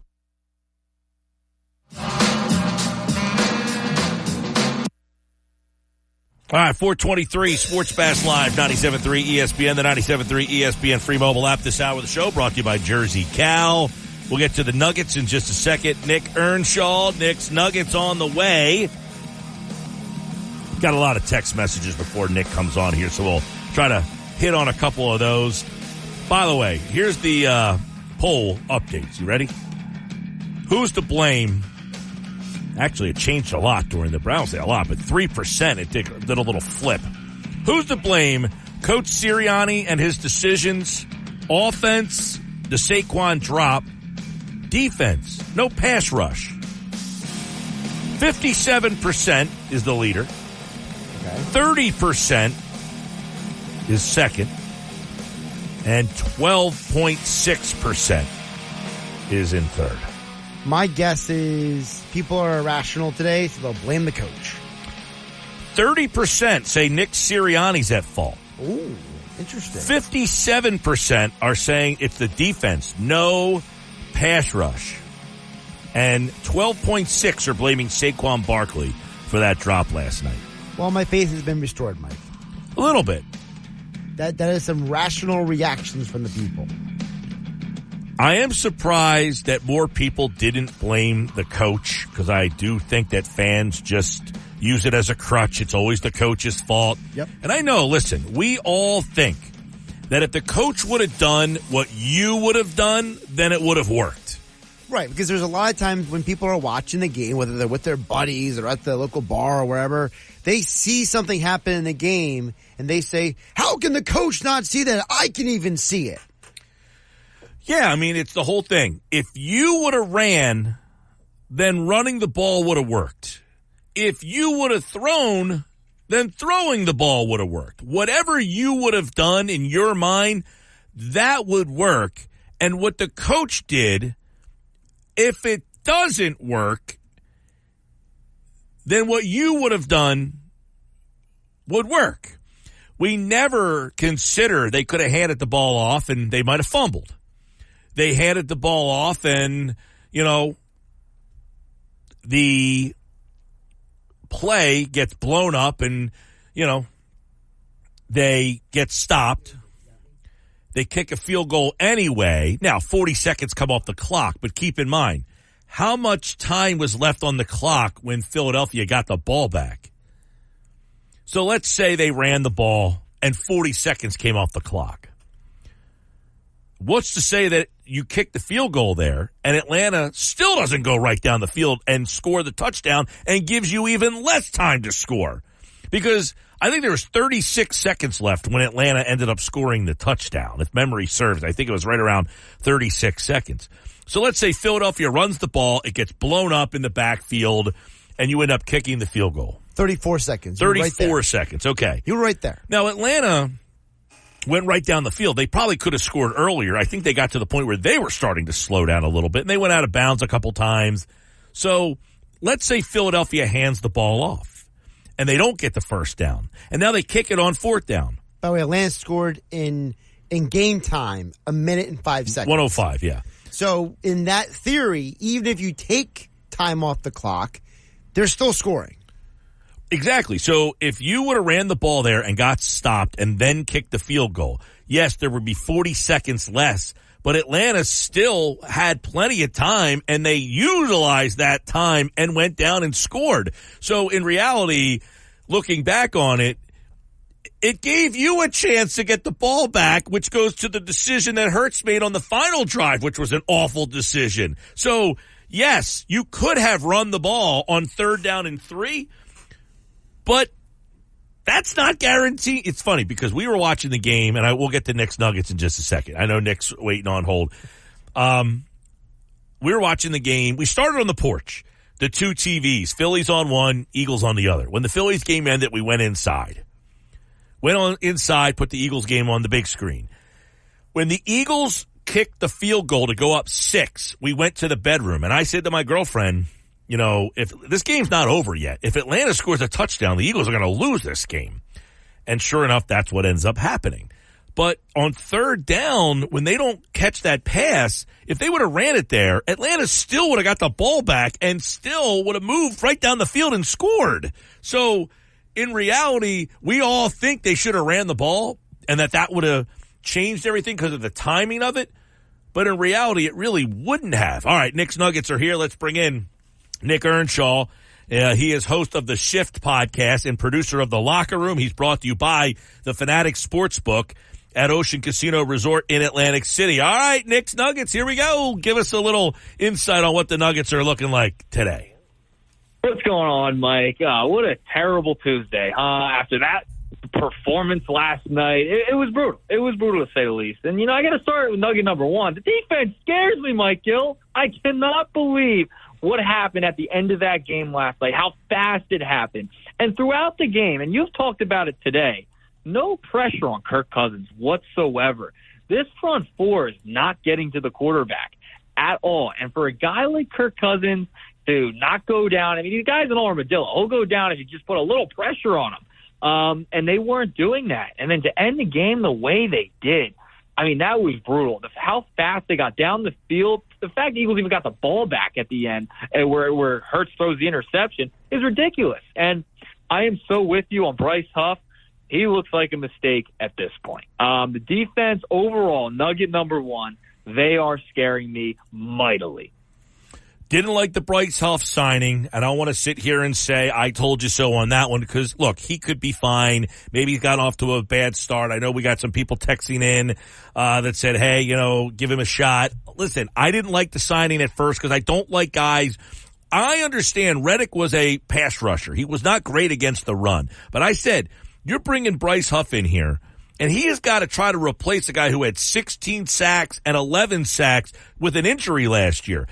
All right, 423 Sports Bash Live, 97.3 ESPN, the 97.3 ESPN free mobile app. This hour of the show brought to you by Jersey Cal. We'll get to the Nuggets in just a second. Nick Earnshaw, Nick's Nuggets on the way. Got a lot of text messages before Nick comes on here, so we'll try to hit on a couple of those. By the way, here's the poll updates. You ready? Who's to blame? Actually, it changed a lot during the Browns day, a lot, but 3% it did a little flip. Who's to blame? Coach Sirianni and his decisions, offense, the Saquon drop, defense, no pass rush. 57% is the leader. 30% is second, and 12.6% is in third. My guess is people are irrational today, so they'll blame the coach. 30% say Nick Sirianni's at fault. Ooh. Interesting. 57% are saying it's the defense, no pass rush. And 12.6 are blaming Saquon Barkley for that drop last night. Well, my faith has been restored, Mike. A little bit. That is some rational reactions from the people. I am surprised that more people didn't blame the coach, because I do think that fans just use it as a crutch. It's always the coach's fault. Yep. And I know, listen, we all think that if the coach would have done what you would have done, then it would have worked. Right, because there's a lot of times when people are watching the game, whether they're with their buddies or at the local bar or wherever, they see something happen in the game and they say, how can the coach not see that? I can even see it. Yeah, I mean, it's the whole thing. If you would have ran, then running the ball would have worked. If you would have thrown, then throwing the ball would have worked. Whatever you would have done in your mind, that would work. And what the coach did, if it doesn't work, then what you would have done would work. We never consider they could have handed the ball off and they might have fumbled. They handed the ball off and, the play gets blown up and, they get stopped. They kick a field goal anyway. Now, 40 seconds come off the clock, but keep in mind, how much time was left on the clock when Philadelphia got the ball back? So let's say they ran the ball and 40 seconds came off the clock. What's to say that you kick the field goal there and Atlanta still doesn't go right down the field and score the touchdown and gives you even less time to score? Because I think there was 36 seconds left when Atlanta ended up scoring the touchdown. If memory serves, I think it was right around 36 seconds. So let's say Philadelphia runs the ball, it gets blown up in the backfield, and you end up kicking the field goal. 34 seconds. 34 seconds, okay. You were right there. Now, Atlanta went right down the field. They probably could have scored earlier. I think they got to the point where they were starting to slow down a little bit, and they went out of bounds a couple times. So let's say Philadelphia hands the ball off, and they don't get the first down, and now they kick it on fourth down. By the way, Atlanta scored in game time, 1 minute and 5 seconds. 1:05, yeah. So in that theory, even if you take time off the clock, they're still scoring. Exactly. So if you would have ran the ball there and got stopped and then kicked the field goal, yes, there would be 40 seconds less, but Atlanta still had plenty of time, and they utilized that time and went down and scored. So in reality, looking back on it, it gave you a chance to get the ball back, which goes to the decision that Hurts made on the final drive, which was an awful decision. So, yes, you could have run the ball on 3rd down and 3, but that's not guaranteed. It's funny because we were watching the game, and we'll get to Knicks Nuggets in just a second. I know Nick's waiting on hold. We were watching the game. We started on the porch, the 2 TVs, Phillies on one, Eagles on the other. When the Phillies game ended, we went inside. Went on inside, put the Eagles game on the big screen. When the Eagles kicked the field goal to go up 6, we went to the bedroom, and I said to my girlfriend, if this game's not over yet, if Atlanta scores a touchdown, the Eagles are going to lose this game. And sure enough, that's what ends up happening. But on 3rd down, when they don't catch that pass, if they would have ran it there, Atlanta still would have got the ball back and still would have moved right down the field and scored. So in reality, we all think they should have ran the ball and that would have changed everything because of the timing of it. But in reality, it really wouldn't have. All right, Knicks Nuggets are here. Let's bring in Nick Earnshaw. He is host of the Shift podcast and producer of The Locker Room. He's brought to you by the Fanatics Sportsbook at Ocean Casino Resort in Atlantic City. All right, Knicks Nuggets, here we go. Give us a little insight on what the Nuggets are looking like today. What's going on, Mike? What a terrible Tuesday. After that performance last night, it was brutal. It was brutal to say the least. And, I got to start with nugget number 1. The defense scares me, Mike Gill. I cannot believe what happened at the end of that game last night, how fast it happened. And throughout the game, and you've talked about it today, no pressure on Kirk Cousins whatsoever. This front four is not getting to the quarterback at all. And for a guy like Kirk Cousins to not go down, the guy's an armadillo. He'll go down if you just put a little pressure on him. and they weren't doing that. And then to end the game the way they did, I mean, that was brutal. How fast they got down the field, the fact the Eagles even got the ball back at the end, and where Hurts throws the interception, is ridiculous. And I am so with you on Bryce Huff. He looks like a mistake at this point. The defense overall, nugget number one, they are scaring me mightily. Didn't like the Bryce Huff signing. I don't want to sit here and say I told you so on that one because, look, he could be fine. Maybe he's got off to a bad start. I know we got some people texting in that said, hey, give him a shot. Listen, I didn't like the signing at first because I don't like guys. I understand Reddick was a pass rusher. He was not great against the run. But I said, you're bringing Bryce Huff in here, and he has got to try to replace a guy who had 16 sacks and 11 sacks with an injury last year.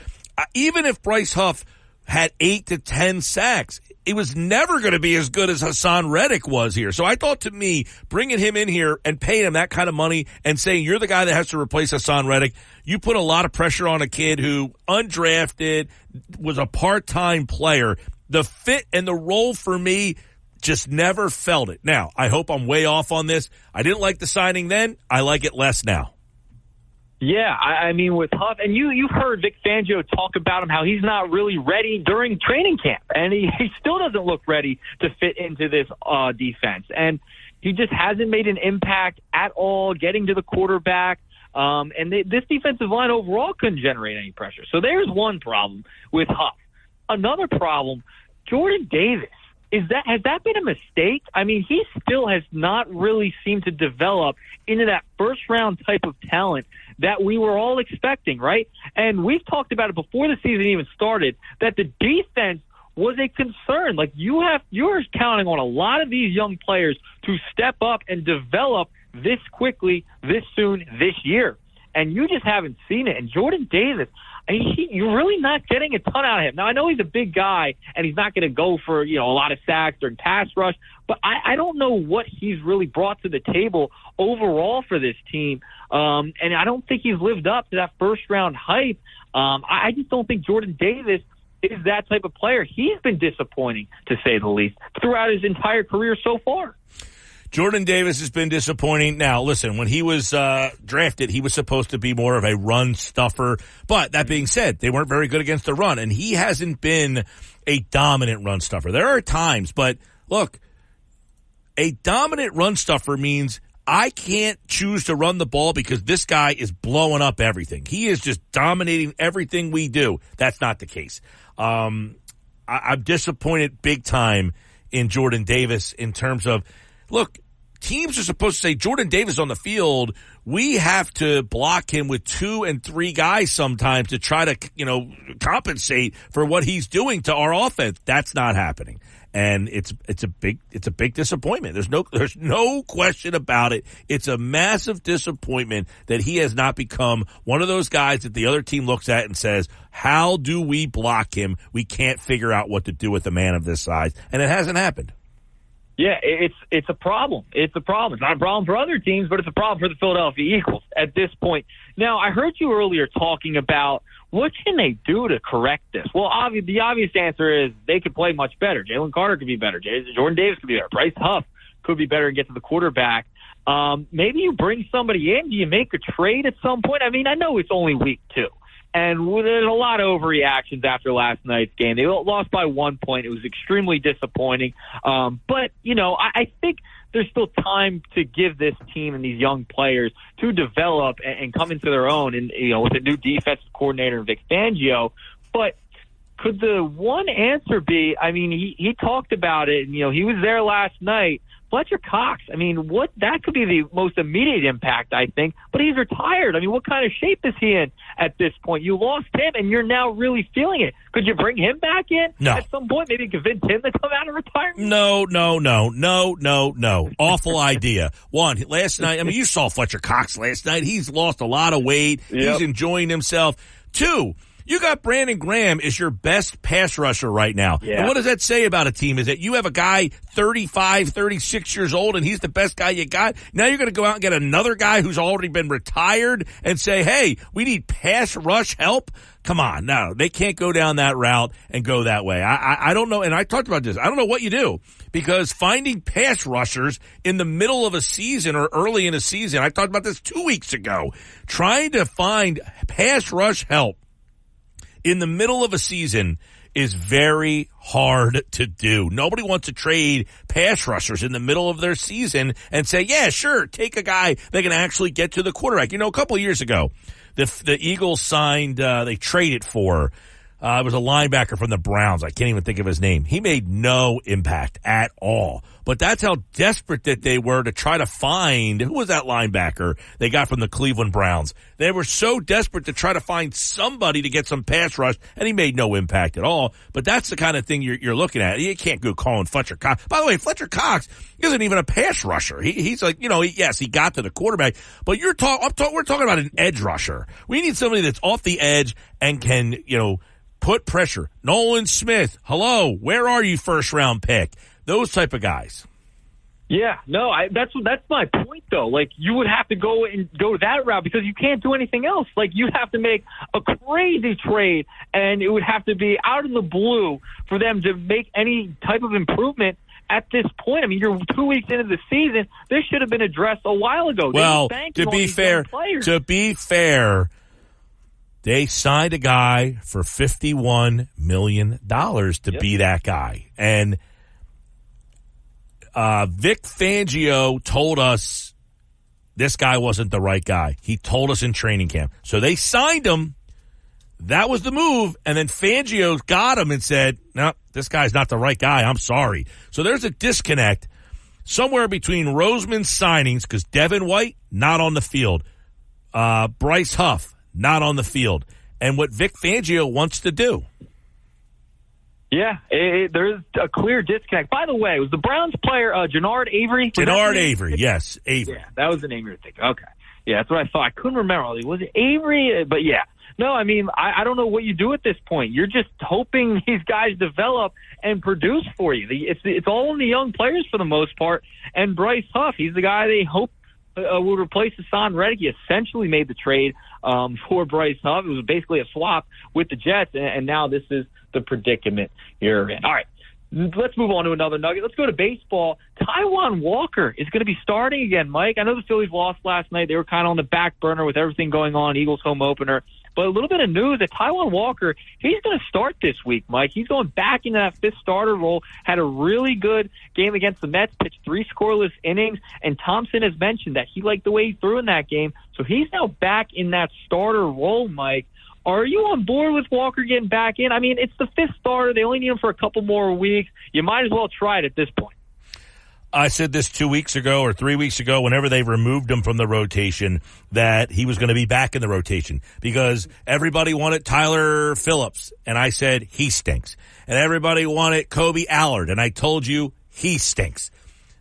Even if Bryce Huff had 8 to 10 sacks, it was never going to be as good as Hassan Reddick was here. So I thought, to me, bringing him in here and paying him that kind of money and saying you're the guy that has to replace Hassan Reddick, you put a lot of pressure on a kid who undrafted, was a part-time player. The fit and the role for me just never felt it. Now, I hope I'm way off on this. I didn't like the signing then. I like it less now. Yeah, I mean, with Huff, and you've heard Vic Fangio talk about him, how he's not really ready during training camp, and he still doesn't look ready to fit into this defense. And he just hasn't made an impact at all getting to the quarterback. And this defensive line overall couldn't generate any pressure. So there's one problem with Huff. Another problem, Jordan Davis. Has that been a mistake? I mean, he still has not really seemed to develop into that first-round type of talent that we were all expecting, right? And we've talked about it before the season even started, that the defense was a concern. Like, you're counting on a lot of these young players to step up and develop this quickly, this soon, this year. And you just haven't seen it. And Jordan Davis, you're really not getting a ton out of him. Now, I know he's a big guy, and he's not going to go for a lot of sacks during pass rush, but I don't know what he's really brought to the table overall for this team, and I don't think he's lived up to that first-round hype. I just don't think Jordan Davis is that type of player. He's been disappointing, to say the least, throughout his entire career so far. Jordan Davis has been disappointing. Now, listen, when he was drafted, he was supposed to be more of a run stuffer. But that being said, they weren't very good against the run, and he hasn't been a dominant run stuffer. There are times, but look, a dominant run stuffer means I can't choose to run the ball because this guy is blowing up everything. He is just dominating everything we do. That's not the case. I'm disappointed big time in Jordan Davis in terms of, look, teams are supposed to say, Jordan Davis on the field, we have to block him with 2 and 3 guys sometimes to try to, compensate for what he's doing to our offense. That's not happening. And it's a big disappointment. There's no question about it. It's a massive disappointment that he has not become one of those guys that the other team looks at and says, how do we block him? We can't figure out what to do with a man of this size. And it hasn't happened. Yeah, it's a problem. It's a problem. It's not a problem for other teams, but it's a problem for the Philadelphia Eagles at this point. Now, I heard you earlier talking about what can they do to correct this? Well, the obvious answer is they could play much better. Jalen Carter could be better. Jordan Davis could be better. Bryce Huff could be better and get to the quarterback. Maybe you bring somebody in. Do you make a trade at some point? I mean, I know it's only week 2. And there's a lot of overreactions after last night's game. They lost by 1 point. It was extremely disappointing. But, I think there's still time to give this team and these young players to develop and come into their own, and with a new defensive coordinator, Vic Fangio. But could the one answer be, I mean, he talked about it, and, he was there last night. Fletcher Cox, I mean, that could be the most immediate impact, I think, but he's retired. I mean, what kind of shape is he in at this point? You lost him, and you're now really feeling it. Could you bring him back in at some point? Maybe convince him to come out of retirement? No. Awful idea. One, last night, I mean, you saw Fletcher Cox last night. He's lost a lot of weight. Yep. He's enjoying himself. 2, You got Brandon Graham is your best pass rusher right now. Yeah. And what does that say about a team? Is that you have a guy 35, 36 years old, and he's the best guy you got? Now you're going to go out and get another guy who's already been retired and say, hey, we need pass rush help? Come on. No, they can't go down that route and go that way. I don't know, and I talked about this. I don't know what you do, because finding pass rushers in the middle of a season or early in a season, I talked about this 2 weeks ago, trying to find pass rush help in the middle of a season is very hard to do. Nobody wants to trade pass rushers in the middle of their season and say, yeah, sure, take a guy that can actually get to the quarterback. You know, a couple of years ago, the Eagles signed, they traded for, it was a linebacker from the Browns. I can't even think of his name. He made no impact at all. But that's how desperate that they were to try to find, who was that linebacker they got from the Cleveland Browns? They were so desperate to try to find somebody to get some pass rush, and he made no impact at all. But that's the kind of thing you're looking at. You can't go calling Fletcher Cox. By the way, Fletcher Cox isn't even a pass rusher. He's like, you know, yes, he got to the quarterback, but we're talking about an edge rusher. We need somebody that's off the edge and can, you know, put pressure. Nolan Smith, hello, where are you, first round pick? Those type of guys. Yeah, no, that's my point though. Like, you would have to go that route because you can't do anything else. Like, you have to make a crazy trade, and it would have to be out of the blue for them to make any type of improvement at this point. I mean, you're 2 weeks into the season. This should have been addressed a while ago. Well, to be fair, they signed a guy for $51 million to be that guy. And Vic Fangio told us this guy wasn't the right guy. He told us in training camp. So they signed him. That was the move. And then Fangio got him and said, no, this guy's not the right guy. I'm sorry. So there's a disconnect somewhere between Roseman's signings, because Devin White, not on the field. Bryce Huff, not on the field, and what Vic Fangio wants to do. Yeah, there's a clear disconnect. By the way, was the Browns player Jannard Avery? Jannard Avery, yes, Avery. Yeah, that was the name you were thinking. Okay. Yeah, that's what I thought. I couldn't remember. Was it Avery? But yeah. No, I mean, I don't know what you do at this point. You're just hoping these guys develop and produce for you. It's all in the young players for the most part. And Bryce Huff, he's the guy they hope would replace Hassan Reddick. He essentially made the trade for Bryce Huff. It was basically a swap with the Jets, and now this is the predicament you're in. All right, let's move on to another nugget. Let's go to baseball. Taijuan Walker is going to be starting again, Mike. I know the Phillies lost last night. They were kind of on the back burner with everything going on, Eagles home opener. But a little bit of news that Taijuan Walker, he's going to start this week, Mike. He's going back into that fifth starter role, had a really good game against the Mets, pitched 3 scoreless innings, and Thompson has mentioned that he liked the way he threw in that game. So he's now back in that starter role, Mike. Are you on board with Walker getting back in? I mean, it's the fifth starter. They only need him for a couple more weeks. You might as well try it at this point. I said this 2 weeks ago or 3 weeks ago, whenever they removed him from the rotation, that he was going to be back in the rotation because everybody wanted Tyler Phillips, and I said he stinks. And everybody wanted Kobe Allard, and I told you he stinks.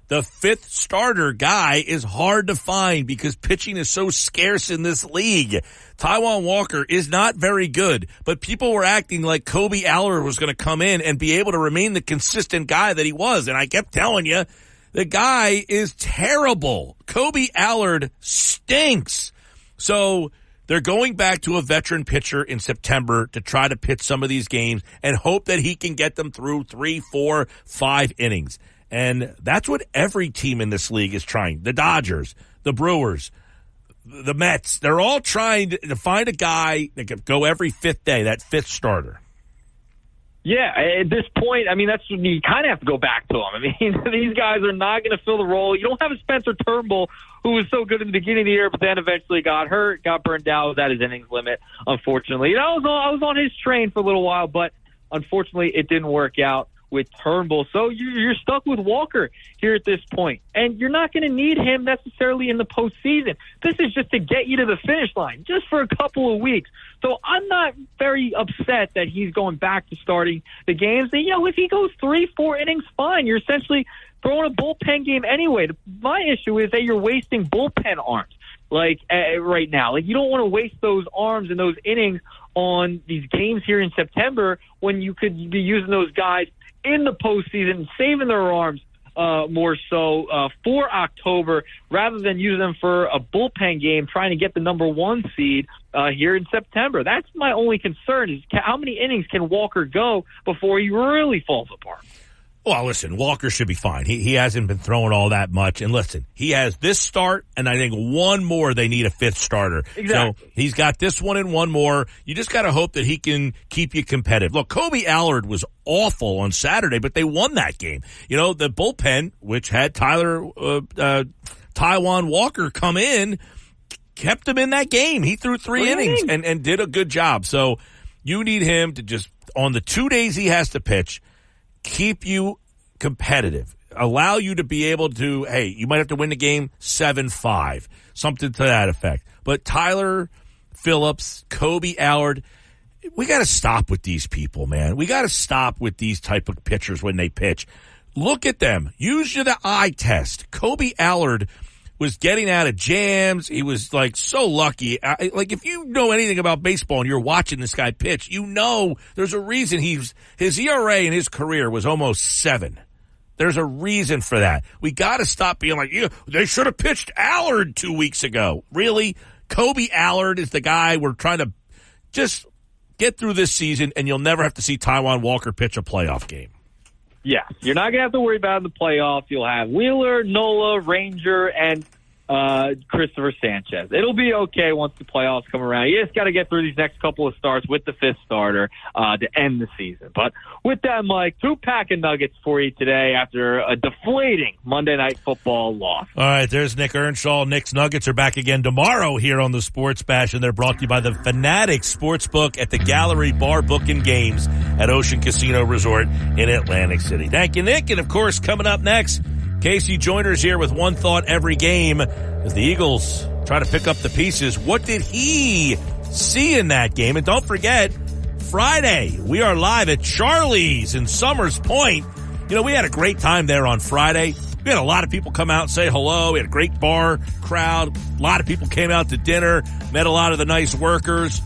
The fifth starter guy is hard to find because pitching is so scarce in this league. Taijuan Walker is not very good, but people were acting like Kobe Allard was going to come in and be able to remain the consistent guy that he was. And I kept telling you, the guy is terrible. Kobe Allard stinks. So they're going back to a veteran pitcher in September to try to pitch some of these games and hope that he can get them through 3, 4, 5 innings. And that's what every team in this league is trying. The Dodgers, the Brewers, the Mets, they're all trying to find a guy that can go every fifth day, that fifth starter. Yeah, at this point, I mean, that's you kind of have to go back to them. I mean, these guys are not going to fill the role. You don't have a Spencer Turnbull who was so good in the beginning of the year, but then eventually got hurt, got burned out, was at his innings limit, unfortunately. I was on his train for a little while, but unfortunately it didn't work out with Turnbull. So you're stuck with Walker here at this point. And you're not going to need him necessarily in the postseason. This is just to get you to the finish line, just for a couple of weeks. So I'm not very upset that he's going back to starting the games. And, if he goes 3, 4 innings, fine. You're essentially throwing a bullpen game anyway. My issue is that you're wasting bullpen arms. Right now. You don't want to waste those arms and those innings on these games here in September when you could be using those guys in the postseason, saving their arms more so for October rather than use them for a bullpen game trying to get the number 1 seed here in September. That's my only concern is how many innings can Walker go before he really falls apart? Well, listen, Walker should be fine. He hasn't been throwing all that much. And listen, he has this start, and I think one more they need a 5th starter. Exactly. So he's got this one and one more. You just got to hope that he can keep you competitive. Look, Kobe Allard was awful on Saturday, but they won that game. You know, the bullpen, which had Taijuan Walker come in, kept him in that game. He threw 3 innings and did a good job. So you need him to just, on the 2 days he has to pitch, keep you competitive, allow you to be able to, hey, you might have to win the game 7-5, something to that effect. But Tyler Phillips, Kobe Allard, we got to stop with these people, man. We got to stop with these type of pitchers when they pitch. Look at them. Use the eye test. Kobe Allard was getting out of jams. He was like so lucky. Like if you know anything about baseball and you're watching this guy pitch, you know there's a reason his ERA in his career was almost 7. There's a reason for that. We got to stop being like, they should have pitched Allard 2 weeks ago. Really? Kobe Allard is the guy we're trying to just get through this season, and you'll never have to see Taijuan Walker pitch a playoff game. Yeah, you're not going to have to worry about it in the playoffs. You'll have Wheeler, Nola, Ranger, and Christopher Sanchez. It'll be okay once the playoffs come around. You just got to get through these next couple of starts with the 5th starter to end the season. But with that, Mike, 2 pack of nuggets for you today after a deflating Monday Night Football loss. All right, there's Nick Earnshaw. Nick's Nuggets are back again tomorrow here on the Sports Bash, and they're brought to you by the Fanatics Sportsbook at the Gallery Bar Book and Games at Ocean Casino Resort in Atlantic City. Thank you, Nick. And, of course, coming up next, Casey Joyner's here with One Thought Every Game as the Eagles try to pick up the pieces. What did he see in that game? And don't forget, Friday, we are live at Charlie's in Summers Point. You know, we had a great time there on Friday. We had a lot of people come out and say hello. We had a great bar crowd. A lot of people came out to dinner, met a lot of the nice workers.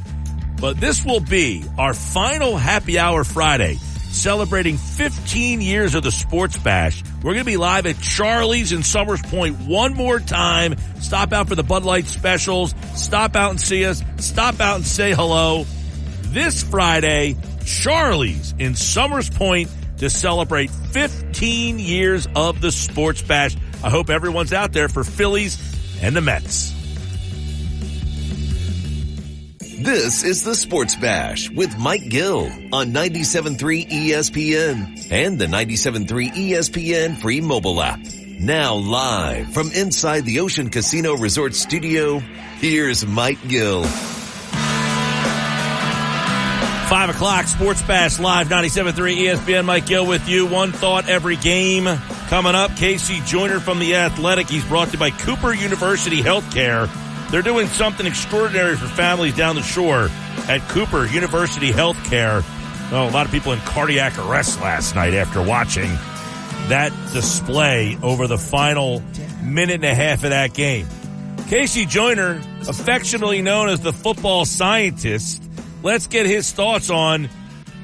But this will be our final happy hour Friday, celebrating 15 years of the Sports Bash. We're going to be live at Charlie's in Summers Point one more time. Stop out for the Bud Light specials. Stop out and see us. Stop out and say hello. This Friday, Charlie's in Summers Point to celebrate 15 years of the Sports Bash. I hope everyone's out there for Phillies and the Mets. This is the Sports Bash with Mike Gill on 97.3 ESPN and the 97.3 ESPN free mobile app. Now live from inside the Ocean Casino Resort Studio, here's Mike Gill. 5 o'clock, Sports Bash Live, 97.3 ESPN. Mike Gill with you. One thought every game. Coming up, Casey Joyner from The Athletic. He's brought to you by Cooper University Healthcare. They're doing something extraordinary for families down the shore at Cooper University Healthcare. Oh, a lot of people in cardiac arrest last night after watching that display over the final minute and a half of that game. Casey Joyner, affectionately known as the football scientist, let's get his thoughts on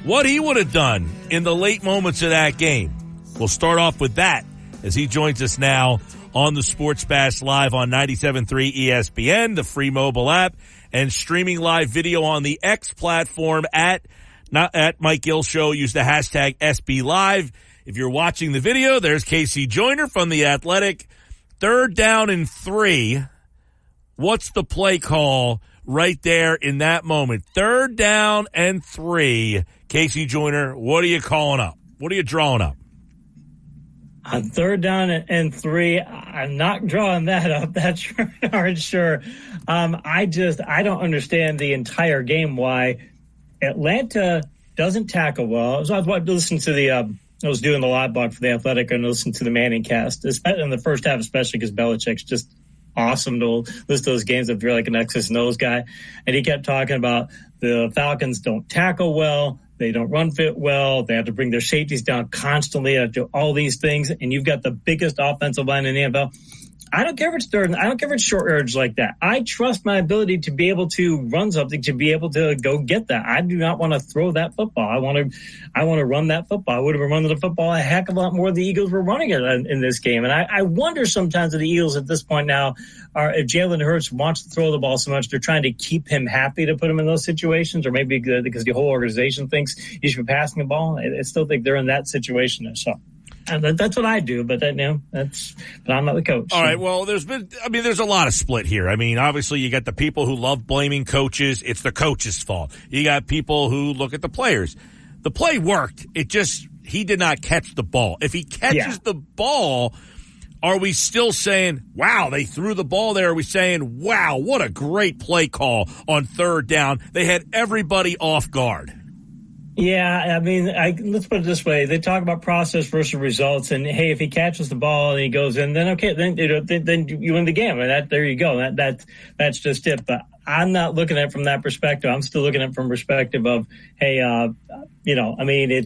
what he would have done in the late moments of that game. We'll start off with that as he joins us now on the Sports Bash Live on 97.3 ESPN, the free mobile app, and streaming live video on the X platform at Mike Gill Show. Use the hashtag SB Live. If you're watching the video, there's Casey Joyner from The Athletic. 3rd down and 3. What's the play call right there in that moment? 3rd down and 3. Casey Joyner, what are you calling up? What are you drawing up? On 3rd down and 3, I'm not drawing that up. That's sure. I don't understand the entire game why Atlanta doesn't tackle well. So I was doing the live blog for The Athletic and listened to the Manning cast, in the first half, especially because Belichick's just awesome to listen to those games if you're like an X's and O's guy. And he kept talking about the Falcons don't tackle well. They don't run fit well. They have to bring their safeties down constantly. They have to do all these things. And you've got the biggest offensive line in the NFL. I don't care if it's third. I don't care if it's short yardage like that. I trust my ability to be able to run something, to be able to go get that. I do not want to throw that football. I want to run that football. I would have run the football a heck of a lot more than the Eagles were running it in this game. And I wonder sometimes if the Eagles at this point now if Jalen Hurts wants to throw the ball so much, they're trying to keep him happy to put him in those situations, or maybe because the whole organization thinks he should be passing the ball. I still think they're in that situation there. So. And that's what I do, but but I'm not the coach. All right. Well, there's a lot of split here. I mean, obviously you got the people who love blaming coaches. It's the coach's fault. You got people who look at the players. The play worked. He did not catch the ball. If he catches the ball, are we still saying, wow, they threw the ball there? Are we saying, wow, what a great play call on third down? They had everybody off guard. Yeah, I mean, let's put it this way. They talk about process versus results, and hey, if he catches the ball and he goes in, then okay, then you win the game. And there you go. That's just it. But I'm not looking at it from that perspective. I'm still looking at it from perspective of, hey, I mean,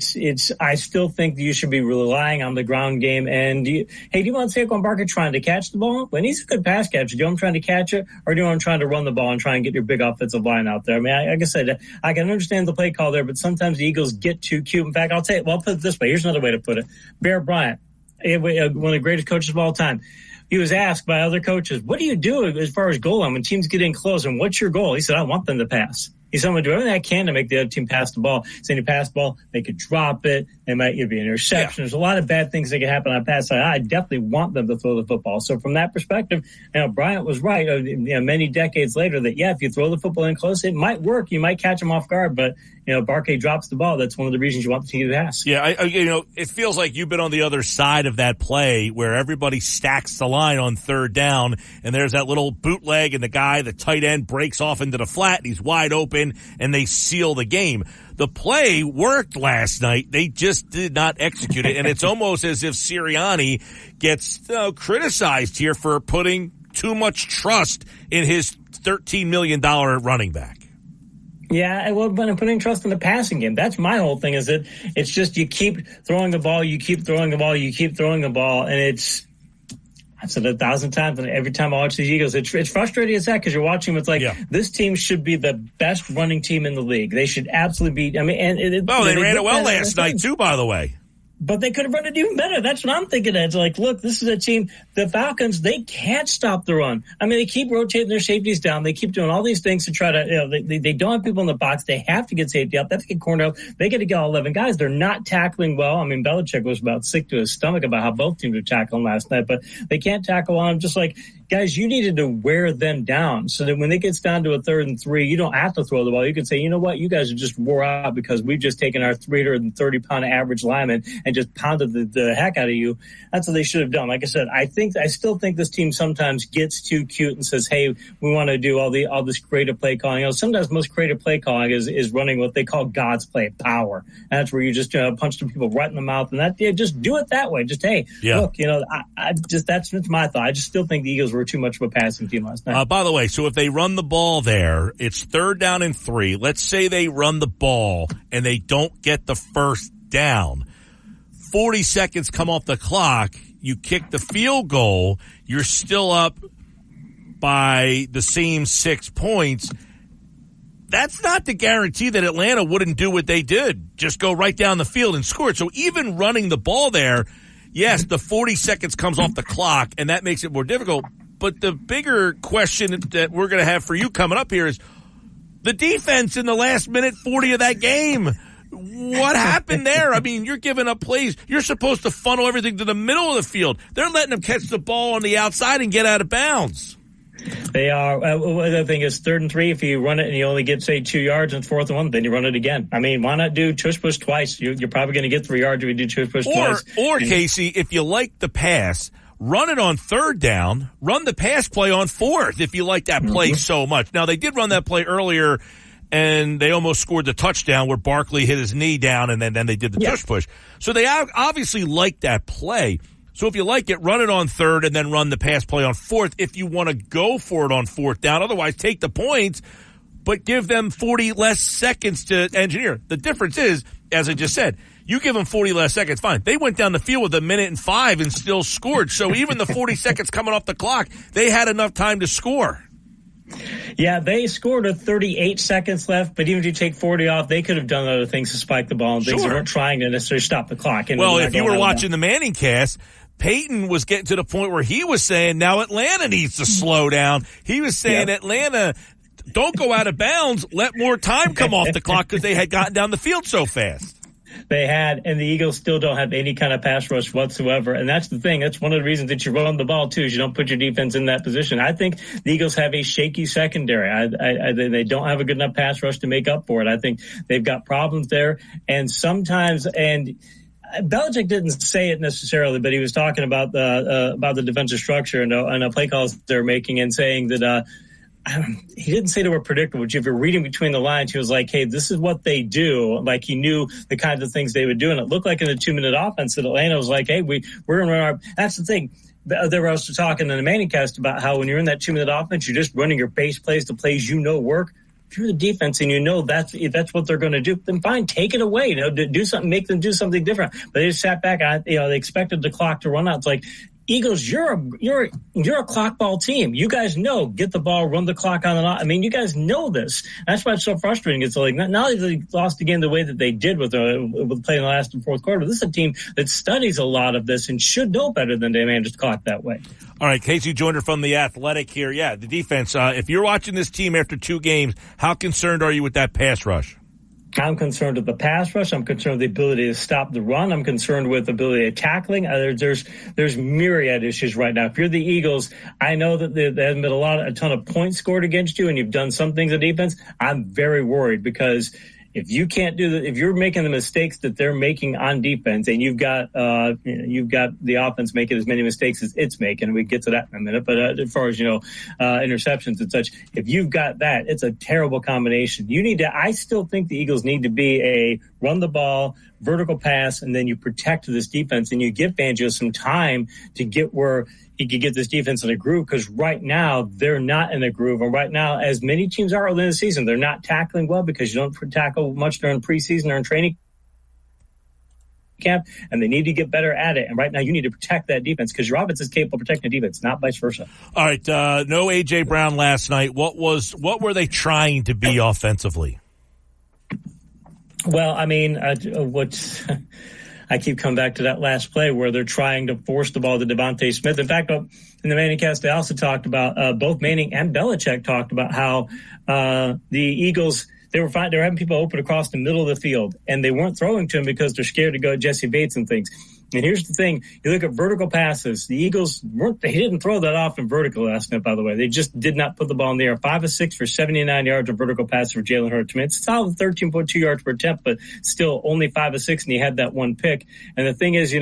I still think you should be relying on the ground game. And do you want Saquon Barkley trying to catch the ball? When he's a good pass catcher, do you want him trying to catch it, or do you want him trying to run the ball and try and get your big offensive line out there? I mean, like I said, I can understand the play call there, but sometimes the Eagles get too cute. In fact, I'll put it this way. Here's another way to put it. Bear Bryant, one of the greatest coaches of all time. He was asked by other coaches, what do you do as far as goal line when teams get in close, and what's your goal? He said, I want them to pass. He said, I'm going to do everything I can to make the other team pass the ball. Saying you pass the ball, they could drop it. It might be an interception. Yeah. There's a lot of bad things that could happen on pass side. I definitely want them to throw the football. So from that perspective, Bryant was right many decades later that, if you throw the football in close, it might work. You might catch him off guard, but Barkley drops the ball. That's one of the reasons you want the team to pass. Yeah, it feels like you've been on the other side of that play where everybody stacks the line on third down, and there's that little bootleg, and the tight end, breaks off into the flat, and he's wide open, and they seal the game. The play worked last night. They just did not execute it, and it's almost as if Sirianni gets criticized here for putting too much trust in his $13 million running back. Yeah, well, when I'm putting trust in the passing game, that's my whole thing, is that it's just you keep throwing the ball, you keep throwing the ball, you keep throwing the ball, and I've said it 1,000 times, and every time I watch these Eagles, it's frustrating as that, because you're watching them, it's like, this team should be the best running team in the league. They should absolutely be, they ran it well last night, too, by the way. But they could have run it even better. That's what I'm thinking. It's like, look, this is a team, the Falcons, they can't stop the run. I mean, they keep rotating their safeties down. They keep doing all these things to try to, they don't have people in the box. They have to get safety up. They have to get corner up. They got to get all 11 guys. They're not tackling well. I mean, Belichick was about sick to his stomach about how both teams were tackling last night, but they can't tackle on. I'm just like, guys, you needed to wear them down so that when it gets down to a 3rd and 3, you don't have to throw the ball. You can say, you know what, you guys are just wore out because we've just taken our 330-pound average lineman and just pounded the heck out of you. That's what they should have done. Like I said, I still think this team sometimes gets too cute and says, hey, we want to do all this creative play calling. Sometimes most creative play calling is running what they call God's play, power. And that's where you just punch the people right in the mouth, and just do it that way. Just, hey, look, that's my thought. I just still think the Eagles were too much of a passing team last night. By the way, so if they run the ball there, it's 3rd down and 3. Let's say they run the ball and they don't get the first down. 40 seconds come off the clock. You kick the field goal. You're still up by the same 6 points. That's not to guarantee that Atlanta wouldn't do what they did. Just go right down the field and score it. So even running the ball there, yes, the 40 seconds comes off the clock, and that makes it more difficult. But the bigger question that we're going to have for you coming up here is the defense in the last minute 40 of that game. What happened there? I mean, you're giving up plays. You're supposed to funnel everything to the middle of the field. They're letting them catch the ball on the outside and get out of bounds. They are. The thing is, 3rd and 3, if you run it and you only get, say, 2 yards, and 4th and 1, then you run it again. I mean, why not do tush push twice? You're probably going to get 3 yards if you do tush push twice. Or, Casey, if you like the pass, run it on 3rd down, run the pass play on 4th if you like that play so much. Now, they did run that play earlier, and they almost scored the touchdown where Barkley hit his knee down, and then they did the tush push. So they obviously like that play. So if you like it, run it on 3rd and then run the pass play on 4th if you want to go for it on 4th down. Otherwise, take the points, but give them 40 less seconds to engineer. The difference is, as I just said, You give them 40 less seconds, fine. They went down the field with 1:05 and still scored. So even the 40 seconds coming off the clock, they had enough time to score. Yeah, they scored with 38 seconds left, but even if you take 40 off, they could have done other things to spike the ball and things. They weren't trying to necessarily stop the clock. And well, if you were watching the Manning cast, Peyton was getting to the point where he was saying, now Atlanta needs to slow down. He was saying, Atlanta, don't go out of bounds. Let more time come off the clock because they had gotten down the field so fast. They had, and the Eagles still don't have any kind of pass rush whatsoever. And that's the thing. That's one of the reasons that you run the ball, too, is you don't put your defense in that position. I think the Eagles have a shaky secondary. They don't have a good enough pass rush to make up for it. I think they've got problems there. And sometimes, and Belichick didn't say it necessarily, but he was talking about the defensive structure and the play calls they're making and saying that, he didn't say they were predictable, but if you're reading between the lines, he was like, hey, this is what they do. Like he knew the kinds of things they would do. And it looked like in the 2-minute offense that Atlanta was like, hey, we're going to run our, that's the thing. They were also talking in the Manning cast about how when you're in that 2-minute offense, you're just running your base plays, the plays work. If you're the defense and that's what they're going to do, then fine, take it away. Do something, make them do something different. But they just sat back. They expected the clock to run out. It's like, Eagles, you're a clock ball team. You guys know, get the ball, run the clock on and on. I mean, you guys know this. That's why it's so frustrating. It's like not only they lost the game the way that they did with playing the last and fourth quarter. This is a team that studies a lot of this and should know better than they manage the clock that way. All right, Casey Joyner from The Athletic here. Yeah, the defense. If you're watching this team after 2 games, how concerned are you with that pass rush? I'm concerned with the pass rush. I'm concerned with the ability to stop the run. I'm concerned with the ability of tackling. There's myriad issues right now. If you're the Eagles, I know that there hasn't been a ton of points scored against you, and you've done some things on defense. I'm very worried because if you can't if you're making the mistakes that they're making on defense, and you've got the offense making as many mistakes as it's making, and we get to that in a minute. But as far as interceptions and such, if you've got that, it's a terrible combination. I still think the Eagles need to be a run the ball, vertical pass, and then you protect this defense and you give Fangio some time to get where he could get this defense in a groove, because right now they're not in a groove. And right now, as many teams are early in the season, they're not tackling well because you don't tackle much during preseason or in training camp, and they need to get better at it. And right now you need to protect that defense because your offense is capable of protecting the defense, not vice versa. All right, no A.J. Brown last night. What were they trying to be offensively? Well, I mean, I keep coming back to that last play where they're trying to force the ball to Devontae Smith. In fact, in the Manning cast, they also talked about both Manning and Belichick talked about how the Eagles, they were having people open across the middle of the field, and they weren't throwing to him because they're scared to go Jesse Bates and things. And here's the thing. You look at vertical passes. The Eagles they didn't throw that often vertical last night, by the way. They just did not put the ball in the air. 5 of 6 for 79 yards of vertical pass for Jalen Hurts. I mean, it's solid 13.2 yards per attempt, but still only 5 of 6, and he had that one pick. And the thing is,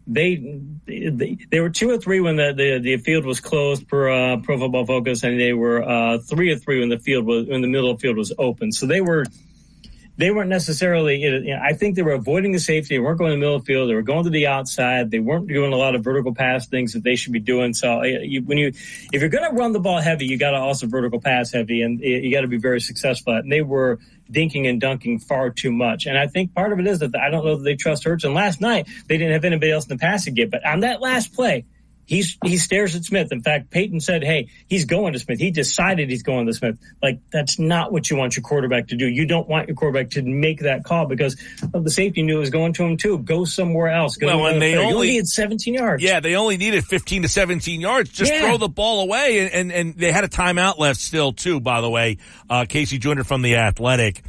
they were 2 of 3 when the field was closed per Pro Football Focus, and they were 3 of 3 when the middle of the field was open. So they weren't necessarily, I think they were avoiding the safety. They weren't going to the middle of the field. They were going to the outside. They weren't doing a lot of vertical pass things that they should be doing. So if you're going to run the ball heavy, you got to also vertical pass heavy, and you got to be very successful at it. And they were dinking and dunking far too much. And I think part of it is that I don't know that they trust Hurts. And last night, they didn't have anybody else in the passing game. But on that last play, he stares at Smith. In fact, Peyton said, hey, he's going to Smith. He decided he's going to Smith. Like, that's not what you want your quarterback to do. You don't want your quarterback to make that call because the safety knew it was going to him too. Go somewhere else. You only needed 17 yards. Yeah, they only needed 15 to 17 yards. Just throw the ball away. And they had a timeout left still too, by the way. Casey Joyner from The Athletic.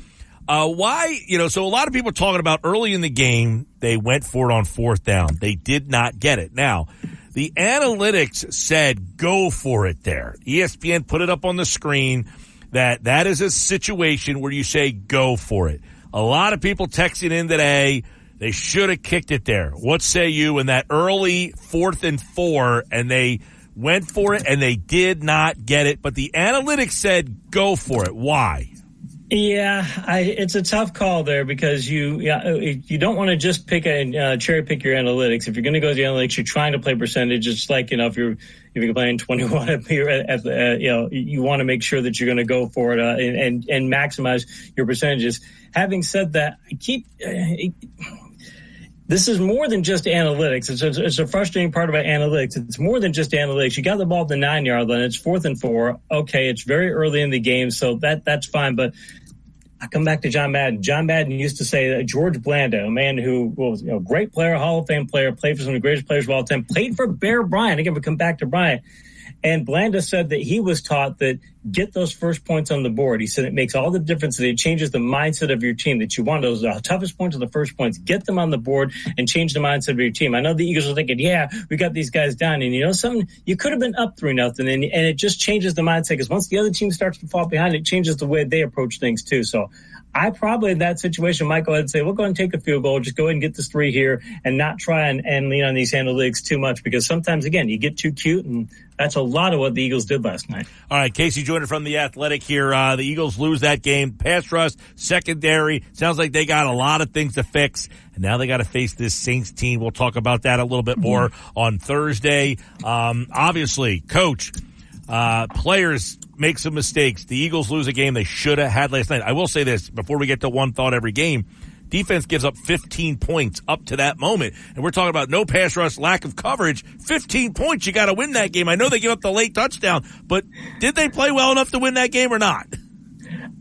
Why, so a lot of people are talking about early in the game, they went for it on 4th down. They did not get it. Now, the analytics said go for it there. ESPN put it up on the screen that is a situation where you say go for it. A lot of people texting in today, they should have kicked it there. What say you in that early 4th and 4, and they went for it and they did not get it, but the analytics said go for it. Why? Yeah, it's a tough call there because you don't want to just cherry pick your analytics. If you're going to go to the analytics, you're trying to play percentage. It's like, if you're playing 21, you want to make sure that you're going to go for it and maximize your percentages. Having said that, this is more than just analytics. It's a frustrating part about analytics. It's more than just analytics. You got the ball at the 9-yard line. It's 4th and 4. Okay, it's very early in the game, so that's fine. But I come back to John Madden. John Madden used to say that George Blanda, a man who was a great player, Hall of Fame player, played for some of the greatest players of all time, played for Bear Bryant. Again, we come back to Bryant. And Blanda said that he was taught that get those first points on the board. He said it makes all the difference, that it changes the mindset of your team, that you want those toughest points are the first points. Get them on the board and change the mindset of your team. I know the Eagles are thinking, yeah, we got these guys down. And you know something? You could have been up 3-0, and it just changes the mindset, because once the other team starts to fall behind, it changes the way they approach things too. So I probably in that situation might go ahead and say, we'll go ahead and take the field goal, just go ahead and get this 3 here and not try and lean on these analytics too much, because sometimes, again, you get too cute, and that's a lot of what the Eagles did last night. All right, Casey Joyner from The Athletic here. The Eagles lose that game. Pass rush, secondary. Sounds like they got a lot of things to fix, and now they got to face this Saints team. We'll talk about that a little bit more on Thursday. Obviously, Coach, players make some mistakes. The Eagles lose a game they should have had last night. I will say this before we get to one thought every game. Defense gives up 15 points up to that moment. And we're talking about no pass rush, lack of coverage. 15 points. You got to win that game. I know they give up the late touchdown, but did they play well enough to win that game or not?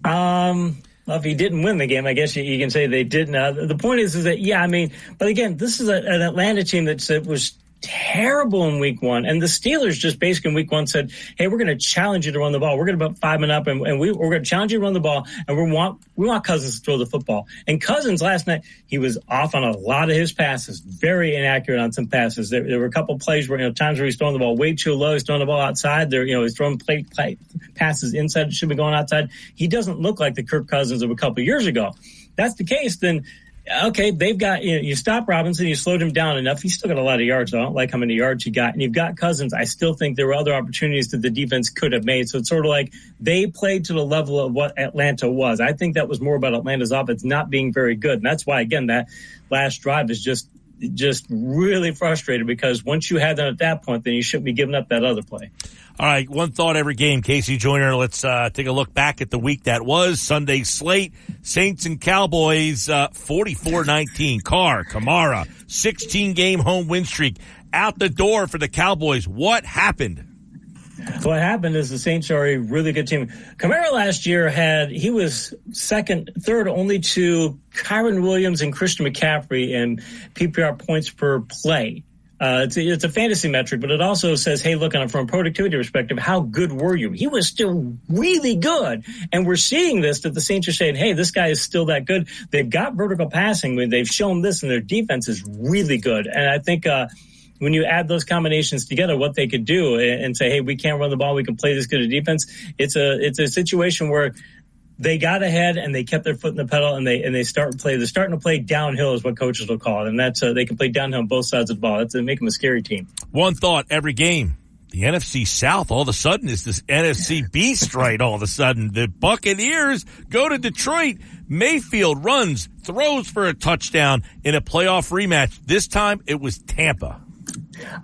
Well, if he didn't win the game, I guess you can say they didn't. The point is that, yeah, I mean, but again, this is an Atlanta team that was terrible in week 1, and the Steelers just basically in week 1 said, hey, we're going to challenge you to run the ball. We're going to put 5 men up, and we're going to challenge you to run the ball, and we want Cousins to throw the football. And Cousins last night, he was off on a lot of his passes, very inaccurate on some passes. There were a couple plays where, times where he's throwing the ball way too low, he's throwing the ball outside. He's throwing passes inside, should be going outside. He doesn't look like the Kirk Cousins of a couple years ago. If that's the case, then okay, they've got, you stop Robinson, you slowed him down enough. He's still got a lot of yards. I don't like how many yards he got. And you've got Cousins. I still think there were other opportunities that the defense could have made. So it's sort of like they played to the level of what Atlanta was. I think that was more about Atlanta's offense not being very good. And that's why, again, that last drive is just really frustrated, because once you had them at that point, then you shouldn't be giving up that other play. All right, one thought every game. Casey Joyner, let's take a look back at the week that was. Sunday slate, Saints and Cowboys, 44-19. Carr, Kamara, 16-game home win streak. Out the door for the Cowboys. What happened? What happened is the Saints are a really good team. Kamara last year he was third only to Kyron Williams and Christian McCaffrey in PPR points per play. It's a fantasy metric, but it also says, hey, look, from a productivity perspective, how good were you? He was still really good. And we're seeing this, that the Saints are saying, hey, this guy is still that good. They've got vertical passing. They've shown this, and their defense is really good. And I think when you add those combinations together, what they could do and say, hey, we can't run the ball, we can play this good at defense, it's a situation where they got ahead and they kept their foot in the pedal, and they start to play. They're starting to play downhill, is what coaches will call it, and that's they can play downhill on both sides of the ball. That's to make them a scary team. One thought every game: the NFC South all of a sudden is this NFC beast, right? All of a sudden, the Buccaneers go to Detroit. Mayfield runs, throws for a touchdown in a playoff rematch. This time, it was Tampa.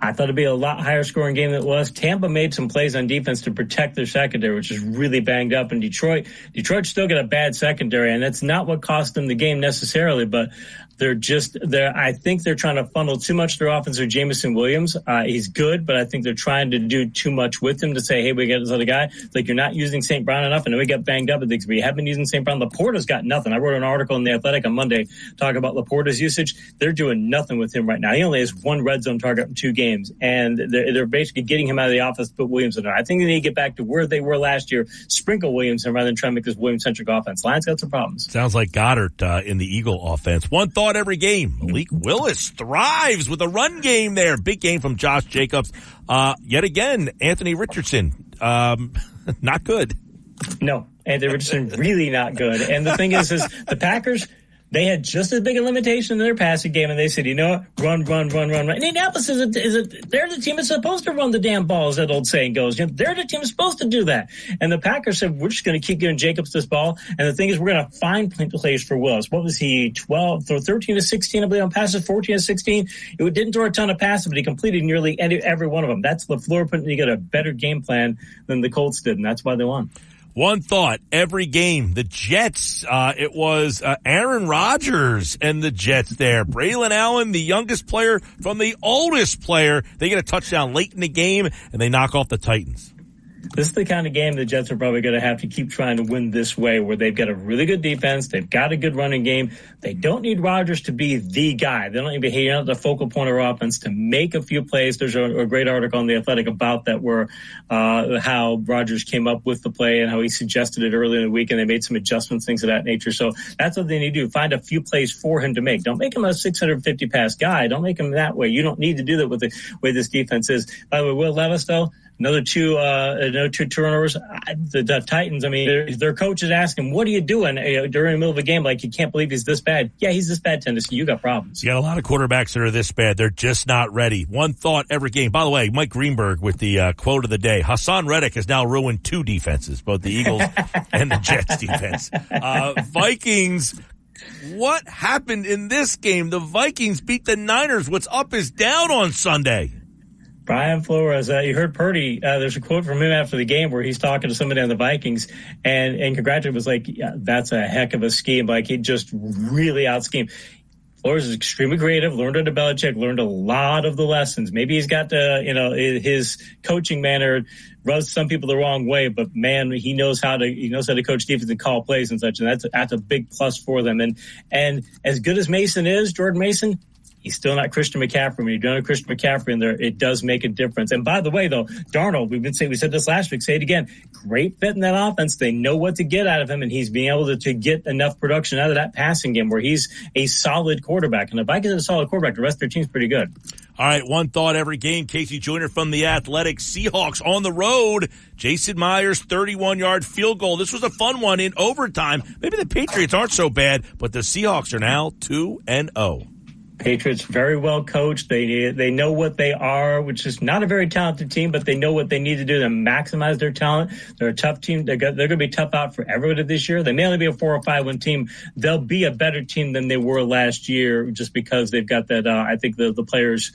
I thought it'd be a lot higher scoring game than it was. Tampa made some plays on defense to protect their secondary, which is really banged up. And Detroit still got a bad secondary, and that's not what cost them the game necessarily, but I think they're trying to funnel too much their offense with Jameson Williams. He's good, but I think they're trying to do too much with him to say, hey, we got this other guy. It's like, you're not using St. Brown enough, and then we got banged up at things. We have been using St. Brown. Laporta's got nothing. I wrote an article in The Athletic on Monday talking about Laporta's usage. They're doing nothing with him right now. He only has one red zone target in 2 games, and they're basically getting him out of the office to put Williams in there. I think they need to get back to where they were last year, sprinkle Williams in rather than try to make this Williams-centric offense. Lions got some problems. Sounds like Goddard in the Eagle offense. One thought every game. Malik Willis thrives with a run game there. Big game from Josh Jacobs. Yet again, Anthony Richardson, not good. No, Anthony Richardson really not good. And the thing is the Packers, they had just as big a limitation in their passing game, and they said, you know what, run. Indianapolis they're the team that's supposed to run the damn ball, as that old saying goes. They're the team that's supposed to do that. And the Packers said, we're just going to keep giving Jacobs this ball. And the thing is, we're going to find plays for Willis. What was he, 13 to 16, I believe, on passes, 14 to 16? It didn't throw a ton of passes, but he completed nearly every one of them. That's LaFleur putting together a better game plan than the Colts did, and that's why they won. One thought every game. The Jets, it was Aaron Rodgers and the Jets there. Braylon Allen, the youngest player from the oldest player. They get a touchdown late in the game, and they knock off the Titans. This is the kind of game the Jets are probably going to have to keep trying to win this way, where they've got a really good defense. They've got a good running game. They don't need Rodgers to be the guy. They don't need to be the focal point of offense to make a few plays. There's a great article on The Athletic about that, where how Rodgers came up with the play and how he suggested it early in the week, and they made some adjustments, things of that nature. So that's what they need to do. Find a few plays for him to make. Don't make him a 650-pass guy. Don't make him that way. You don't need to do that with the way this defense is. By the way, Will Levis, though, Another two turnovers. The Titans, I mean, their coach is asking, what are you doing during the middle of a game? Like, you can't believe he's this bad. Yeah, he's this bad, Tennessee. You got problems. You got a lot of quarterbacks that are this bad. They're just not ready. One thought every game. By the way, Mike Greenberg with the quote of the day. Hassan Reddick has now ruined two defenses, both the Eagles and the Jets defense. Vikings. What happened in this game? The Vikings beat the Niners. What's up is down on Sunday. Brian Flores, you heard Purdy, there's a quote from him after the game where he's talking to somebody on the Vikings and congratulated was like, yeah, that's a heck of a scheme. Like, he just really out-schemed. Flores is extremely creative, learned under Belichick, learned a lot of the lessons. Maybe he's got his coaching manner rubs some people the wrong way, but man, he knows how to coach defense and call plays and such. And that's a big plus for them. And as good as Mason is, Jordan Mason, he's still not Christian McCaffrey. When you don't have Christian McCaffrey in there, it does make a difference. And by the way, though, Darnold, we said this last week, say it again, great fit in that offense. They know what to get out of him, and he's being able to get enough production out of that passing game where he's a solid quarterback. And if Vikings are a solid quarterback, the rest of their team's pretty good. All right, one thought every game. Casey Joyner from the Athletic. Seahawks on the road. Jason Myers, 31-yard field goal. This was a fun one in overtime. Maybe the Patriots aren't so bad, but the Seahawks are now 2-0. Patriots very well coached. They know what they are, which is not a very talented team, but they know what they need to do to maximize their talent. They're a tough team. They're going to be tough out for everybody this year. They may only be a 4 or 5 team. They'll be a better team than they were last year, just because they've got that. I think the players.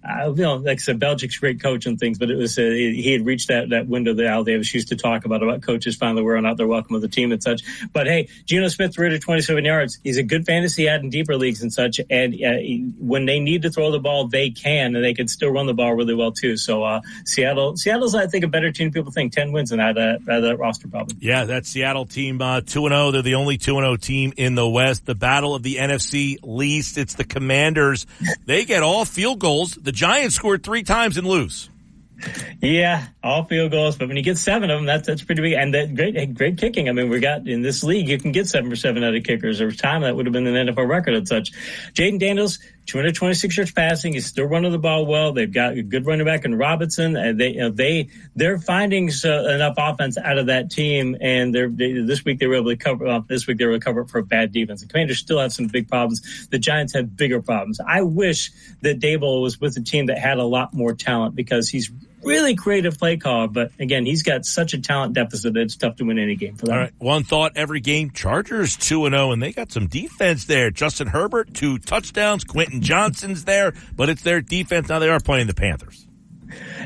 Like I said, Belichick's a great coach and things, but it was he had reached that window that Al Davis used to talk about coaches finally wearing out their welcome of the team and such. But hey, Geno Smith threw it at 27 yards. He's a good fantasy ad in deeper leagues and such. And when they need to throw the ball, they can, and they can still run the ball really well too. So Seattle's, I think, a better team. People think 10 wins and out of that roster probably. Yeah, that Seattle team 2-0. They're the only 2-0 team in the West. The battle of the NFC least. It's the Commanders. They get all field goals. The Giants scored 3 times and lose. Yeah, all field goals, but when you get 7 of them, that's pretty big. And that great kicking. I mean, we got in this league, you can get 7 for 7 out of kickers. There was time that would have been an NFL record and such. Jaden Daniels, 226 yards passing. He's still running the ball well. They've got a good running back in Robinson. And they're finding enough offense out of that team. And this week they were able to cover up. This week they were able to cover up for a bad defense. The Commanders still have some big problems. The Giants have bigger problems. I wish that Daboll was with a team that had a lot more talent, because he's really creative play caller, but again, he's got such a talent deficit that it's tough to win any game for them. All right, one thought every game. Chargers 2-0, and they got some defense there. Justin Herbert, 2 touchdowns. Quentin Johnson's there, but it's their defense. Now they are playing the Panthers.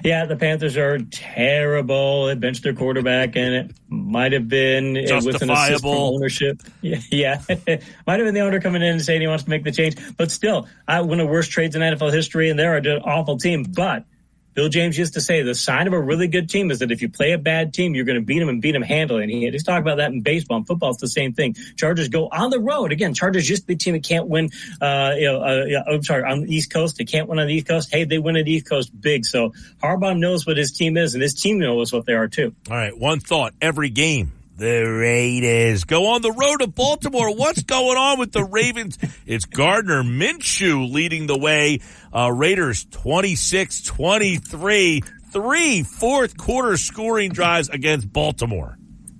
Yeah, the Panthers are terrible. They benched their quarterback, and it might have been with an assist from ownership. Yeah. Might have been the owner coming in and saying he wants to make the change. But still, one of the worst trades in NFL history, and they're an awful team. But Bill James used to say the sign of a really good team is that if you play a bad team, you're going to beat them and beat them handily. And he's talking about that in baseball. And football, it's the same thing. Chargers go on the road. Again, Chargers used to be a team that can't win, on the East Coast. They can't win on the East Coast. Hey, they win on the East Coast big. So Harbaugh knows what his team is, and his team knows what they are too. All right, one thought every game. The Raiders go on the road to Baltimore. What's going on with the Ravens? It's Gardner Minshew leading the way. Raiders 26-23. 3 fourth-quarter scoring drives against Baltimore.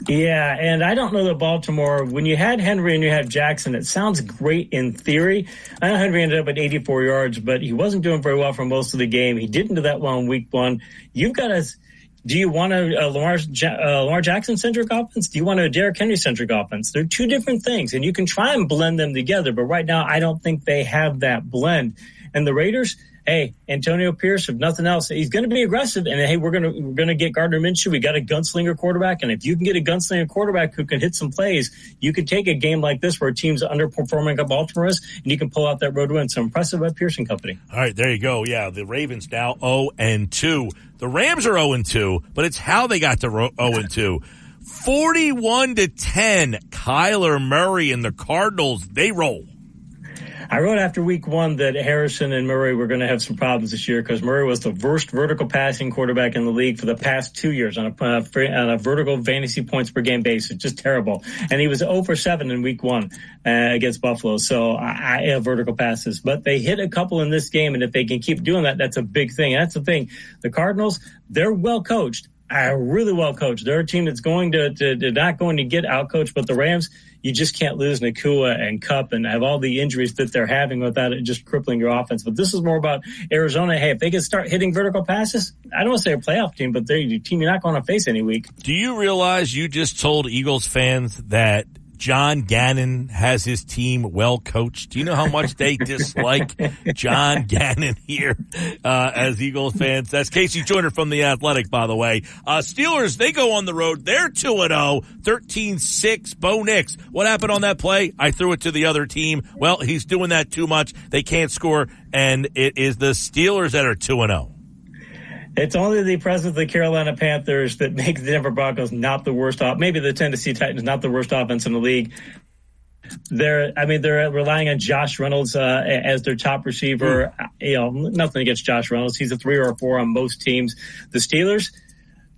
Yeah, and I don't know that Baltimore, when you had Henry and you had Jackson, it sounds great in theory. I know Henry ended up at 84 yards, but he wasn't doing very well for most of the game. He didn't do that well in week 1. You've got to... Do you want a Lamar Jackson-centric offense? Do you want a Derrick Henry-centric offense? They're 2 different things, and you can try and blend them together, but right now I don't think they have that blend. And the Raiders, hey, Antonio Pierce, if nothing else, he's going to be aggressive. And hey, we're going to get Gardner Minshew. We got a gunslinger quarterback, and if you can get a gunslinger quarterback who can hit some plays, you could take a game like this where a team's underperforming up Baltimore is, and you can pull out that road win. So impressive by Pierce and company. All right, there you go. Yeah, the Ravens now 0-2. The Rams are 0-2, but it's how they got to 0-2. 41-10. Kyler Murray and the Cardinals, they roll. I wrote after week 1 that Harrison and Murray were going to have some problems this year because Murray was the worst vertical passing quarterback in the league for the past 2 years on a vertical fantasy points per game basis. Just terrible. And he was 0 for 7 in week 1 against Buffalo. So I have vertical passes. But they hit a couple in this game, and if they can keep doing that, that's a big thing. And that's the thing. The Cardinals, they're well coached. Really well coached. They're a team that's going to not going to get out coached, but the Rams, you just can't lose Nakua and Kupp and have all the injuries that they're having without it just crippling your offense. But this is more about Arizona. Hey, if they can start hitting vertical passes, I don't want to say a playoff team, but they're a team you're not going to face any week. Do you realize you just told Eagles fans that John Gannon has his team well coached? Do you know how much they dislike John Gannon here as Eagles fans? That's Casey Joyner from The Athletic, by the way. Steelers, they go on the road. They're 2-0, 13-6. Bo Nix, what happened on that play? I threw it to the other team. Well, he's doing that too much. They can't score, and it is the Steelers that are 2-0. It's only the presence of the Carolina Panthers that make the Denver Broncos not the worst maybe the Tennessee Titans not the worst offense in the league. They're relying on Josh Reynolds as their top receiver. Nothing against Josh Reynolds. He's a 3 or a 4 on most teams. The Steelers,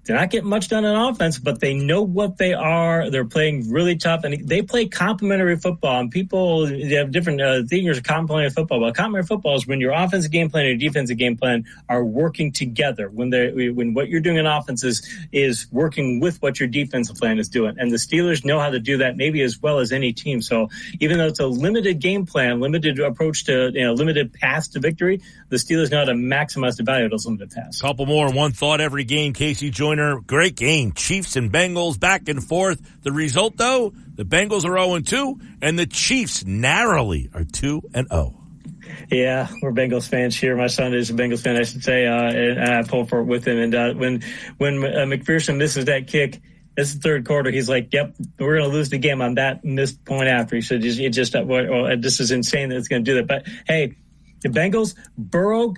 they're not getting much done on offense, but they know what they are. They're playing really tough, and they play complementary football. And people, they have different thinkers of complementary football. But complementary football is when your offensive game plan and your defensive game plan are working together. When what you're doing in offense is working with what your defensive plan is doing. And the Steelers know how to do that maybe as well as any team. So even though it's a limited game plan, limited approach to limited pass to victory, the Steelers know how to maximize the value of those limited passes. Couple more. One thought every game. Casey Joyner. Great game. Chiefs and Bengals back and forth. The result, though, the Bengals are 0-2, and the Chiefs narrowly are 2-0. Yeah, we're Bengals fans here. My son is a Bengals fan, I should say, and I pulled for it with him. And when McPherson misses that kick, this is the third quarter. He's like, "Yep, we're going to lose the game on that missed point after." He said, "This is insane that it's going to do that." But hey, the Bengals, Burrow.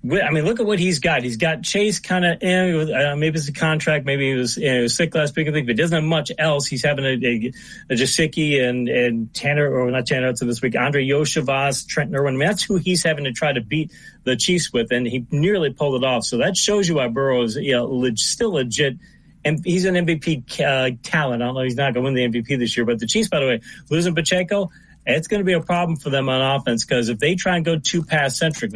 I mean, look at what he's got. He's got Chase kind of, maybe it's a contract, maybe he was sick last week, I think, but he doesn't have much else. He's having a Gesicki and Tanner, or not Tanner, so this week, Andre Yoshivas, Trent Irwin. I mean, that's who he's having to try to beat the Chiefs with, and he nearly pulled it off. So that shows you why Burrow is still legit. And he's an MVP talent. I don't know, he's not going to win the MVP this year, but the Chiefs, by the way, losing Pacheco, it's going to be a problem for them on offense because if they try and go too pass-centric,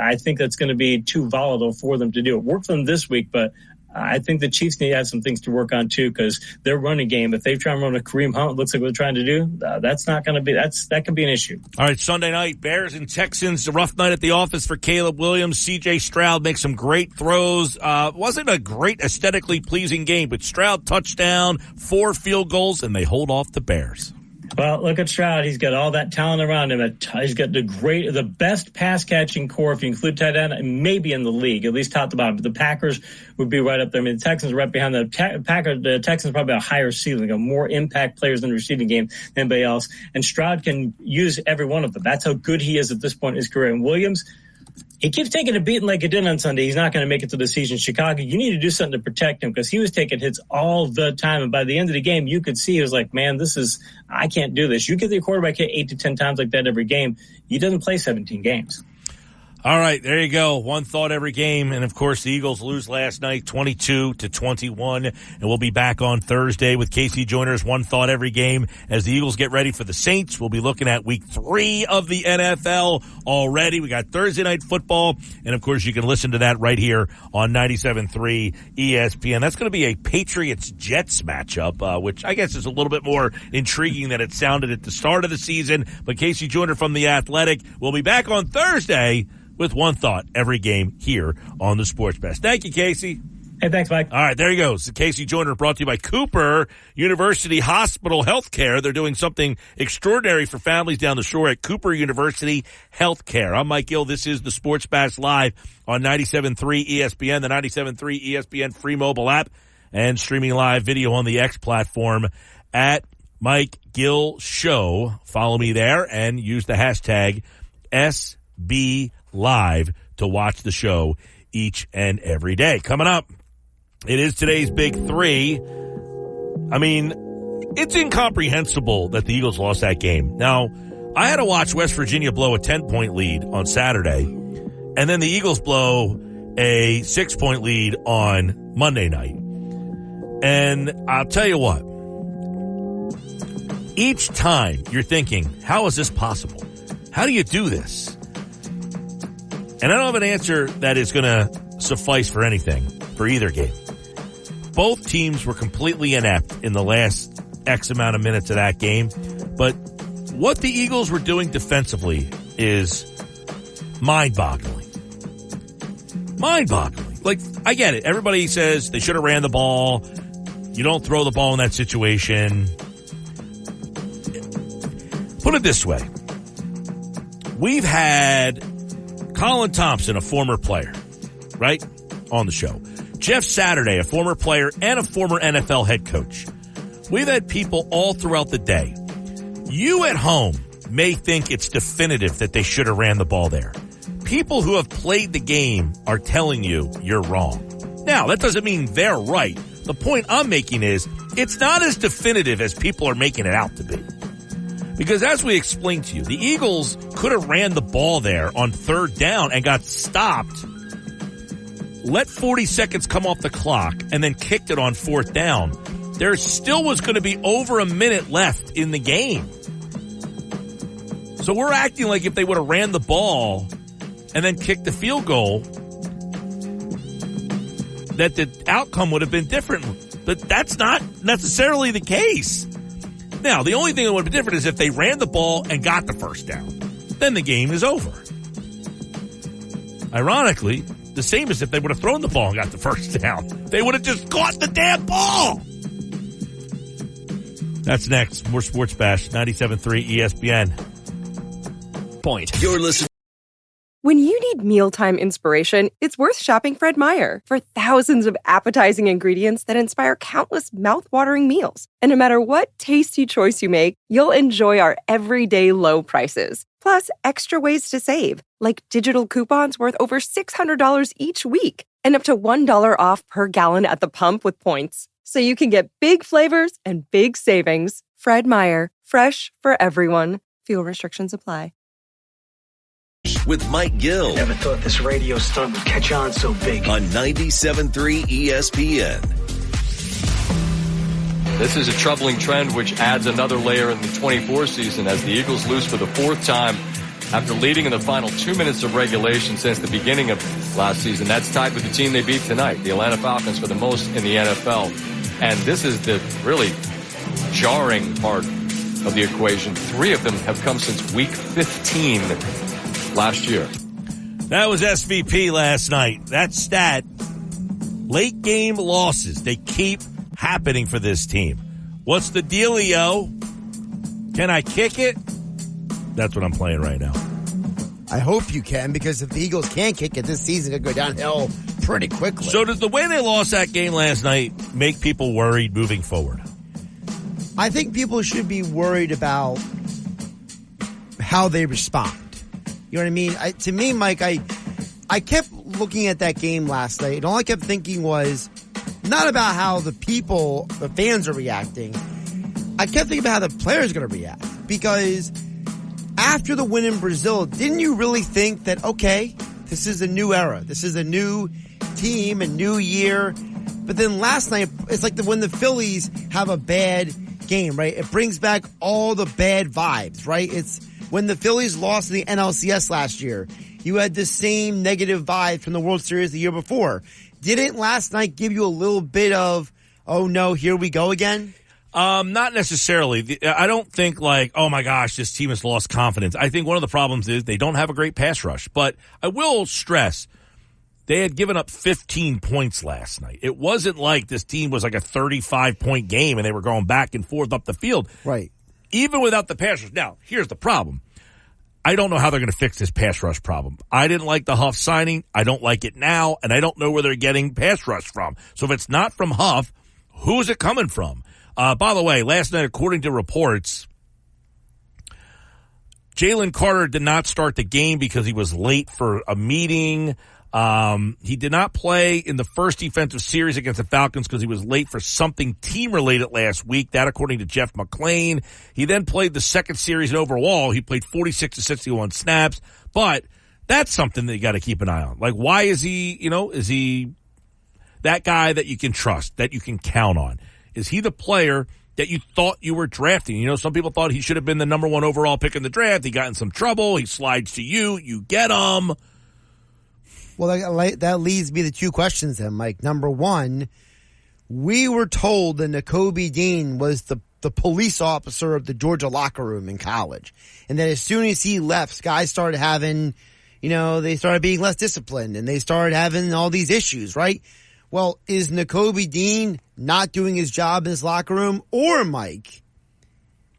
I think that's going to be too volatile for them to do. It worked for them this week, but I think the Chiefs need to have some things to work on too because their running game, if they try and run a Kareem Hunt, it looks like what they're trying to do, that's not going to be, that could be an issue. All right, Sunday night, Bears and Texans, a rough night at the office for Caleb Williams. C.J. Stroud makes some great throws. Wasn't a great aesthetically pleasing game, but Stroud touchdown, 4 field goals, and they hold off the Bears. Well, look at Stroud. He's got all that talent around him. He's got the best pass-catching core, if you include tight end, maybe in the league, at least top to bottom. But the Packers would be right up there. I mean, the Texans are right behind the Packers. The Texans probably a higher ceiling, got more impact players in the receiving game than anybody else. And Stroud can use every one of them. That's how good he is at this point in his career. And Williams, he keeps taking a beating like he did on Sunday. He's not going to make it to the season. Chicago, you need to do something to protect him because he was taking hits all the time. And by the end of the game, you could see he was like, man, I can't do this. You get the quarterback hit 8 to 10 times like that every game. He doesn't play 17 games. All right, there you go. One thought every game. And, of course, the Eagles lose last night 22-21. And we'll be back on Thursday with Casey Joyner's One Thought Every Game. As the Eagles get ready for the Saints, we'll be looking at week 3 of the NFL already. We got Thursday Night Football. And, of course, you can listen to that right here on 97.3 ESPN. That's going to be a Patriots-Jets matchup, which I guess is a little bit more intriguing than it sounded at the start of the season. But Casey Joyner from The Athletic will be back on Thursday with One Thought every game here on the Sports Best. Thank you, Casey. Hey, thanks, Mike. All right, there you go. It's Casey Joyner, brought to you by Cooper University Hospital Healthcare. They're doing something extraordinary for families down the shore at Cooper University Healthcare. I'm Mike Gill. This is the Sports Bash Live on 97.3 ESPN, the 97.3 ESPN free mobile app, and streaming live video on the X platform at Mike Gill Show. Follow me there and use the hashtag SBLive to watch the show each and every day. Coming up, it is today's Big Three. I mean, it's incomprehensible that the Eagles lost that game. Now, I had to watch West Virginia blow a 10-point lead on Saturday, and then the Eagles blow a 6-point lead on Monday night. And I'll tell you what, each time you're thinking, how is this possible? How do you do this? And I don't have an answer that is going to suffice for anything for either game. Both teams were completely inept in the last X amount of minutes of that game. But what the Eagles were doing defensively is mind-boggling. Mind-boggling. Like, I get it. Everybody says they should have ran the ball. You don't throw the ball in that situation. Put it this way. We've had Colin Thompson, a former player, right, on the show. Jeff Saturday, a former player and a former NFL head coach. We've had people all throughout the day. You at home may think it's definitive that they should have ran the ball there. People who have played the game are telling you you're wrong. Now, that doesn't mean they're right. The point I'm making is it's not as definitive as people are making it out to be. Because as we explained to you, the Eagles could have ran the ball there on third down and got stopped, let 40 seconds come off the clock, and then kicked it on fourth down. There still was going to be over a minute left in the game. So we're acting like if they would have ran the ball and then kicked the field goal, that the outcome would have been different. But that's not necessarily the case. Now, the only thing that would have been different is if they ran the ball and got the first down. Then the game is over. Ironically, the same as if they would have thrown the ball and got the first down. They would have just caught the damn ball. That's next. More Sports Bash, 97.3 ESPN. Point. You're listening. When you need mealtime inspiration, it's worth shopping Fred Meyer. For thousands of appetizing ingredients that inspire countless mouth-watering meals. And no matter what tasty choice you make, you'll enjoy our everyday low prices. Plus, extra ways to save, like digital coupons worth over $600 each week. And up to $1 off per gallon at the pump with points. So you can get big flavors and big savings. Fred Meyer, fresh for everyone. Fuel restrictions apply. With Mike Gill. Never thought this radio stunt would catch on so big. On 97.3 ESPN. This is a troubling trend which adds another layer in the 24 season as the Eagles lose for the fourth time after leading in the final 2 minutes of regulation since the beginning of last season. That's tied with the team they beat tonight, the Atlanta Falcons, for the most in the NFL. And this is the really jarring part of the equation. 3 of them have come since week 15 last year. That was SVP last night. That stat, late game losses, they keep happening for this team. What's the dealio? Can I kick it? That's what I'm playing right now. I hope you can, because if the Eagles can't kick it, this season could go downhill pretty quickly. So does the way they lost that game last night make people worried moving forward? I think people should be worried about how they respond. You know what I mean? To me, Mike, I kept looking at that game last night, and all I kept thinking was not about how the fans are reacting. I kept thinking about how the players are going to react. Because after the win in Brazil, didn't you really think that, okay, this is a new era. This is a new team, a new year. But then last night, it's like when the Phillies have a bad game, right? It brings back all the bad vibes, right? It's when the Phillies lost to the NLCS last year. You had the same negative vibes from the World Series the year before. Didn't last night give you a little bit of, oh no, here we go again? Not necessarily. I don't think like, oh my gosh, this team has lost confidence. I think one of the problems is they don't have a great pass rush. But I will stress, They had given up 15 points last night. It wasn't like this team was like a 35-point game and they were going back and forth up the field. Right. Even without the pass rush. Now, here's the problem. I don't know how they're going to fix this pass rush problem. I didn't like the Huff signing. I don't like it now, and I don't know where they're getting pass rush from. So if it's not from Huff, who is it coming from? By the way, last night, according to reports, Jalen Carter did not start the game because he was late for a meeting. He did not play in the first defensive series against the Falcons because he was late for something team-related last week. That, according to Jeff McClain. He then played the second series, and overall, he played 46 to 61 snaps. But that's something that you got to keep an eye on. Like, why is he, is he that guy that you can trust, that you can count on? Is he the player that you thought you were drafting? Some people thought he should have been the number 1 overall pick in the draft. He got in some trouble. He slides to you. You get him. Well, that leads me to 2 questions then, Mike. Number 1, we were told that Nakobe Dean was the police officer of the Georgia locker room in college. And that as soon as he left, guys started having, they started being less disciplined and they started having all these issues, right? Well, is Nakobe Dean not doing his job in his locker room? Or, Mike,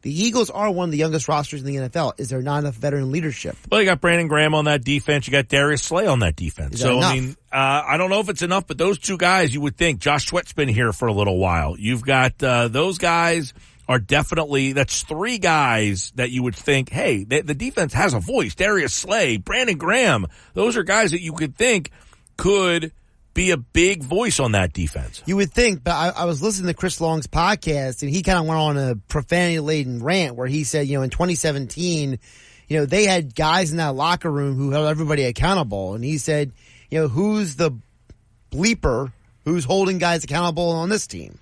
the Eagles are one of the youngest rosters in the NFL. Is there not enough veteran leadership? Well, you got Brandon Graham on that defense. You got Darius Slay on that defense. So, enough? I don't know if it's enough, but those 2 guys, you would think. Josh Sweat's been here for a little while. You've got those guys are definitely, that's 3 guys that you would think, hey, the defense has a voice. Darius Slay, Brandon Graham. Those are guys that you could think could be a big voice on that defense. You would think, but I was listening to Chris Long's podcast, and he kind of went on a profanity-laden rant where he said, in 2017, they had guys in that locker room who held everybody accountable. And he said, who's the bleeper who's holding guys accountable on this team?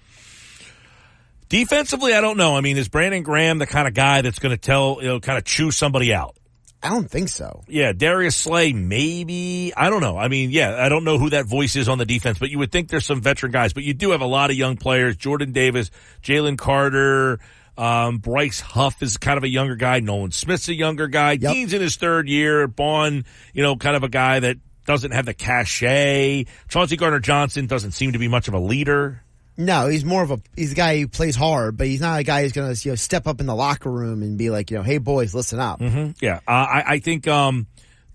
Defensively, I don't know. I mean, is Brandon Graham the kind of guy that's going to tell, kind of chew somebody out? I don't think so. Yeah, Darius Slay, maybe. I don't know. I mean, I don't know who that voice is on the defense, but you would think there's some veteran guys. But you do have a lot of young players. Jordan Davis, Jalen Carter, Bryce Huff is kind of a younger guy. Nolan Smith's a younger guy. Yep. Dean's in his 3rd year. Bond, kind of a guy that doesn't have the cachet. Chauncey Gardner-Johnson doesn't seem to be much of a leader. No, he's a guy who plays hard, but he's not a guy who's going to step up in the locker room and be like, hey boys, listen up. Mm-hmm. Yeah, I think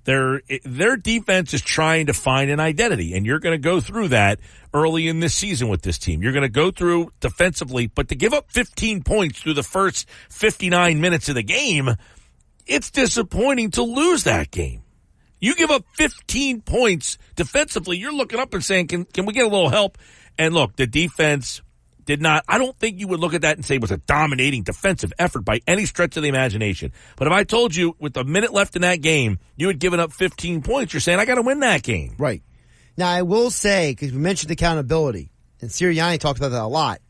their defense is trying to find an identity, and you're going to go through that early in this season with this team. You're going to go through defensively, but to give up 15 points through the first 59 minutes of the game, it's disappointing to lose that game. You give up 15 points defensively, you're looking up and saying, can we get a little help? And look, the defense did not, I don't think you would look at that and say it was a dominating defensive effort by any stretch of the imagination. But if I told you with a minute left in that game, you had given up 15 points, you're saying, I got to win that game. Right. Now, I will say, because we mentioned accountability, and Sirianni talked about that a lot,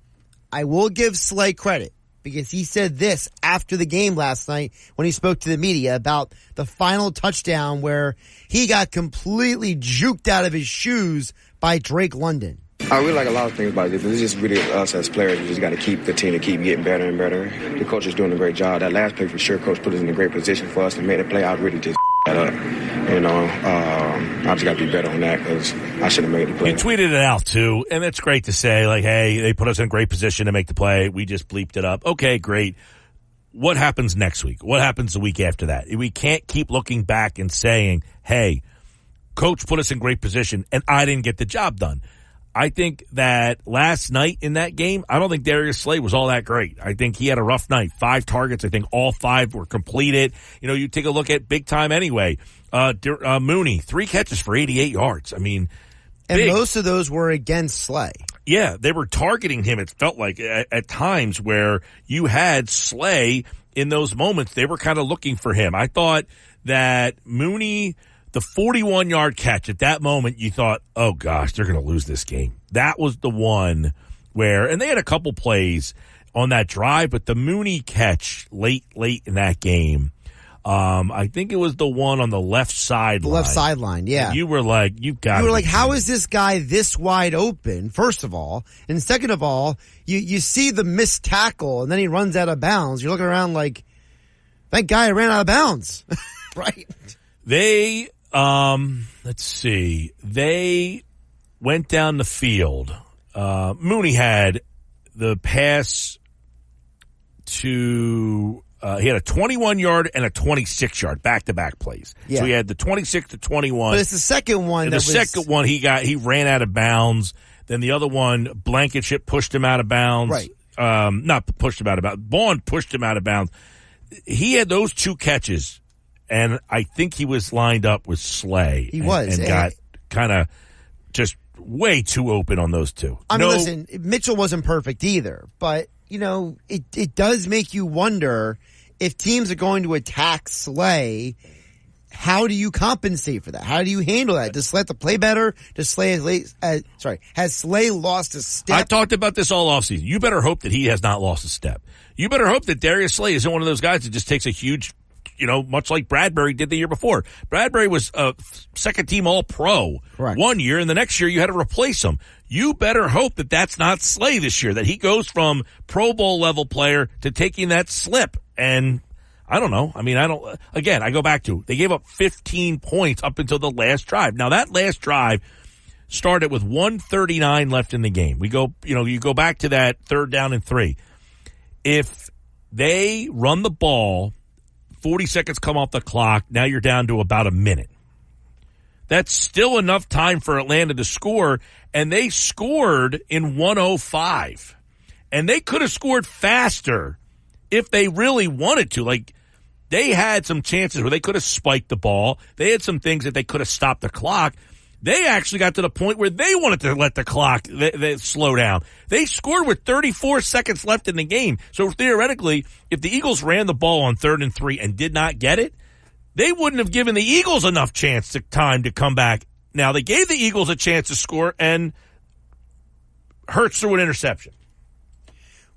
I will give Slay credit because he said this after the game last night when he spoke to the media about the final touchdown where he got completely juked out of his shoes by Drake London. I really like a lot of things about this. It's just really us as players. We just got to keep the team to keep getting better and better. The coach is doing a great job. That last play for sure, coach put us in a great position for us to make the play. I really just that up. I just got to be better on that because I should have made the play. You tweeted it out too, and it's great to say like, hey, they put us in a great position to make the play. We just bleeped it up. Okay, great. What happens next week? What happens the week after that? We can't keep looking back and saying, hey, coach put us in great position and I didn't get the job done. I think that last night in that game, I don't think Darius Slay was all that great. I think he had a rough night. 5 targets. I think all 5 were completed. You take a look at big time anyway. Mooney, 3 catches for 88 yards. I mean, and most of those were against Slay. Yeah, they were targeting him. It felt like at times where you had Slay in those moments, they were kind of looking for him. I thought that Mooney, the 41-yard catch, at that moment you thought, oh gosh, they're going to lose this game. That was the one where, and they had a couple plays on that drive, but the Mooney catch late in that game, I think it was the one on the left sideline. The left sideline, yeah. And you were like, how is this guy this wide open, first of all? And second of all, you see the missed tackle, and then he runs out of bounds. You're looking around like, that guy ran out of bounds. Right? They Let's see. They went down the field. Mooney had the pass to he had a 21-yard and a 26-yard back-to-back plays. Yeah. So he had the 26 to 21. But it's the second one. And the second one he ran out of bounds. Then the other one, Blankenship pushed him out of bounds. Right. Not pushed him out of bounds. Vaughn pushed him out of bounds. He had those two catches, and I think he was lined up with Slay. He was. And got kind of just way too open on those two. I mean, listen, Mitchell wasn't perfect either, but, it does make you wonder if teams are going to attack Slay. How do you compensate for that? How do you handle that? Does Slay have to play better? Has Slay lost a step? I talked about this all offseason. You better hope that he has not lost a step. You better hope that Darius Slay isn't one of those guys that just takes a huge, much like Bradbury did the year before. Bradbury was a second-team All-Pro one year, and the next year you had to replace him. You better hope that that's not Slay this year, that he goes from Pro Bowl-level player to taking that slip. And I don't know. I mean, I go back to, they gave up 15 points up until the last drive. Now, that last drive started with 1:39 left in the game. You go back to that 3rd down and 3. If they run the ball, 40 seconds come off the clock, now you're down to about a minute. That's still enough time for Atlanta to score, and they scored in 1:05. And they could have scored faster if they really wanted to. Like, they had some chances where they could have spiked the ball. They had some things that they could have stopped the clock. They actually got to the point where they wanted to let the clock slow down. They scored with 34 seconds left in the game. So theoretically, if the Eagles ran the ball on 3rd and 3 and did not get it, they wouldn't have given the Eagles enough time to come back. Now, they gave the Eagles a chance to score, and Hurts threw an interception.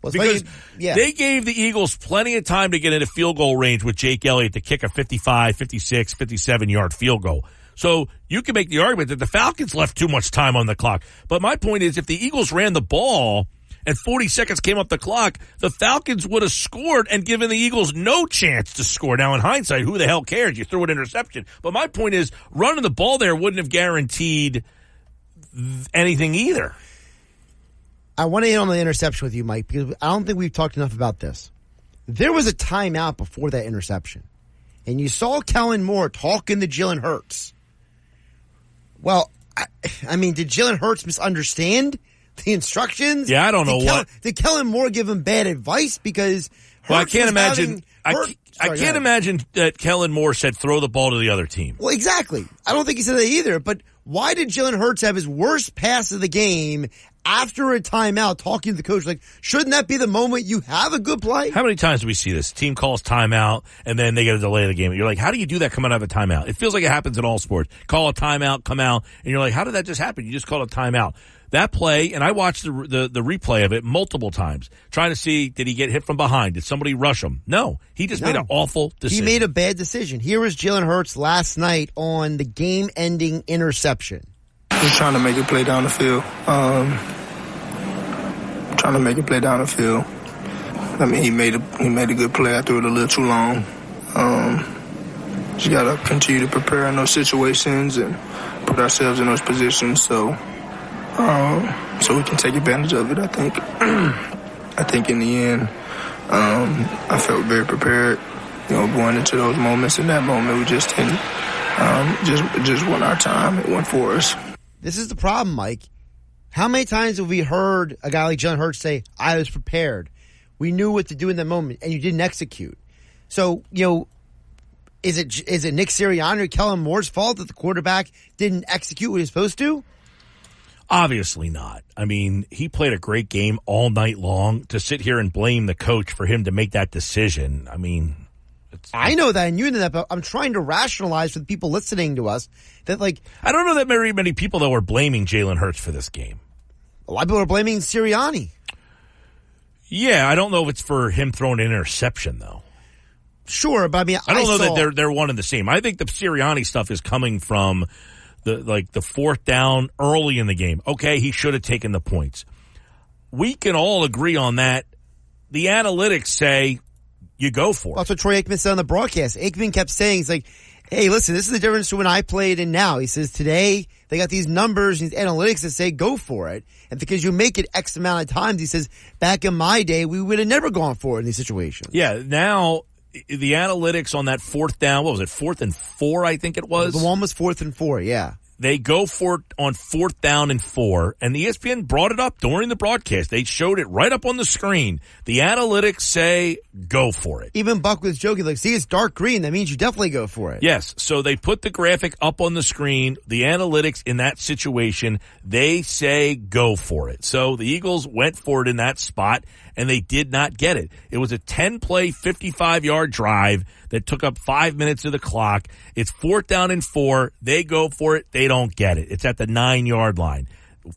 Because they gave the Eagles plenty of time to get into field goal range with Jake Elliott to kick a 55, 56, 57-yard field goal. So you can make the argument that the Falcons left too much time on the clock. But my point is, if the Eagles ran the ball and 40 seconds came up the clock, the Falcons would have scored and given the Eagles no chance to score. Now, in hindsight, who the hell cares? You threw an interception. But my point is, running the ball there wouldn't have guaranteed anything either. I want to hit on the interception with you, Mike, because I don't think we've talked enough about this. There was a timeout before that interception, and you saw Kellen Moore talking to Jalen Hurts. Well, I mean, did Jalen Hurts misunderstand the instructions? Yeah, I don't know did Kellen Moore give him bad advice? Because I can't imagine. I can't imagine that Kellen Moore said throw the ball to the other team. Well, exactly. I don't think he said that either. But why did Jalen Hurts have his worst pass of the game after a timeout talking to the coach? Like, shouldn't that be the moment you have a good play? How many times do we see this? Team calls timeout, and then they get a delay of the game. You're like, how do you do that coming out of a timeout? It feels like it happens in all sports. Call a timeout, come out, and you're like, how did that just happen? You just called a timeout. That play, and I watched the replay of it multiple times, trying to see, did he get hit from behind? Did somebody rush him? No. He just made an awful decision. He made a bad decision. Here was Jalen Hurts last night on the game-ending interception. Just trying to make a play down the field. I mean, he made a good play. I threw it a little too long. Just got to continue to prepare in those situations and put ourselves in those positions so we can take advantage of it, I think. I think in the end, I felt very prepared, going into those moments. In that moment, we just didn't, just won our time. It went for us. This is the problem, Mike. How many times have we heard a guy like Jalen Hurts say, I was prepared. We knew what to do in that moment, and you didn't execute. So, is it Nick Sirianni or Kellen Moore's fault that the quarterback didn't execute what he was supposed to? Obviously not. I mean, he played a great game all night long. To sit here and blame the coach for him to make that decision, I mean... I know that and you know that, but I'm trying to rationalize for the people listening to us that, like... I don't know that very many people, though, are blaming Jalen Hurts for this game. A lot of people are blaming Sirianni. Yeah, I don't know if it's for him throwing an interception, though. Sure, but I mean... I don't know that they're one and the same. I think the Sirianni stuff is coming from the fourth down early in the game. Okay, he should have taken the points. We can all agree on that. The analytics say... you go for it. That's what Troy Aikman said on the broadcast. Aikman kept saying, hey, listen, this is the difference to when I played and now. He says today they got these numbers, these analytics that say go for it. And because you make it X amount of times, he says, back in my day, we would have never gone for it in these situations. Yeah, now the analytics on that fourth down, what was it, 4th and 4, I think it was? The one was 4th and 4, yeah. They go for it on 4th down and 4, and the ESPN brought it up during the broadcast. They showed it right up on the screen. The analytics say go for it. Even Buck was joking, like, see, it's dark green. That means you definitely go for it. Yes, so they put the graphic up on the screen. The analytics in that situation, they say go for it. So the Eagles went for it in that spot, and they did not get it. It was a 10-play, 55-yard drive that took up 5 minutes of the clock. It's 4th down and 4. They go for it. They don't get it. It's at the 9-yard line.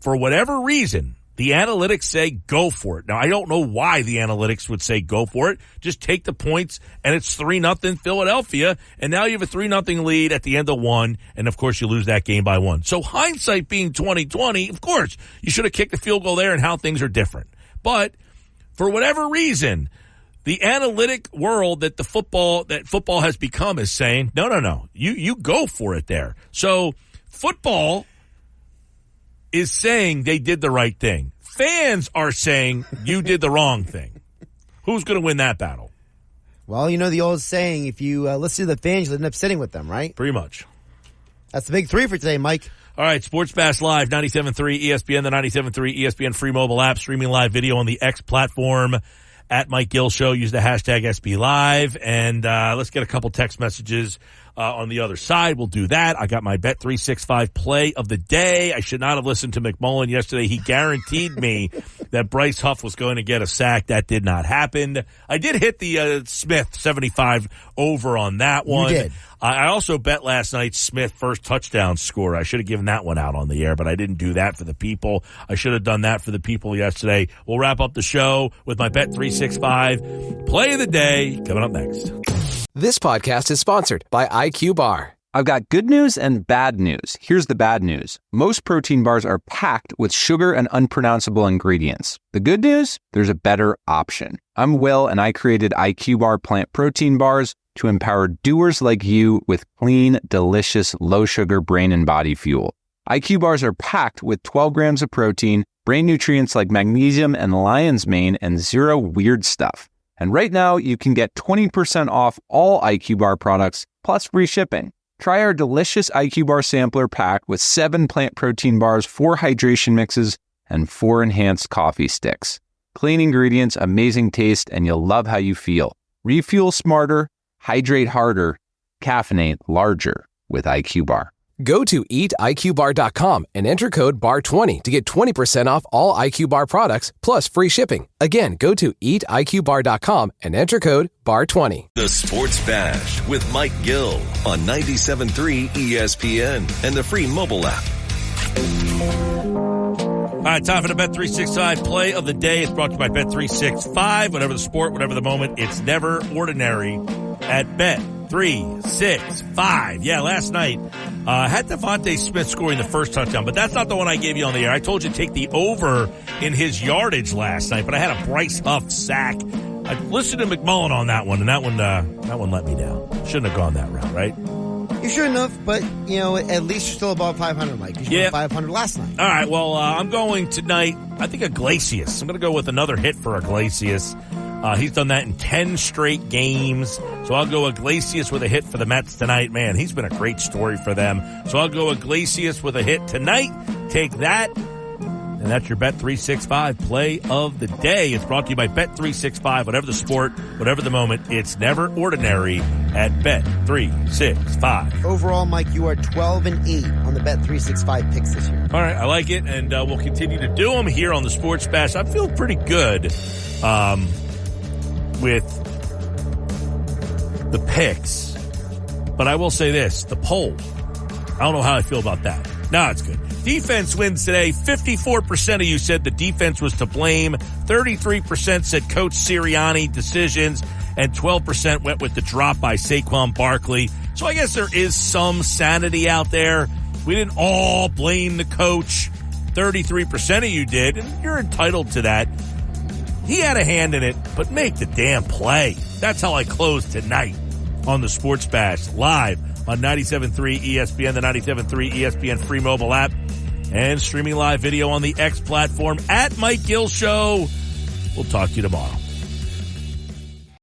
For whatever reason, the analytics say go for it. Now, I don't know why the analytics would say go for it. Just take the points, and it's 3-0 Philadelphia, and now you have a 3-0 lead at the end of 1, and of course you lose that game by 1. So hindsight being 20/20, of course, you should have kicked the field goal there and how things are different. But for whatever reason, the analytic world that football has become is saying, no, you go for it there. So football is saying they did the right thing. Fans are saying you did the wrong thing. Who's going to win that battle? Well, you know the old saying, if you listen to the fans, you'll end up sitting with them, right? Pretty much. That's the big three for today, Mike. All right, Sports Bash Live, 97.3 ESPN, the 97.3 ESPN free mobile app, streaming live video on the X platform at Mike Gill Show. Use the hashtag SB Live, and let's get a couple text messages on the other side. We'll do that. I got my Bet365 play of the day. I should not have listened to McMullen yesterday. He guaranteed me that Bryce Huff was going to get a sack. That did not happen. I did hit the Smith 75 over on that one. You did. I also bet last night Smith first touchdown score. I should have given that one out on the air, but I didn't do that for the people. I should have done that for the people yesterday. We'll wrap up the show with my Bet365 play of the day coming up next. This podcast is sponsored by IQ Bar. I've got good news and bad news. Here's the bad news. Most protein bars are packed with sugar and unpronounceable ingredients. The good news? There's a better option. I'm Will, and I created IQ Bar plant protein bars to empower doers like you with clean, delicious, low-sugar brain and body fuel. IQ Bars are packed with 12 grams of protein, brain nutrients like magnesium and lion's mane, and zero weird stuff. And right now, you can get 20% off all IQ Bar products, plus free shipping. Try our delicious IQ Bar sampler pack with 7 plant protein bars, 4 hydration mixes, and 4 enhanced coffee sticks. Clean ingredients, amazing taste, and you'll love how you feel. Refuel smarter, hydrate harder, caffeinate larger with IQ Bar. Go to eatiqbar.com and enter code BAR20 to get 20% off all IQ Bar products plus free shipping. Again, go to eatiqbar.com and enter code BAR20. The Sports Bash with Mike Gill on 97.3 ESPN and the free mobile app. All right, time for the Bet365 play of the day. It's brought to you by Bet365. Whatever the sport, whatever the moment, it's never ordinary at Bet365. Yeah, last night, had Devontae Smith scoring the first touchdown, but that's not the one I gave you on the air. I told you to take the over in his yardage last night, but I had a Bryce Huff sack. I listened to McMullen on that one, and that one let me down. Shouldn't have gone that route, right? You shouldn't have, but, you know, at least you're still above 500, Mike. You went 500 last night. All right, well, I'm going tonight, I think Iglesias. I'm going to go with another hit for Iglesias. He's done that in 10 straight games. So I'll go Iglesias with a hit for the Mets tonight. Man, he's been a great story for them. So I'll go Iglesias with a hit tonight. Take that. And that's your Bet365 play of the day. It's brought to you by Bet365. Whatever the sport, whatever the moment, it's never ordinary at Bet365. Overall, Mike, you are 12-8 on the Bet365 picks this year. All right, I like it, and we'll continue to do them here on the Sports Bash. I feel pretty good with the picks, but I will say this, the poll, I don't know how I feel about that. No, it's good. Defense wins today. 54% of you said the defense was to blame. 33% said Coach Sirianni decisions, and 12% went with the drop by Saquon Barkley. So I guess there is some sanity out there. We didn't all blame the coach. 33% of you did, and you're entitled to that. He had a hand in it, but make the damn play. That's how I close tonight on the Sports Bash live on 97.3 ESPN, the 97.3 ESPN free mobile app, and streaming live video on the X platform at Mike Gill Show. We'll talk to you tomorrow.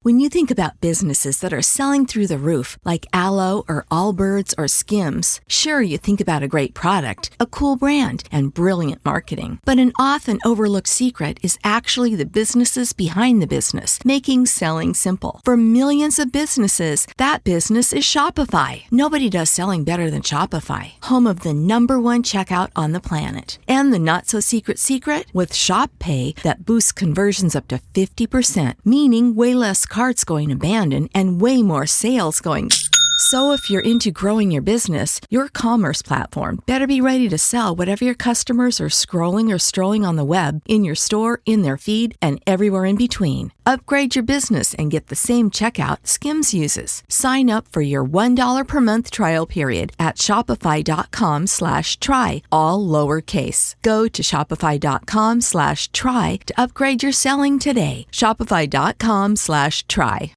When you think about businesses that are selling through the roof, like Aloe or Allbirds or Skims, sure, you think about a great product, a cool brand, and brilliant marketing. But an often overlooked secret is actually the businesses behind the business, making selling simple. For millions of businesses, that business is Shopify. Nobody does selling better than Shopify, home of the #1 checkout on the planet. And the not-so-secret secret? With Shop Pay that boosts conversions up to 50%, meaning way less carts going abandoned and way more sales going. So if you're into growing your business, your commerce platform better be ready to sell whatever your customers are scrolling or strolling on the web, in your store, in their feed, and everywhere in between. Upgrade your business and get the same checkout Skims uses. Sign up for your $1 per month trial period at shopify.com/try, all lowercase. Go to shopify.com/try to upgrade your selling today. Shopify.com/try.